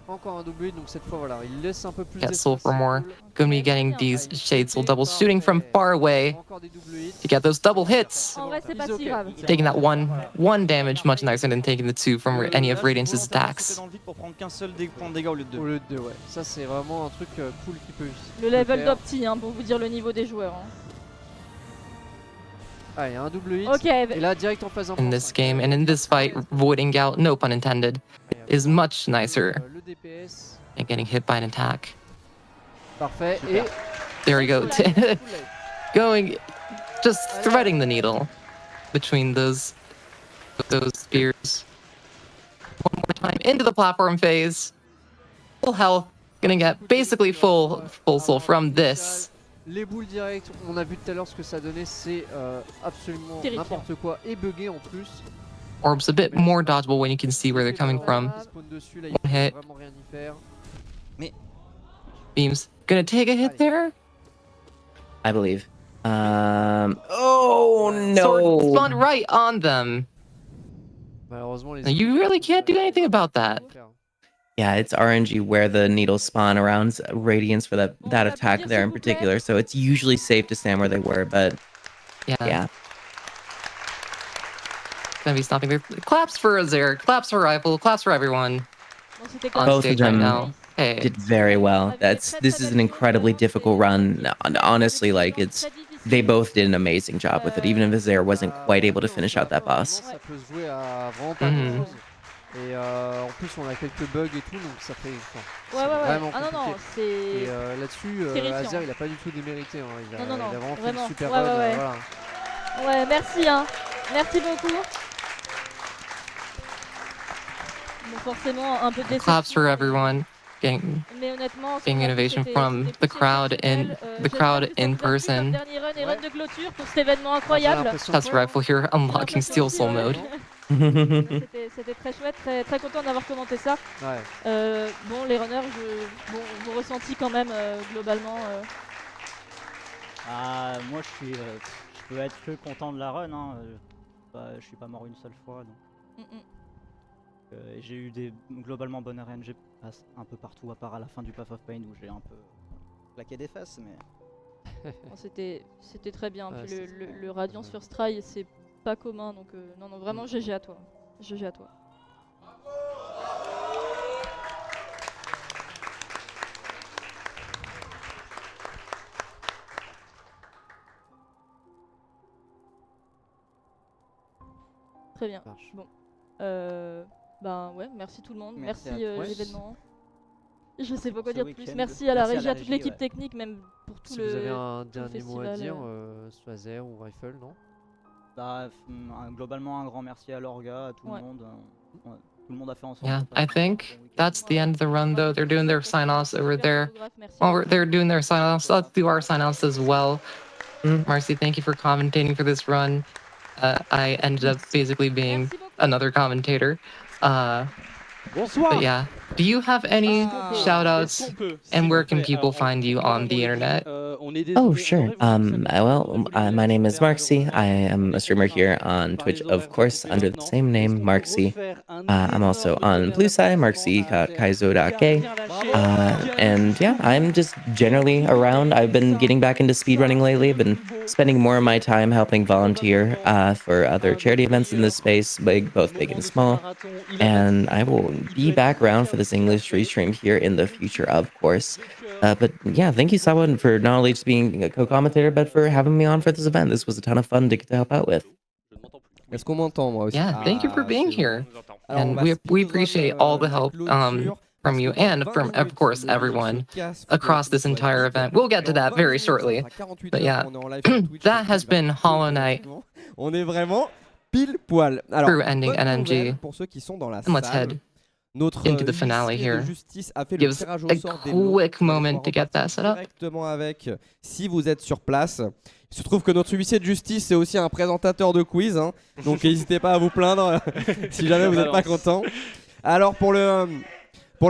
Encore un double hit, donc cette fois voilà, il laisse un peu plus Get d'espace. soul for more. Gonna be getting these shade soul doubles, shooting from far away Encore des double hits. to get those double hits. En vrai, c'est pas si grave. Taking that one damage much nicer than taking the 2 from any of Radiance's attacks. Dans le vide pour prendre qu'un seul point de dégâts au lieu de 2. Au lieu de 2, ouais. Ça c'est vraiment un truc cool qui peut. Le level d'Opti, hein, pour vous dire le niveau des joueurs. Hein. Ah, il y a un double hit. Ok. Et là, direct en phase 1. In this game and in this fight, voiding out, no pun intended, is much nicer Le DPS. than getting hit by an attack. Parfait. Et There we go. Going, just threading the needle between those spears. One more time into the platform phase. Full health. Gonna get basically full soul from this. les boules directes, on a vu tout à l'heure ce que ça donnait, c'est absolument n'importe quoi et buggé en plus. Orbs a bit more dodgeable when you can see where they're coming from. Dessus, là, One hit. vraiment rien y faire. Mais Beams gonna take a hit there. I believe. Oh Sword no! spun right on them. Malheureusement, les You really can't do anything about that. Yeah, it's RNG where the needles spawn around Radiance for that attack there in particular, so it's usually safe to stand where they were, but yeah. Gonna be stopping there. Claps for azere, claps for zRiFle, claps for everyone on Both stage of right them now. Hey, did very well. This is an incredibly difficult run. Honestly, like they both did an amazing job with it, even if azere wasn't quite able to finish out that boss. Ça peut se jouer à vraiment pas grand chose. Et en plus on a quelques bugs et tout, donc ça fait vraiment ah non, compliqué. c'est... Et là-dessus, azere il a pas du tout démérité, hein. Il a vraiment fait une super run. Voilà. Ouais, merci hein. Merci beaucoup. Bon, forcément un peu de déception. claps for everyone. Mais honnêtement, Getting innovation from the crowd in person. Dernier run et run de clôture pour cet événement incroyable. That's zRiFle here unlocking Steel Soul mode. C'était très chouette, très content d'avoir commenté ça. Ouais. Bon, les runners, vos ressentis quand même globalement. Moi, je peux être que content de la run. Hein. Je suis pas mort une seule fois. Donc. J'ai eu des globalement bonnes RNG un peu partout, à part à la fin du Path of Pain où j'ai un peu claqué des fesses. Mais C'était très bien. Puis le Radiance First Try, c'est pas commun, donc non, vraiment GG à toi. GG à toi. Très bien. Bon. Ben ouais, merci tout le monde. Merci l'événement. Je sais pas quoi dire de plus. Merci à la régie, à toute l'équipe technique, même pour tout le. Si vous avez un dernier mot à festival, dire, soit azere ou zRiFle, non? Globalement, un grand merci à l'orga, à tout le monde. Tout le monde a fait ensemble. Yeah, I think that's the end of the run though. They're doing their sign-offs over there. While they're doing their sign-offs, let's do our sign-offs as well. Marxcie, thank you for commentating for this run. I ended up basically being another commentator. Bonsoir. But yeah, do you have any shout-outs, and where can people find you on the internet? Oh, sure. My name is Marxcie. I am a streamer here on Twitch, of course, under the same name, Marxcie. I'm also on Blueside, Marxcie.kaizo.k. And yeah, I'm just generally around. I've been getting back into speedrunning lately. I've been spending more of my time helping volunteer for other charity events in this space, both big and small. And I will be back around for this English restream here in the future, of course. But yeah, thank you, Sawan, for not only just being a co-commentator, but for having me on for this event. This was a ton of fun to get to help out with. Est-ce qu'on m'entend, moi aussi? Yeah, thank you for being here. And we appreciate all the help from you and from, of course, everyone across this entire event. We'll get to that very shortly. But yeah, that has been Hollow Knight. On est vraiment pile poil. Alors, Through ending NMG. Pour ceux qui sont dans la And let's salle, head notre into the finale here. a fait Give le us tirage au a sort des quick moment to get that set up. directement avec, si vous êtes sur place. Il se trouve que notre huissier de justice c'est aussi un présentateur de quiz, hein, donc n'hésitez pas à vous plaindre si jamais vous n'êtes pas content. Alors pour le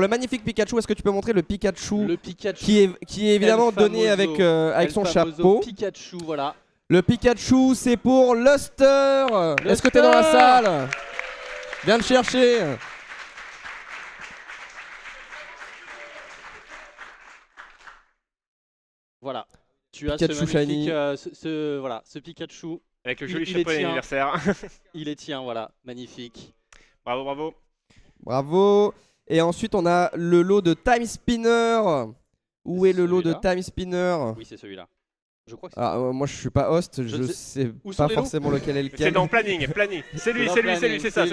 magnifique Pikachu, est-ce que tu peux montrer le Pikachu, qui est évidemment donné avec son chapeau. Pikachu, voilà. Le Pikachu, c'est pour Luster. Est-ce que t'es dans la salle? Viens le chercher. Voilà. Tu as Pikachu ce magnifique, shiny. voilà, ce Pikachu. Avec le joli chapeau d'anniversaire. Il est tien, voilà, magnifique. Bravo, bravo. Bravo. Et ensuite, on a le lot de Time Spinner. Où est le lot de Time Spinner? Oui, c'est celui-là. Je crois que c'est moi, je suis pas host, je sais pas forcément lequel est lequel. C'est dans planning. C'est lui, c'est ça.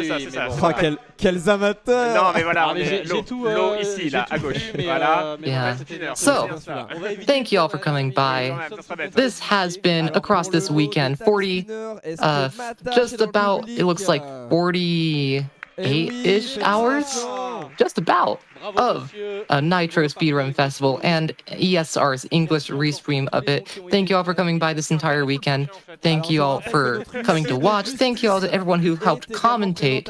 Oh, quels amateurs! Non, mais voilà, j'ai tout l'eau ici, là, à gauche. Voilà. Yeah. So, thank you all for coming by. This has been across this weekend 40, just about, it looks like 48-ish hours, just about, of a Nitro Speedrun Festival and ESR's English Restream of it. Thank you all for coming by this entire weekend. Thank you all for coming to watch. Thank you all to everyone who helped commentate.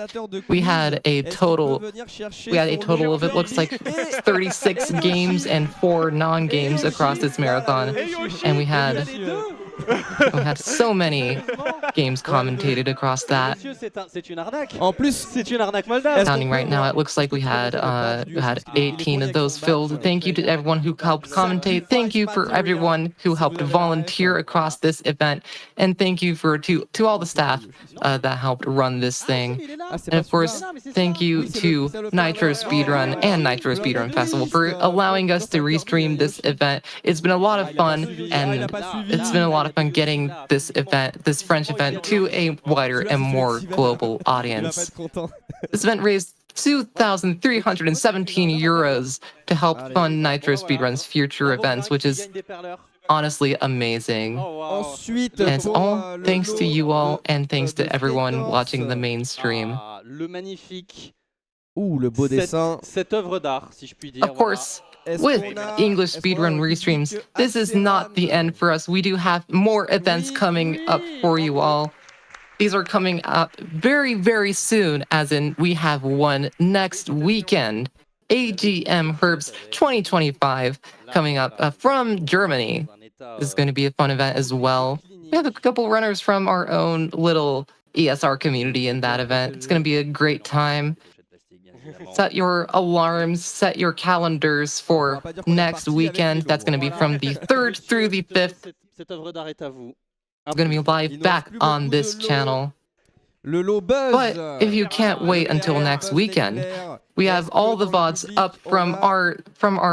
We had a total of, it looks like 36 games and 4 non-games across this marathon. And we had so many games commentated across that. En plus, c'est une arnaque moldave. Counting right now, it looks like we had 18 of those filled. Thank you to everyone who helped commentate. Thank you for everyone who helped volunteer across this event, and thank you to all the staff that helped run this thing. And of course, thank you to Nitro Speedrun and Nitro Speedrun Festival for allowing us to restream this event. It's been a lot of fun, and it's been a lot of fun getting this French event to a wider and more global audience. This event raised 2,317 euros to help fund Nitro Speedrun's future events, which is honestly amazing. Ensuite, and it's all thanks to you all and thanks to everyone watching the main stream. Le magnifique. Le beau dessin. Cette œuvre d'art, si je puis dire. Of course. With English Speedrun Restreams, this is not the end for us. We do have more events coming up for you all. These are coming up very, very soon, as in we have one next weekend. AGM Herbst 2025 coming up from Germany. This is going to be a fun event as well. We have a couple runners from our own little ESR community in that event. It's going to be a great time. Set your alarms, set your calendars for next weekend. That's going to be from the 3rd through the 5th. It's going to be live back on this channel. But if you can't wait until next weekend, we have all the VODs up from our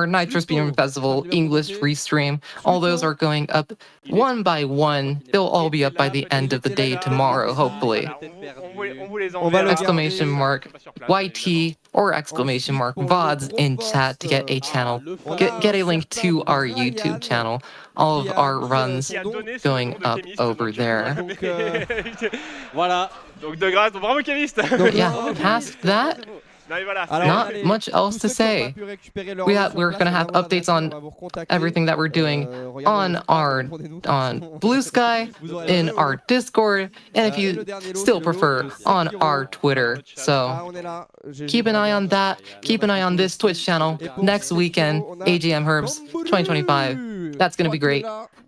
Nitro Speedrun Festival English Restream. All those are going up one by one. They'll all be up by the end of the day tomorrow, hopefully. Exclamation mark YT or exclamation mark VODs in chat to get a channel. Get a link to our YouTube channel. All of our runs going up over there. Voilà. Donc de grâce, bravo Kéviste. Yeah, past that, not much else to say. We're gonna have updates on everything that we're doing on Blue Sky, in our Discord, and if you still prefer, on our Twitter. So keep an eye on that. Keep an eye on this Twitch channel. Next weekend, AGM Herbst 2025. That's gonna be great.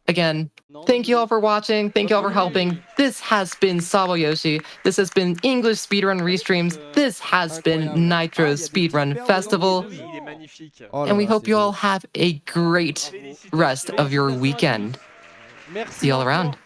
Again, thank you all for watching. Thank you all for helping. This has been Sabo Yoshi. This has been English Speedrun Restreams. This has been Nitro Speedrun Festival. And we hope you all have a great rest of your weekend. See you all around.